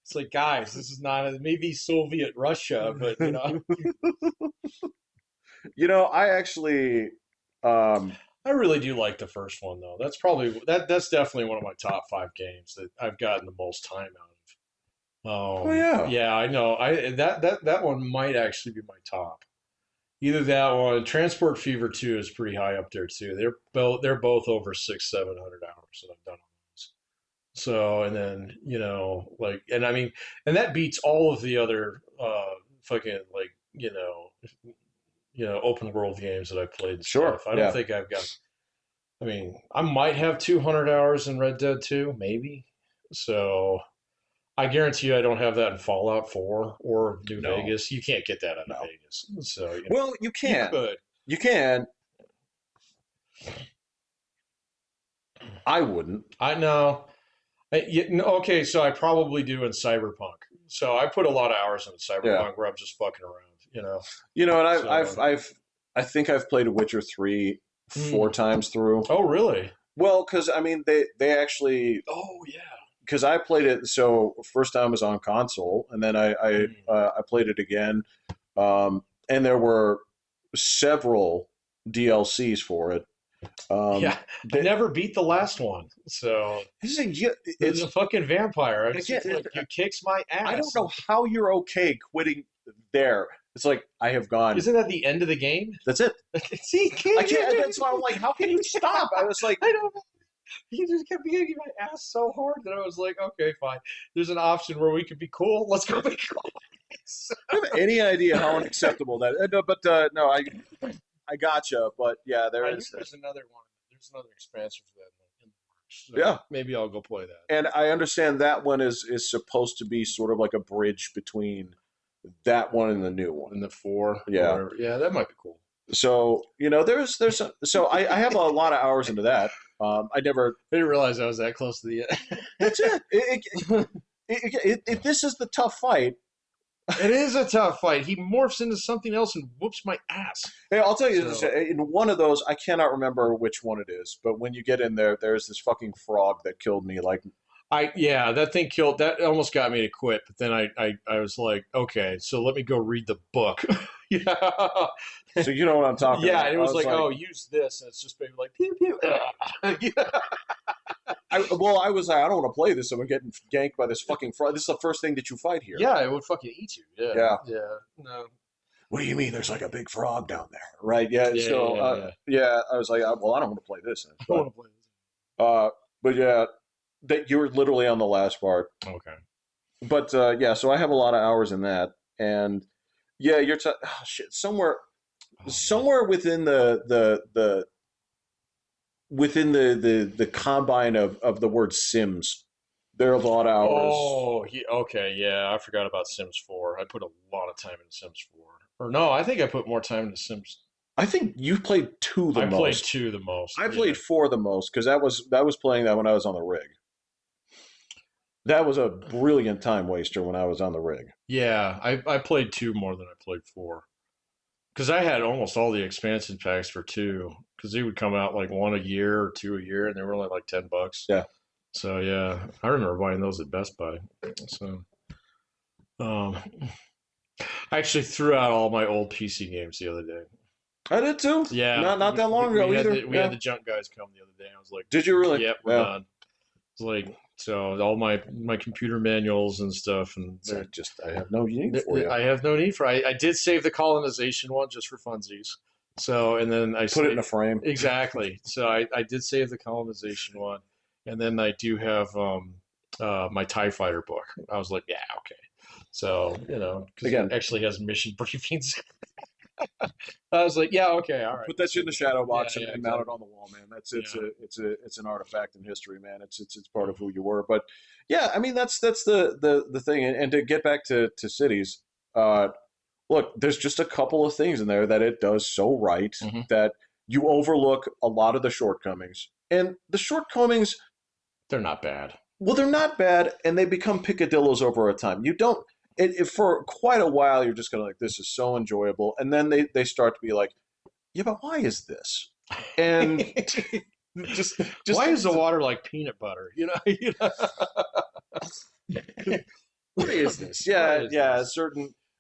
Speaker 1: It's like, guys, this is not maybe Soviet Russia, but
Speaker 2: I actually, um,
Speaker 1: I really do like the first one though. That's definitely one of my top 5 games that I've gotten the most time out
Speaker 2: oh
Speaker 1: of.
Speaker 2: yeah,
Speaker 1: Yeah, I know. I that one might actually be my top. Either that one, Transport Fever 2 is pretty high up there too. They're both over 600-700 hours that I've done on those. So and then and I mean and that beats all of the other fucking like open world games that I've played and
Speaker 2: sure,
Speaker 1: stuff. I don't
Speaker 2: yeah.
Speaker 1: think I've got. I mean, I might have 200 hours in Red Dead 2, maybe. So I guarantee you, I don't have that in Fallout 4 or New
Speaker 2: No,
Speaker 1: Vegas. You can't get that out of
Speaker 2: no.
Speaker 1: Vegas. So
Speaker 2: Well,
Speaker 1: you could.
Speaker 2: you can. I wouldn't.
Speaker 1: I know. Okay, so I probably do in Cyberpunk. So I put a lot of hours into
Speaker 2: Yeah,
Speaker 1: Cyberpunk where I'm just fucking around.
Speaker 2: and
Speaker 1: So,
Speaker 2: I think I've played Witcher 3
Speaker 1: hmm.
Speaker 2: 4 times through.
Speaker 1: Oh, really?
Speaker 2: Well, because I mean, they actually
Speaker 1: Oh, yeah.
Speaker 2: because I played it. So first time was on console, and then
Speaker 1: Hmm.
Speaker 2: I played it again, and there were several DLCs for it.
Speaker 1: Yeah, I
Speaker 2: That
Speaker 1: never beat the last one. So the
Speaker 2: it's
Speaker 1: fucking vampire. It's
Speaker 2: again.
Speaker 1: just like it kicks my
Speaker 2: I don't
Speaker 1: ass.
Speaker 2: know how you're okay quitting there. It's like I have gone.
Speaker 1: Isn't that the end of the game?
Speaker 2: That's it.
Speaker 1: See,
Speaker 2: I
Speaker 1: can't
Speaker 2: can't.
Speaker 1: you?
Speaker 2: That's why I'm like, how can you stop? I was like,
Speaker 1: I don't know. He just kept kicking my ass so hard that I was like, okay, fine. There's an option where we could be cool. Let's go be cool. So,
Speaker 2: do you have any idea how unacceptable that? No, but no, I gotcha. But yeah, there
Speaker 1: I knew
Speaker 2: is.
Speaker 1: there's another one. There's another expansion for that in the works.
Speaker 2: Yeah,
Speaker 1: So maybe I'll go play that.
Speaker 2: and I understand that one is supposed to be sort of like a bridge between that one and the new one.
Speaker 1: In the 4 or
Speaker 2: Yeah.
Speaker 1: whatever. Yeah, that might be cool.
Speaker 2: So so I have a lot of hours into that. I never.
Speaker 1: I didn't realize I was that close to the end.
Speaker 2: That's it. This is the tough fight.
Speaker 1: It is a tough fight. He morphs into something else and whoops my ass.
Speaker 2: Hey, I'll tell you this.
Speaker 1: So
Speaker 2: In one of those, I cannot remember which one it is, but when you get in there, there's this fucking frog that killed me. Like,
Speaker 1: that thing killed that almost got me to quit, but then I was like, okay, so let me go read the book. Yeah.
Speaker 2: so you know what I'm talking
Speaker 1: Yeah,
Speaker 2: about.
Speaker 1: and it was like, oh, use this, and it's just maybe like pew pew. Yeah.
Speaker 2: I was like, I don't want to play this. I'm getting ganked by this fucking frog. This is the first thing that you fight here.
Speaker 1: Yeah, it would fucking eat you. Yeah.
Speaker 2: Yeah.
Speaker 1: Yeah. No.
Speaker 2: What do you mean? There's like a big frog down there, right? Yeah.
Speaker 1: Yeah,
Speaker 2: So,
Speaker 1: yeah, yeah.
Speaker 2: yeah, I was like, well, I don't want to play this.
Speaker 1: I don't want to play this.
Speaker 2: But yeah, that you're literally on the last part.
Speaker 1: Okay.
Speaker 2: But yeah, so I have a lot of hours in that, and yeah, oh, shit,
Speaker 1: Oh man.
Speaker 2: somewhere within the combine of the word Sims, there are a lot of hours.
Speaker 1: Oh, okay, yeah. I forgot about Sims 4. I put a lot of time into Sims 4. Or no, I think I put more time into Sims.
Speaker 2: I think you played two the
Speaker 1: I played
Speaker 2: most.
Speaker 1: 2 the most.
Speaker 2: I
Speaker 1: Yeah.
Speaker 2: played four the most because that was playing that when I was on the rig. That was a brilliant time waster when I was on the rig.
Speaker 1: Yeah, I played 2 more than I played 4. Because I had almost all the expansion packs for 2. Because they would come out like one a year or 2 a year, and they were only like $10.
Speaker 2: Yeah.
Speaker 1: So yeah, I remember buying those at Best Buy. So um, I actually threw out all my old PC games the other day.
Speaker 2: I did too.
Speaker 1: Yeah,
Speaker 2: Not that long ago either.
Speaker 1: we had the junk guys come the other day. I was like,
Speaker 2: Did you really?
Speaker 1: "Yep, we're
Speaker 2: Yeah.
Speaker 1: done." It's like so all my computer manuals and stuff, and
Speaker 2: So I have no need for you.
Speaker 1: I have no need for. I did save the colonization one just for funsies. So and then I
Speaker 2: Put it in a frame.
Speaker 1: exactly. So I did save the colonization one, and then I do have my TIE fighter book. I was like, yeah, okay. So because
Speaker 2: Again,
Speaker 1: it actually has mission briefings. I was like, yeah, okay, all right,
Speaker 2: Put
Speaker 1: we'll
Speaker 2: that shit
Speaker 1: see
Speaker 2: in the
Speaker 1: that.
Speaker 2: shadow
Speaker 1: Yeah,
Speaker 2: box
Speaker 1: yeah,
Speaker 2: and mount it
Speaker 1: exactly.
Speaker 2: on the wall, man. That's
Speaker 1: Yeah.
Speaker 2: it's an artifact in history, man. It's part of who you were. But yeah, I mean that's the thing. And to get back to cities, uh, look, there's just a couple of things in there that it does so right
Speaker 1: Hmm.
Speaker 2: that you overlook a lot of the shortcomings. And the shortcomings,
Speaker 1: They're not bad.
Speaker 2: well, they're not bad, and they become picadillos over a time. You don't for quite a while. You're just gonna like this is so enjoyable, and then they start to be like, yeah, but why is this? And just just
Speaker 1: Why is the
Speaker 2: things.
Speaker 1: water like peanut butter? You know.
Speaker 2: Why is this?
Speaker 1: Why
Speaker 2: Yeah,
Speaker 1: is
Speaker 2: yeah.
Speaker 1: this?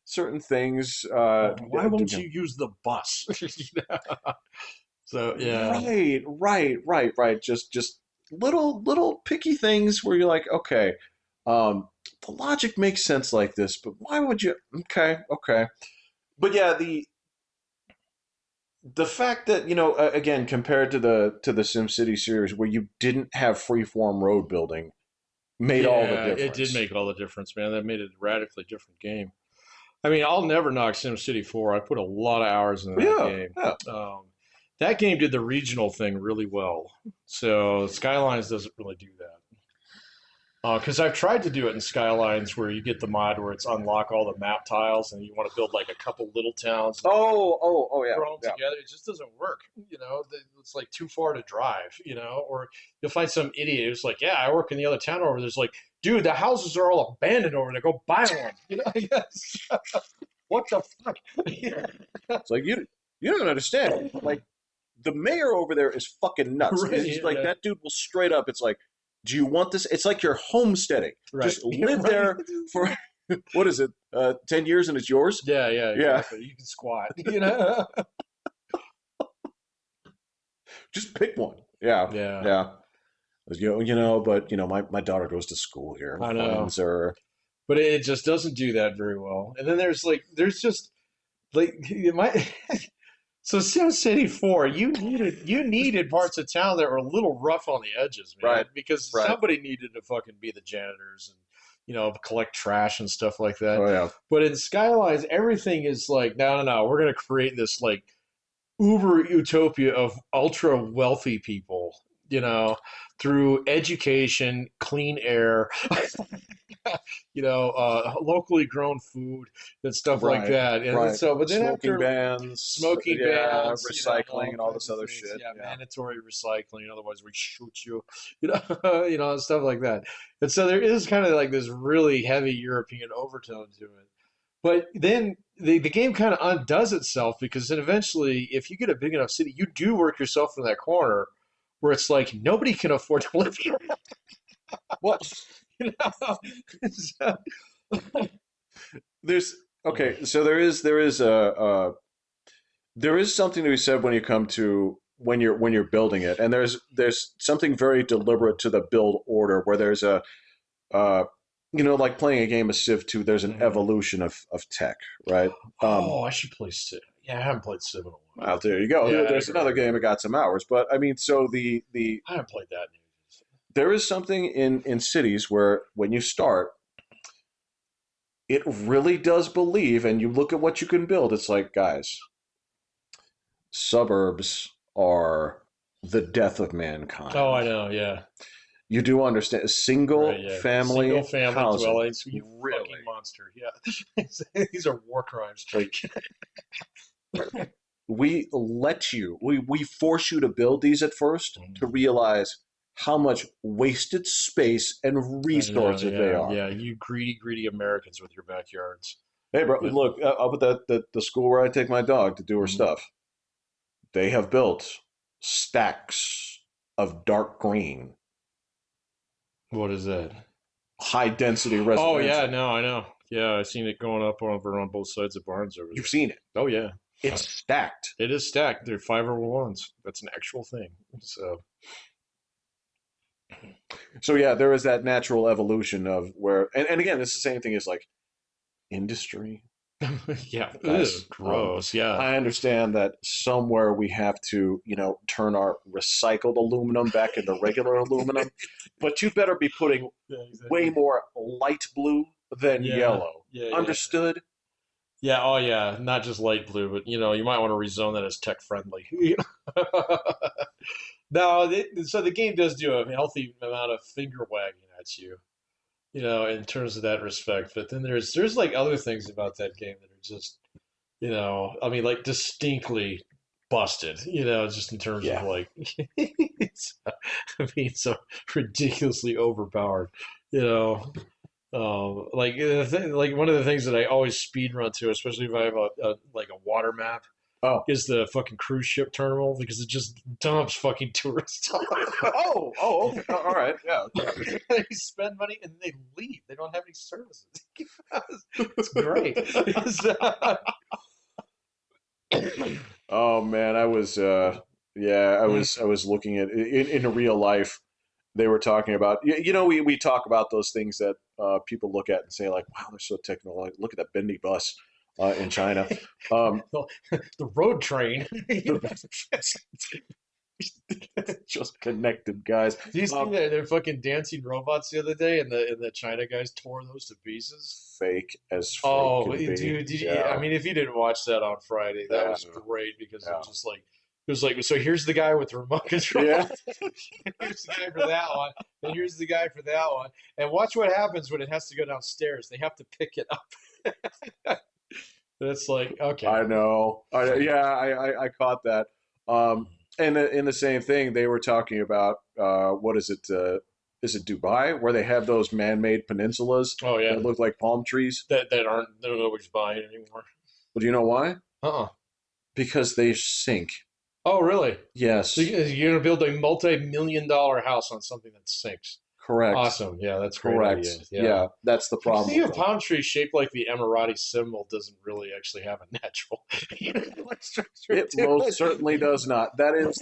Speaker 2: Certain things.
Speaker 1: Why won't you use the bus? You know? So yeah,
Speaker 2: Right. Just little picky things where you're like, okay, the logic makes sense like this, but why would you? Okay. But yeah, the fact that again compared to the SimCity series where you didn't have freeform road building made all the
Speaker 1: yeah, it did
Speaker 2: difference.
Speaker 1: make all the difference, man. That made it a radically different game. I mean, I'll never knock SimCity 4. I put a lot of hours into that
Speaker 2: Yeah,
Speaker 1: game.
Speaker 2: yeah.
Speaker 1: Um, that game did the regional thing really well. So Skylines doesn't really do that. Because I've tried to do it in Skylines where you get the mod where it's unlock all the map tiles and you want to build like a couple little towns and
Speaker 2: Oh, yeah,
Speaker 1: throw them
Speaker 2: yeah.
Speaker 1: together. It just doesn't work. It's like too far to drive. Or you'll find some idiot who's like, "Yeah, I work in the other town over there." It's like, dude, the houses are all abandoned over there. Go buy one. Yes. What the fuck?
Speaker 2: It's like you don't understand. Like the mayor over there is fucking nuts.
Speaker 1: Right,
Speaker 2: He's like
Speaker 1: yeah,
Speaker 2: that dude will straight up. It's like, do you want this? It's like you're homesteading.
Speaker 1: right,
Speaker 2: Just live
Speaker 1: right.
Speaker 2: there for what is it? 10 years and it's yours.
Speaker 1: Yeah,
Speaker 2: Yeah,
Speaker 1: exactly. You can squat. You know.
Speaker 2: just pick one. Yeah,
Speaker 1: Yeah,
Speaker 2: yeah. But my daughter goes to school here.
Speaker 1: I know,
Speaker 2: Friends are
Speaker 1: but it just doesn't do that very well. And then there's just like my so SimCity 4, you needed parts of town that were a little rough on the edges, man,
Speaker 2: right,
Speaker 1: because
Speaker 2: right.
Speaker 1: somebody needed to fucking be the janitors and collect trash and stuff like that.
Speaker 2: Oh yeah,
Speaker 1: But in Skylines, everything is like, no, no, no, we're gonna create this like uber utopia of ultra wealthy people, you know, through education, clean air, locally grown food and stuff like
Speaker 2: right,
Speaker 1: that. And
Speaker 2: right.
Speaker 1: so, but then
Speaker 2: Smoking
Speaker 1: after
Speaker 2: bans,
Speaker 1: smoking
Speaker 2: yeah,
Speaker 1: bans,
Speaker 2: recycling
Speaker 1: all
Speaker 2: and all
Speaker 1: kinds
Speaker 2: this
Speaker 1: of
Speaker 2: other
Speaker 1: things.
Speaker 2: shit.
Speaker 1: Yeah,
Speaker 2: Yeah.
Speaker 1: mandatory recycling. Otherwise, we shoot you. Stuff like that. And so there is kind of like this really heavy European overtone to it. But then the game kind of undoes itself because then eventually, if you get a big enough city, you do work yourself in that corner where it's like nobody can afford to live here.
Speaker 2: Well,
Speaker 1: You know? So-
Speaker 2: there's okay. So there is something to be said when you come to when you're building it, and there's something very deliberate to the build order where there's uh, like playing a game of Civ 2. There's an
Speaker 1: Mhm.
Speaker 2: evolution of tech, right?
Speaker 1: Oh, I should play Civ. Yeah, I haven't played Civ in a while.
Speaker 2: Well, there you go.
Speaker 1: Yeah, I
Speaker 2: There's
Speaker 1: agree.
Speaker 2: another game that got some hours, but I mean, so the
Speaker 1: I haven't played that in ages.
Speaker 2: there is something in cities where when you start, it really does believe, and you look at what you can build. It's like, guys, suburbs are the death of
Speaker 1: Oh, I
Speaker 2: mankind.
Speaker 1: know. Yeah,
Speaker 2: You do understand
Speaker 1: right.
Speaker 2: single
Speaker 1: Yeah, single
Speaker 2: family
Speaker 1: family
Speaker 2: housing,
Speaker 1: dwellings. You fucking
Speaker 2: really.
Speaker 1: monster. Yeah, these are war crimes.
Speaker 2: Like we force you to build these at first to
Speaker 1: Mhm.
Speaker 2: realize how much wasted space and
Speaker 1: I know.
Speaker 2: resources they
Speaker 1: Yeah,
Speaker 2: are.
Speaker 1: yeah. You greedy, greedy Americans with your backyards.
Speaker 2: Hey, bro,
Speaker 1: But
Speaker 2: look up at the school where I take my dog to do her
Speaker 1: mhm.
Speaker 2: stuff. They have built stacks of dark green,
Speaker 1: What is that?
Speaker 2: high density
Speaker 1: Oh yeah,
Speaker 2: residential.
Speaker 1: no, I know. Yeah, I've seen it going up over on both sides of Barnes over
Speaker 2: You've
Speaker 1: there.
Speaker 2: seen it.
Speaker 1: Oh yeah,
Speaker 2: It's stacked.
Speaker 1: it is stacked. They're 501s. That's an actual thing. So
Speaker 2: So yeah, there is that natural evolution of where, and again, it's the same thing as like industry,
Speaker 1: yeah, ugh,
Speaker 2: guys.
Speaker 1: gross. Yeah,
Speaker 2: I understand that somewhere we have to, turn our recycled aluminum back into regular aluminum, but you better be putting
Speaker 1: yeah,
Speaker 2: way
Speaker 1: exactly.
Speaker 2: more light blue than
Speaker 1: Yeah,
Speaker 2: yellow.
Speaker 1: yeah, yeah.
Speaker 2: Understood?
Speaker 1: Yeah, oh yeah, not just light blue, but you might want to rezone that as tech friendly. No, so the game does do a healthy amount of finger wagging at you, in terms of that respect. But then there's like other things about that game that are just, I mean, like distinctly busted, just in terms of
Speaker 2: Yeah.
Speaker 1: like, I mean, so ridiculously overpowered, you know. Like one of the things that I always speed run to, especially if I have like a water map,
Speaker 2: Oh.
Speaker 1: is the fucking cruise ship terminal because it just dumps fucking tourists.
Speaker 2: Oh. Okay. All right. Yeah. Okay.
Speaker 1: They spend money and they leave. They don't have any services. It's great.
Speaker 2: Oh man, I was yeah, I was looking at in real life. They were talking about we talk about those things that people look at and say like, wow, they're so technological. Look at that bendy bus in China. Um,
Speaker 1: The road train.
Speaker 2: just connected guys.
Speaker 1: Do you see
Speaker 2: Um,
Speaker 1: their fucking dancing robots the other day, and the China guys tore those to pieces?
Speaker 2: Fake as fake
Speaker 1: Oh,
Speaker 2: can be.
Speaker 1: dude, I
Speaker 2: Yeah,
Speaker 1: mean, if you didn't watch that on Friday, that
Speaker 2: yeah,
Speaker 1: was great because
Speaker 2: yeah,
Speaker 1: it was like, so here's the guy with the remote control,
Speaker 2: yeah.
Speaker 1: here's the guy for that one, and here's the guy for that one, and watch what happens when it has to go downstairs. They have to pick it up. It's like, okay,
Speaker 2: I know. I caught that. Um, and in the same thing, they were talking about what is it? Is it Dubai where they have those man-made peninsulas
Speaker 1: oh yeah,
Speaker 2: that look like palm trees?
Speaker 1: that nobody's buying anymore.
Speaker 2: Well, do you know why?
Speaker 1: Uh-uh.
Speaker 2: Because they sink.
Speaker 1: Oh, really? So
Speaker 2: Yes,
Speaker 1: you're gonna build a multi-million-dollar house on something that sinks?
Speaker 2: correct,
Speaker 1: Awesome. Yeah, that's a great
Speaker 2: correct.
Speaker 1: idea. Yeah.
Speaker 2: Yeah, that's the problem
Speaker 1: See,
Speaker 2: with
Speaker 1: a
Speaker 2: them.
Speaker 1: palm tree shaped like the Emirati symbol doesn't really actually have a natural structure
Speaker 2: It
Speaker 1: to
Speaker 2: most certainly
Speaker 1: it.
Speaker 2: does not. That is,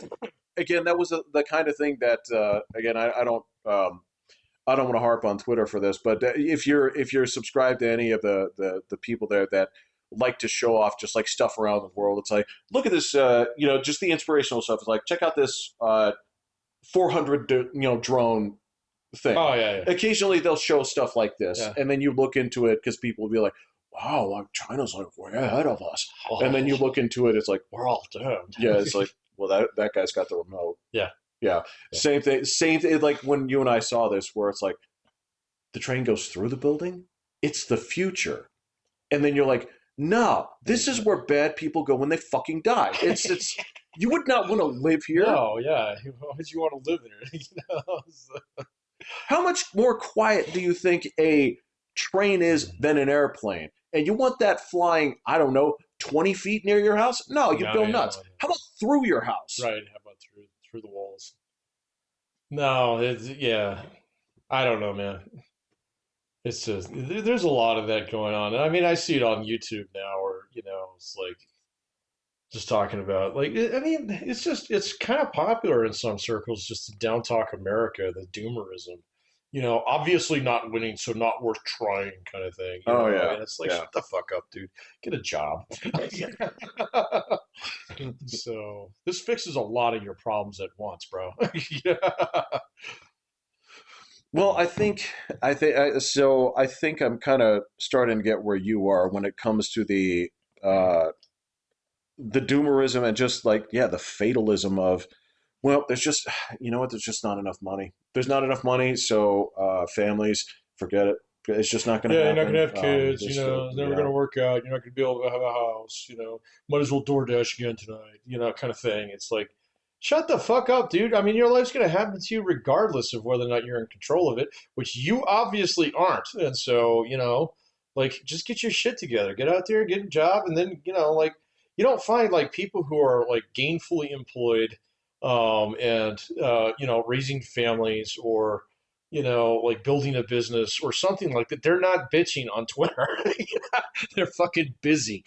Speaker 2: again, that was the kind of thing that, again, I don't want to harp on Twitter for this, but if you're subscribed to any of the people there that like to show off just like stuff around the world, it's like look at this, just the inspirational stuff. It's like check out this 400 drone thing.
Speaker 1: Oh yeah, yeah,
Speaker 2: Occasionally they'll show stuff like this,
Speaker 1: yeah.
Speaker 2: and then you look into it because people will be like, "Wow, like China's like way ahead of us," and then you
Speaker 1: Oh,
Speaker 2: look into it, it's like,
Speaker 1: we're all doomed.
Speaker 2: yeah, it's like, well, that guy's got the remote.
Speaker 1: Yeah,
Speaker 2: Yeah,
Speaker 1: yeah.
Speaker 2: same thing. Like when you and I saw this, where it's like the train goes through the building. It's the future. And then you're like, no, this is where bad people go when they fucking die. It's you would not want to live here.
Speaker 1: No, yeah. Why would you want to live there?
Speaker 2: How much more quiet do you think a train is than an airplane? And you want that flying, I don't know, 20 feet near your house? No, you'd
Speaker 1: No,
Speaker 2: go
Speaker 1: yeah,
Speaker 2: nuts. How about through your house?
Speaker 1: right. How about through the walls? No, yeah. I don't know, man. It's just there's a lot of that going on. And I mean, I see it on YouTube now, where it's like just talking about like I mean, it's kind of popular in some circles just to down talk America, the doomerism. Obviously not winning, so not worth trying, kind of thing.
Speaker 2: Oh yeah,
Speaker 1: And it's like,
Speaker 2: yeah.
Speaker 1: shut the fuck up, dude. Get a job. So this fixes a lot of your problems at once, bro. Yeah.
Speaker 2: Well, I think I'm kind of starting to get where you are when it comes to uh, the doomerism and just like the fatalism of well, there's just you know what, there's just not enough money. There's not enough money, so families forget it. It's just not going to
Speaker 1: Yeah, you're not gonna
Speaker 2: happen.
Speaker 1: have kids.
Speaker 2: This go
Speaker 1: It's never
Speaker 2: yeah
Speaker 1: gonna work out. You're not gonna be able to have a house. Might as well DoorDash again tonight. Kind of thing. It's like, shut the fuck up, dude. I mean, your life's gonna happen to you regardless of whether or not you're in control of it, which you obviously aren't. And so, like, just get your shit together. Get out there, get a job, and then, like, you don't find like people who are like gainfully employed, and raising families or like building a business or something like that. They're not bitching on Twitter. They're fucking busy.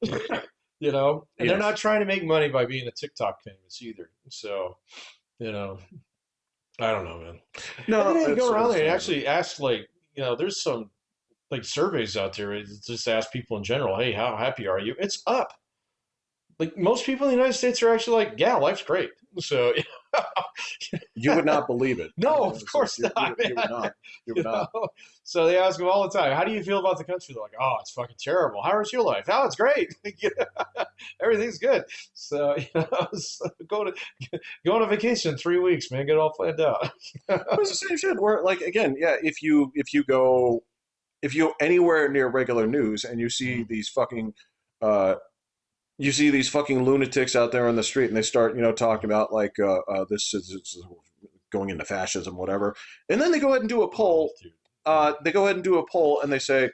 Speaker 1: And they're
Speaker 2: yes
Speaker 1: not trying to make money by being a TikTok famous either. So, you know, I don't know, man. And then
Speaker 2: no
Speaker 1: you go around
Speaker 2: it's
Speaker 1: there and
Speaker 2: fair enough.
Speaker 1: actually ask, like, there's some like surveys out there. Just ask people in general, hey, how happy are you? It's up. Like most people in the United States are actually like, yeah, life's great. So,
Speaker 2: You would not believe it.
Speaker 1: No,
Speaker 2: You know,
Speaker 1: of
Speaker 2: it's like
Speaker 1: course not,
Speaker 2: you would
Speaker 1: man.
Speaker 2: not. You
Speaker 1: You
Speaker 2: would not.
Speaker 1: know? So they ask him all the time, "How do you feel about the country?" They're like, "Oh, it's fucking terrible. How is your life?" "Oh, it's great. Everything's good." So so go on a vacation 3 weeks, man. Get it all planned out.
Speaker 2: But it's the same shit. Where like again, yeah, if you go anywhere near regular news and uh, you see these fucking lunatics out there on the street and they start talking about like this is going into fascism, whatever, and then they go ahead and do a
Speaker 1: Oh,
Speaker 2: poll.
Speaker 1: dude.
Speaker 2: They go ahead and do a poll and they say,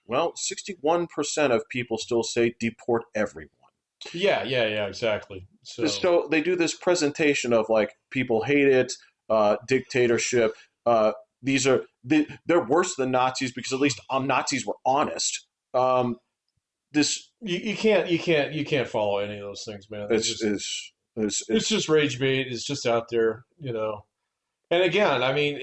Speaker 2: well, 61% of people still say deport everyone.
Speaker 1: Yeah, exactly. So
Speaker 2: So they do this presentation of like people hate it, dictatorship. These are they're worse than Nazis because at least Nazis were honest. This
Speaker 1: you can't follow any of those things, man. They're
Speaker 2: it's
Speaker 1: just
Speaker 2: is
Speaker 1: it's
Speaker 2: it's
Speaker 1: just rage bait. It's just out there. And again, I mean,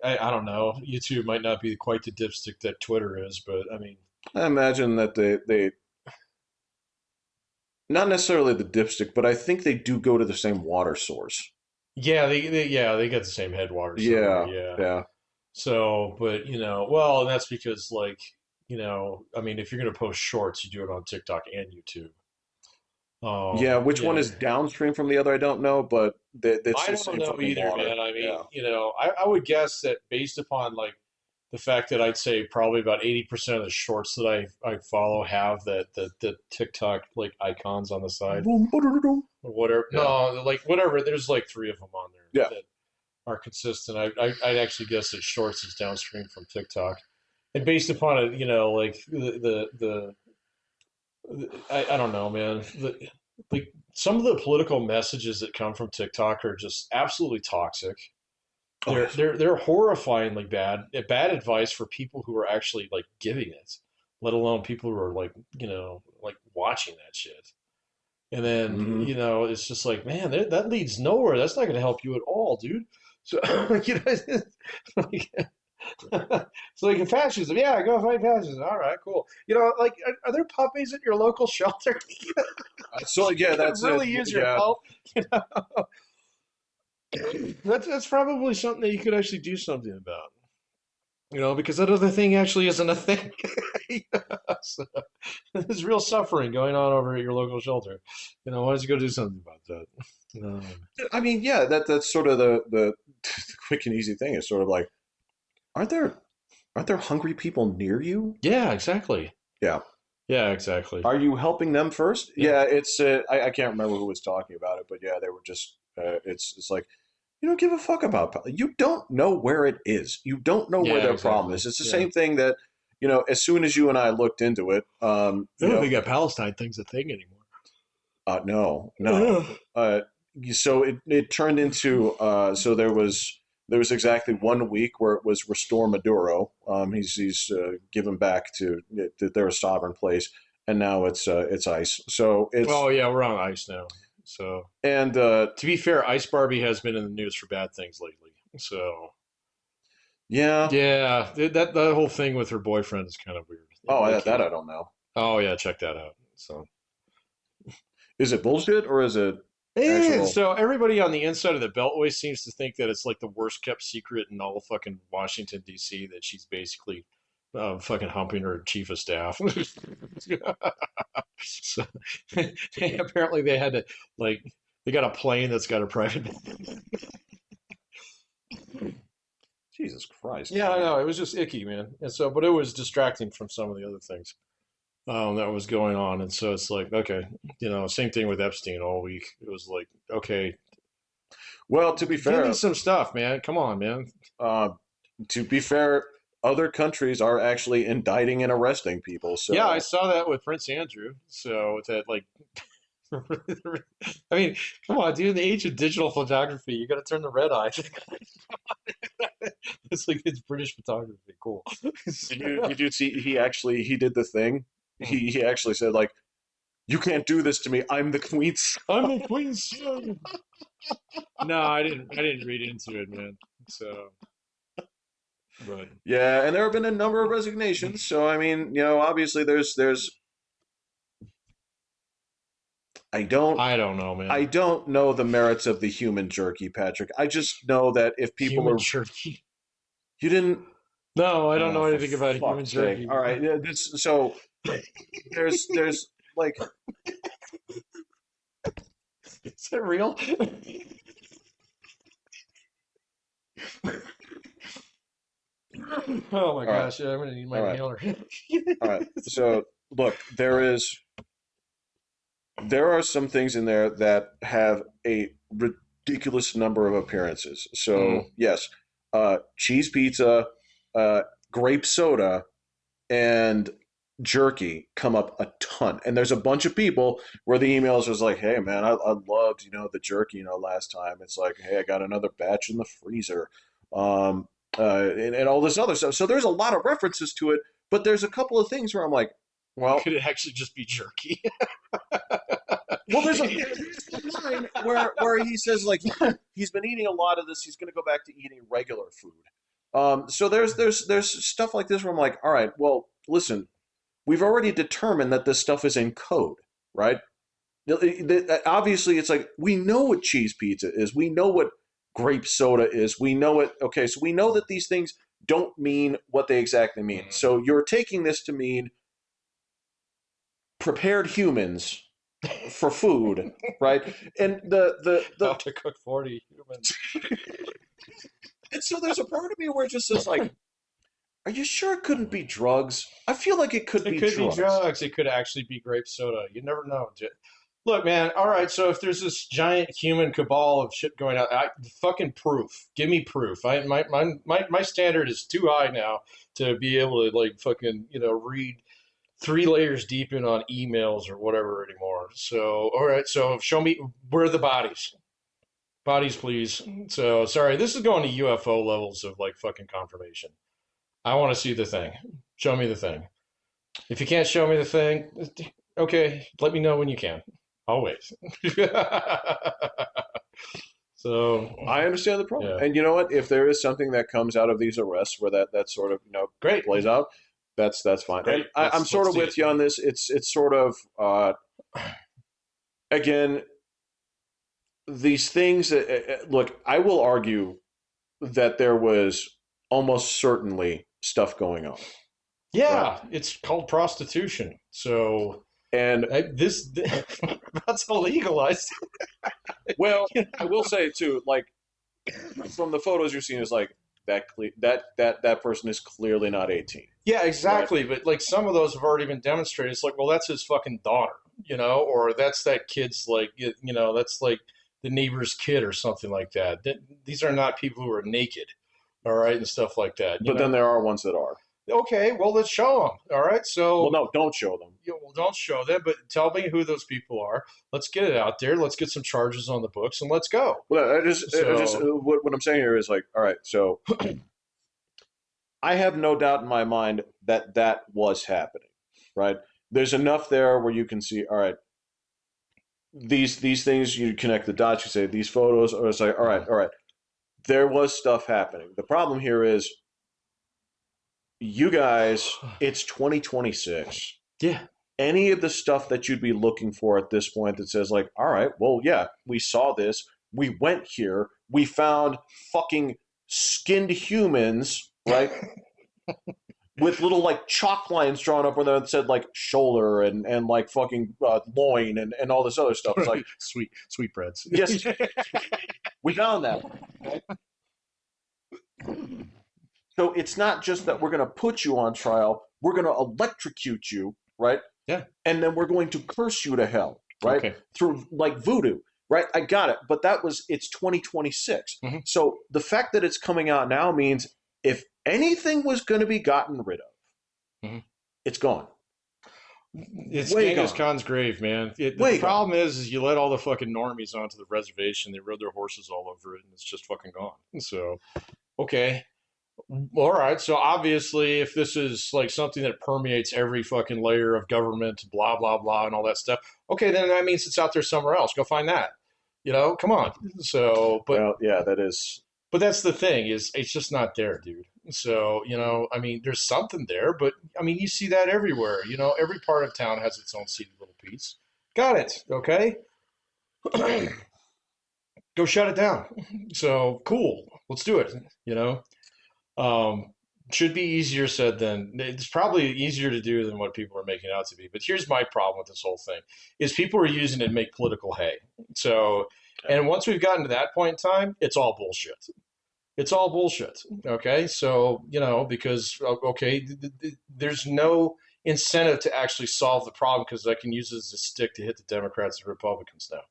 Speaker 1: I don't know. YouTube might not be quite the dipstick that Twitter is, but I mean,
Speaker 2: I imagine that they not necessarily the dipstick, but I think they do go to the same water source.
Speaker 1: yeah, they got the same headwaters somewhere,
Speaker 2: Yeah,
Speaker 1: yeah.
Speaker 2: yeah,
Speaker 1: So, but well, and that's because I mean, if you're gonna post shorts, you do it on TikTok and YouTube.
Speaker 2: yeah. Which one
Speaker 1: Yeah.
Speaker 2: is downstream from the other? I don't know, but it's
Speaker 1: I
Speaker 2: the
Speaker 1: don't
Speaker 2: same
Speaker 1: know
Speaker 2: fucking
Speaker 1: either,
Speaker 2: water.
Speaker 1: man. I
Speaker 2: Yeah.
Speaker 1: mean, I would guess that based upon like the fact that I'd say probably about 80% of the shorts that I follow have the TikTok like icons on the side or whatever.
Speaker 2: Yeah,
Speaker 1: No, like whatever. There's like three of them on
Speaker 2: yeah.
Speaker 1: there that are consistent. I'd actually guess that shorts is downstream from TikTok, and based upon it, like I don't know, man. Like some of the political messages that come from TikTok are just absolutely toxic.
Speaker 2: Oh
Speaker 1: They're
Speaker 2: yes.
Speaker 1: they're they're horrifyingly bad advice for people who are actually like giving it, let alone people who are like watching that shit. And then
Speaker 2: Hmm.
Speaker 1: it's just like, man, that leads nowhere. That's not going to help you at all, dude. So like, so like fascism, yeah, go fight fascism. All right, cool. Like, are there puppies at your local shelter?
Speaker 2: So yeah,
Speaker 1: You could
Speaker 2: that's it.
Speaker 1: really use your
Speaker 2: Yeah.
Speaker 1: help. That's probably something that you could actually do something about. Because that other thing actually isn't a thing. So, there's real suffering going on over at your local shelter. Why don't you go do something about that?
Speaker 2: I mean, yeah, that's sort of the quick and easy thing. Is sort of like, aren't there aren't there hungry people near you?
Speaker 1: Yeah, exactly.
Speaker 2: Yeah.
Speaker 1: Yeah, exactly.
Speaker 2: Are you helping them first?
Speaker 1: Yeah.
Speaker 2: Yeah, it's I can't remember who was talking about it, but yeah, they were just it's like you don't give a fuck about you don't know where it is. You don't know where
Speaker 1: Yeah,
Speaker 2: their problem
Speaker 1: exactly.
Speaker 2: is. It's the
Speaker 1: Yeah.
Speaker 2: same thing that as soon as you and I looked into it,
Speaker 1: I don't think that Palestine thing's a thing anymore.
Speaker 2: no, no.
Speaker 1: Yeah.
Speaker 2: Uh, so it turned into there was exactly 1 week where it was restore Maduro. He's given back to their sovereign place, and now it's ICE. So
Speaker 1: Oh
Speaker 2: it's
Speaker 1: yeah, we're on ice now. So
Speaker 2: and
Speaker 1: to be fair, Ice Barbie has been in the news for bad things lately. So
Speaker 2: yeah.
Speaker 1: yeah, that whole thing with her boyfriend is kind of weird and
Speaker 2: Oh, that
Speaker 1: icky.
Speaker 2: I don't know.
Speaker 1: Oh yeah, check that out. So
Speaker 2: Is it bullshit or is it
Speaker 1: eh,
Speaker 2: actual?
Speaker 1: so everybody on the inside of the Beltway seems to think that it's like the worst kept secret in all of fucking Washington D.C. that she's basically fucking humping her chief of staff. So apparently they had to like they got a plane that's got a private.
Speaker 2: Jesus Christ.
Speaker 1: Yeah, I know. It was just icky, man. And so, but it was distracting from some of the other things that was going on. And so it's like, okay, same thing with Epstein all week. It was like, okay,
Speaker 2: Well, to be
Speaker 1: give me
Speaker 2: fair,
Speaker 1: some stuff, man. Come on, man.
Speaker 2: uh, to be fair, other countries are actually indicting and arresting people.
Speaker 1: Yeah, I
Speaker 2: So
Speaker 1: saw that with Prince Andrew. So that like, I mean, come on, dude. In the age of digital photography, you got to turn the red eye. It's like it's British photography. Cool.
Speaker 2: did you see he did the thing? He actually said like, "You can't do this to me. I'm the queen's
Speaker 1: I'm
Speaker 2: son."
Speaker 1: the queen's son. No, I didn't. I didn't read into it, man. So, but
Speaker 2: Yeah, and there have been a number of resignations. So I mean, obviously there's I don't
Speaker 1: I don't know, man.
Speaker 2: I don't know the merits of the human jerky, Patrick. I just know that if people
Speaker 1: Human
Speaker 2: are
Speaker 1: jerky.
Speaker 2: you didn't
Speaker 1: No, I don't
Speaker 2: oh
Speaker 1: know
Speaker 2: for
Speaker 1: anything about human
Speaker 2: fuck's sake.
Speaker 1: jerky.
Speaker 2: All right. This so there's like
Speaker 1: Is that real? Oh my
Speaker 2: all right.
Speaker 1: gosh, I'm gonna need my
Speaker 2: All right.
Speaker 1: inhaler.
Speaker 2: All right. So look, there are some things in there that have a ridiculous number of appearances.
Speaker 1: Mm.
Speaker 2: So yes, cheese pizza, uh, grape soda, and jerky come up a ton. And there's a bunch of people where the emails was like, "Hey man, I loved the jerky last time." It's like, "Hey, I got another batch in the freezer," um, and all this other stuff. So there's a lot of references to it, but there's a couple of things where I'm like, well,
Speaker 1: Could it actually just be jerky?
Speaker 2: well, there's a line where he says like he's been eating a lot of this. He's going to go back to eating regular food. So there's stuff like this where I'm like, all right, well, listen, we've already determined that this stuff is in code, right? Obviously, it's like we know what cheese pizza is. We know what grape soda is. We know it. Okay, so we know that these things don't mean what they exactly mean.
Speaker 1: Mm.
Speaker 2: So you're taking this to mean prepared humans for food, right? And
Speaker 1: How to cook 40 humans.
Speaker 2: and so there's a part of me where it just says like, are you sure it couldn't be drugs? I feel like it could
Speaker 1: It
Speaker 2: be
Speaker 1: could be
Speaker 2: drugs.
Speaker 1: drugs. It could actually be grape soda. You never know. Look, man. All right. So if there's this giant human cabal of shit going on, fucking proof. Give me proof. My standard is too high now to be able to like fucking read 3 layers deep in on emails or whatever anymore. So all right. So show me where are the bodies. Bodies, please. So sorry. This is going to UFO levels of like fucking confirmation. I want to see the thing. Show me the thing. If you can't show me the thing, okay, let me know when you can. I'll wait. So,
Speaker 2: I understand the problem,
Speaker 1: yeah,
Speaker 2: and you know what? If there is something that comes out of these arrests where that sort of
Speaker 1: great,
Speaker 2: plays out, that's fine. And
Speaker 1: great.
Speaker 2: I'm sort
Speaker 1: Let's
Speaker 2: of
Speaker 1: see
Speaker 2: with
Speaker 1: it.
Speaker 2: you on this. It's sort of again these things. Look, I will argue that there was almost certainly stuff going on, right?
Speaker 1: Yeah, it's called prostitution. So
Speaker 2: And
Speaker 1: this that's legalized.
Speaker 2: well, I will say too, like from the photos you're seeing, is like that person is clearly not 18,
Speaker 1: Yeah,
Speaker 2: right?
Speaker 1: exactly. But like some of those have already been demonstrated. It's like, well, that's his fucking daughter, or that's that kid's like, that's like the neighbor's kid or something like that. These are not people who are naked, all right, and stuff like that.
Speaker 2: But then there are ones that are.
Speaker 1: Okay, well, let's show them. All right,
Speaker 2: Well,
Speaker 1: so
Speaker 2: no, don't show them.
Speaker 1: well, don't show them, but tell me who those people are. Let's get it out there. Let's get some charges on the books, and let's go.
Speaker 2: Well, I just
Speaker 1: So
Speaker 2: what I'm saying here is like, all right, so I have no doubt in my mind that that was happening, right? There's enough there where you can see, all right, these things you connect the dots. You say these photos, or it's like, all right, there was stuff happening. The problem here is you guys. It's 2026.
Speaker 1: yeah,
Speaker 2: Any of the stuff that you'd be looking for at this point that says like, all right, well, yeah, we saw this, we went here, we found fucking skinned humans, right, with little like chalk lines drawn up where they said like shoulder and like fucking loin and all this other stuff. It's like,
Speaker 1: sweetbreads.
Speaker 2: yes, we found that. So it's not just that we're going to put you on trial, we're going to electrocute you, right?
Speaker 1: Yeah.
Speaker 2: And then we're going to curse you to hell, right?
Speaker 1: Okay.
Speaker 2: Through like voodoo, right? I got it. But it's 2026.
Speaker 1: Mm-hmm.
Speaker 2: So the fact that it's coming out now means if anything was going to be gotten rid of,
Speaker 1: Mm-hmm.
Speaker 2: it's gone.
Speaker 1: It's
Speaker 2: Way
Speaker 1: Genghis
Speaker 2: gone.
Speaker 1: Khan's grave, man.
Speaker 2: Way
Speaker 1: The
Speaker 2: gone.
Speaker 1: problem is you let all the fucking normies onto the reservation. They rode their horses all over it, and it's just fucking gone. So, okay, all right. So obviously, if this is like something that permeates every fucking layer of government, blah blah blah, and all that stuff, okay, then that means it's out there somewhere else. Go find that. Come on. So,
Speaker 2: Well, yeah, that is.
Speaker 1: but that's the thing is it's just not there, dude. So, I mean, there's something there, but I mean, you see that everywhere. Every part of town has its own seedy little piece. Got it. Okay. Go shut it down. So cool. Let's do it. You know, um, should be easier said than it's probably easier to do than what people are making out to be. But here's my problem with this whole thing: is people are using it to make political hay. So, and once we've gotten to that point in time, it's all bullshit. It's all bullshit. Okay, so because okay, there's no incentive to actually solve the problem because I can use it as a stick to hit the Democrats and Republicans now.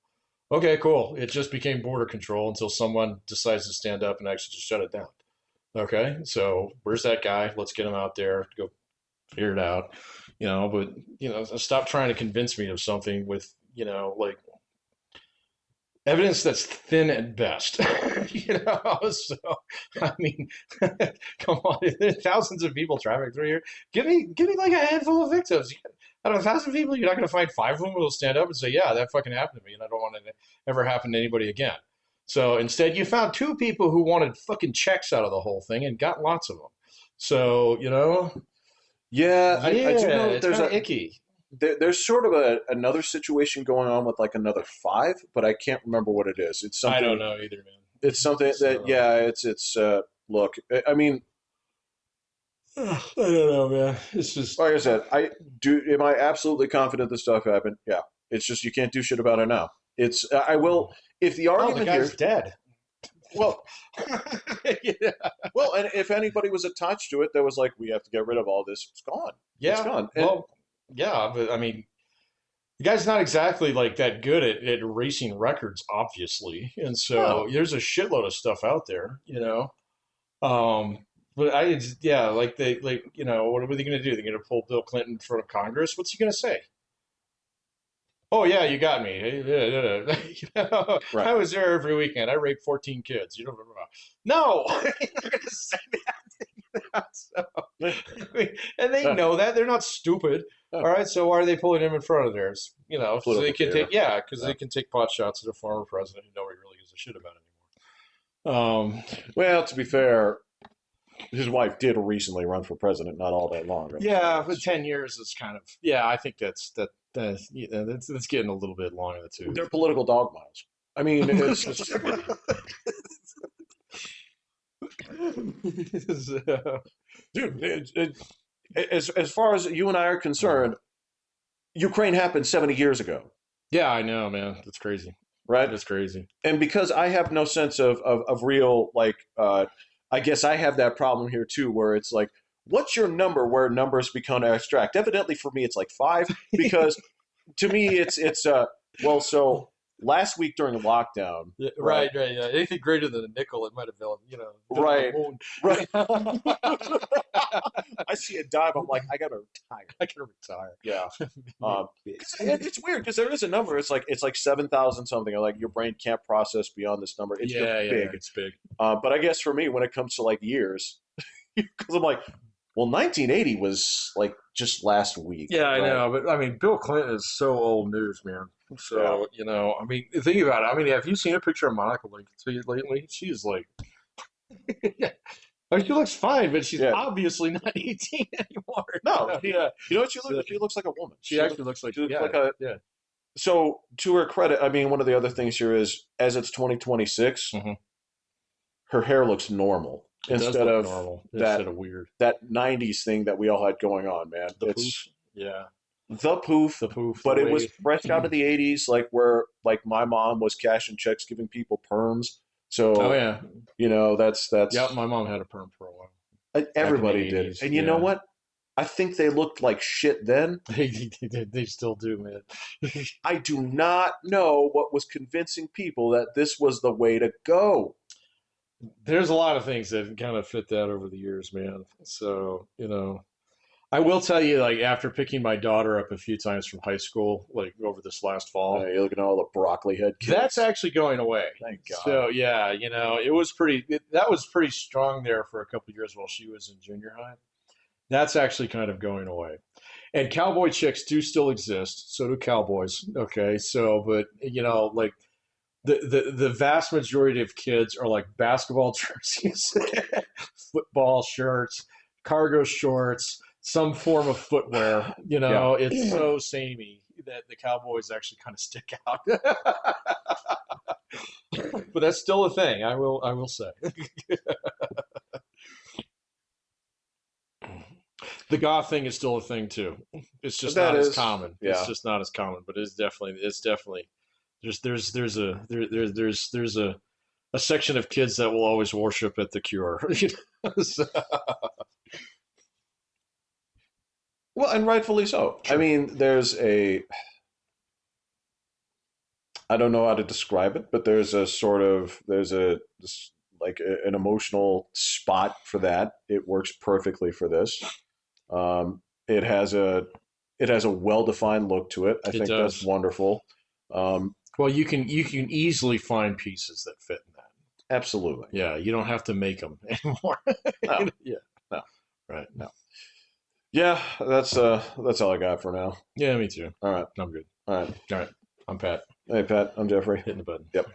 Speaker 1: Okay, cool. It just became border control until someone decides to stand up and actually just shut it down. Okay, so where's that guy? Let's get him out there. Go figure it out. But stop trying to convince me of something with like evidence that's thin at best. So I mean, come on, there's thousands of people traffic through here. Give me like a handful of victims. Out of 1,000 people, you're not going to find 5 of them who will stand up and say, "Yeah, that fucking happened to me, and I don't want it to ever happen to anybody again." So instead, you found 2 people who wanted fucking checks out of the whole thing and got lots of them. So
Speaker 2: Yeah, I do
Speaker 1: yeah,
Speaker 2: know that
Speaker 1: it's
Speaker 2: there's
Speaker 1: kind of icky.
Speaker 2: there's sort of another situation going on with like another 5, but I can't remember what it is. It's
Speaker 1: I don't
Speaker 2: something.
Speaker 1: know either, man.
Speaker 2: It's something that
Speaker 1: So
Speaker 2: yeah. It's look. I mean,
Speaker 1: I don't know, man. It's just
Speaker 2: like I said, I do. Am I absolutely confident this stuff happened? Yeah. It's just you can't do shit about it now. It's I will if the
Speaker 1: oh, the
Speaker 2: argument here.
Speaker 1: guy's dead.
Speaker 2: Well,
Speaker 1: Yeah.
Speaker 2: well, and if anybody was attached to it, that was like, we have to get rid of all this. It's gone. It's
Speaker 1: Yeah,
Speaker 2: gone. And
Speaker 1: well, yeah, but I mean, the guy's not exactly like that good at erasing records, obviously, and so
Speaker 2: no,
Speaker 1: there's a shitload of stuff out there. But yeah, like what are they going to do? They're going to pull Bill Clinton in front of Congress? What's he going to say? Oh yeah, you got me.
Speaker 2: right.
Speaker 1: I was there every weekend. I raped 14 kids. No, you're not going to say that. So, I mean, and they
Speaker 2: Yeah,
Speaker 1: know that they're not stupid.
Speaker 2: yeah.
Speaker 1: All right, so why are they pulling him in front of theirs? So they
Speaker 2: Political
Speaker 1: can
Speaker 2: theater.
Speaker 1: because
Speaker 2: Yeah.
Speaker 1: they can take pot shots at a former president who nobody really gives a shit about anymore.
Speaker 2: Well, to be fair, his wife did recently run for president not all that long ago. So
Speaker 1: Yeah, but 10 years is kind of I think that's getting a little bit long in the tooth.
Speaker 2: they're political dog miles. I mean, it's just, dude. As far as you and I are concerned, Ukraine happened 70 years ago,
Speaker 1: Yeah, I know, man. That's crazy.
Speaker 2: right?
Speaker 1: That's crazy.
Speaker 2: And because I have no sense of real like, I guess I have that problem here too, where it's like, what's your number? Where numbers become abstract. Evidently, for me, it's like 5 because to me, it's well, so last week during the lockdown,
Speaker 1: Yeah,
Speaker 2: right?
Speaker 1: right. Yeah. Anything greater than a nickel, it might have been on
Speaker 2: Right, right.
Speaker 1: the moon.
Speaker 2: I see a dime, I'm like, I gotta retire.
Speaker 1: I can retire.
Speaker 2: Yeah. 'Cause it's weird because there is a number. It's like 7,000 something. Or like your brain can't process beyond this number. It's just
Speaker 1: Yeah,
Speaker 2: big.
Speaker 1: it's big.
Speaker 2: But I guess for me, when it comes to like years, because I'm like, well, 1980 was like just last week,
Speaker 1: Yeah, I
Speaker 2: right?
Speaker 1: know, but I mean, Bill Clinton is so old news, man.
Speaker 2: Yeah.
Speaker 1: So I mean, think about it. I mean, have you seen a picture of Monica Lewinsky lately? She's like, yeah, like, she looks fine, but she's
Speaker 2: Yeah.
Speaker 1: obviously not 18 anymore.
Speaker 2: No,
Speaker 1: Yeah,
Speaker 2: you know what she looks?
Speaker 1: so
Speaker 2: She looks like a woman.
Speaker 1: she actually looks like
Speaker 2: She looks
Speaker 1: yeah,
Speaker 2: like a.
Speaker 1: yeah.
Speaker 2: So to her credit, I mean, one of the other things here is, as it's 2026,
Speaker 1: Mhm.
Speaker 2: her hair looks normal
Speaker 1: It does
Speaker 2: instead
Speaker 1: look
Speaker 2: of
Speaker 1: normal
Speaker 2: that
Speaker 1: instead of weird.
Speaker 2: that 90s thing that we all had going on, man.
Speaker 1: The
Speaker 2: It's
Speaker 1: poof, yeah,
Speaker 2: the poof,
Speaker 1: the poof, the
Speaker 2: but it was
Speaker 1: wave.
Speaker 2: fresh out of the 80s, like where like my mom was cashing checks, giving people perms.
Speaker 1: Oh
Speaker 2: So
Speaker 1: yeah,
Speaker 2: that's
Speaker 1: yep. My mom had a perm for a while back in the
Speaker 2: everybody did.
Speaker 1: 80s.
Speaker 2: And you know
Speaker 1: Yeah,
Speaker 2: what? I think they looked like shit then.
Speaker 1: they still do, man.
Speaker 2: I do not know what was convincing people that this was the way to go.
Speaker 1: There's a lot of things that kind of fit that over the years, man. So I will tell you, like after picking my daughter up a few times from high school, like over this last fall,
Speaker 2: You're looking at all the broccoli head
Speaker 1: that's
Speaker 2: kids.
Speaker 1: actually going away.
Speaker 2: Thank God.
Speaker 1: So yeah, that was pretty strong there for a couple of years while she was in junior high. That's actually kind of going away. And cowboy chicks do still exist. So do cowboys. Okay. So, but like the vast majority of kids are like basketball jerseys, football shirts, cargo shorts, some form of footwear.
Speaker 2: Yeah.
Speaker 1: It's so samey that the cowboys actually kind of stick out. But that's still a thing. I will say. The goth thing is still a thing too. It's just
Speaker 2: That
Speaker 1: not as
Speaker 2: is,
Speaker 1: common. It's
Speaker 2: yeah.
Speaker 1: just not as common, but it's definitely there's a section of kids that will always worship at the Cure. So,
Speaker 2: Well, and rightfully so. I
Speaker 1: sure,
Speaker 2: mean, I don't know how to describe it, but there's an emotional spot for that. It works perfectly for this. It has a well defined look to it. I
Speaker 1: it
Speaker 2: think that's
Speaker 1: does.
Speaker 2: wonderful. Um,
Speaker 1: Well, you can easily find pieces that fit in that.
Speaker 2: Absolutely.
Speaker 1: Yeah, you don't have to make them anymore.
Speaker 2: No,
Speaker 1: Yeah,
Speaker 2: no,
Speaker 1: right.
Speaker 2: no. Yeah, that's all I got for now.
Speaker 1: Yeah, me too.
Speaker 2: All right,
Speaker 1: I'm good.
Speaker 2: all right.
Speaker 1: All right, I'm Pat.
Speaker 2: Hey, Pat. I'm Jeffrey.
Speaker 1: Hitting the button.
Speaker 2: Yep.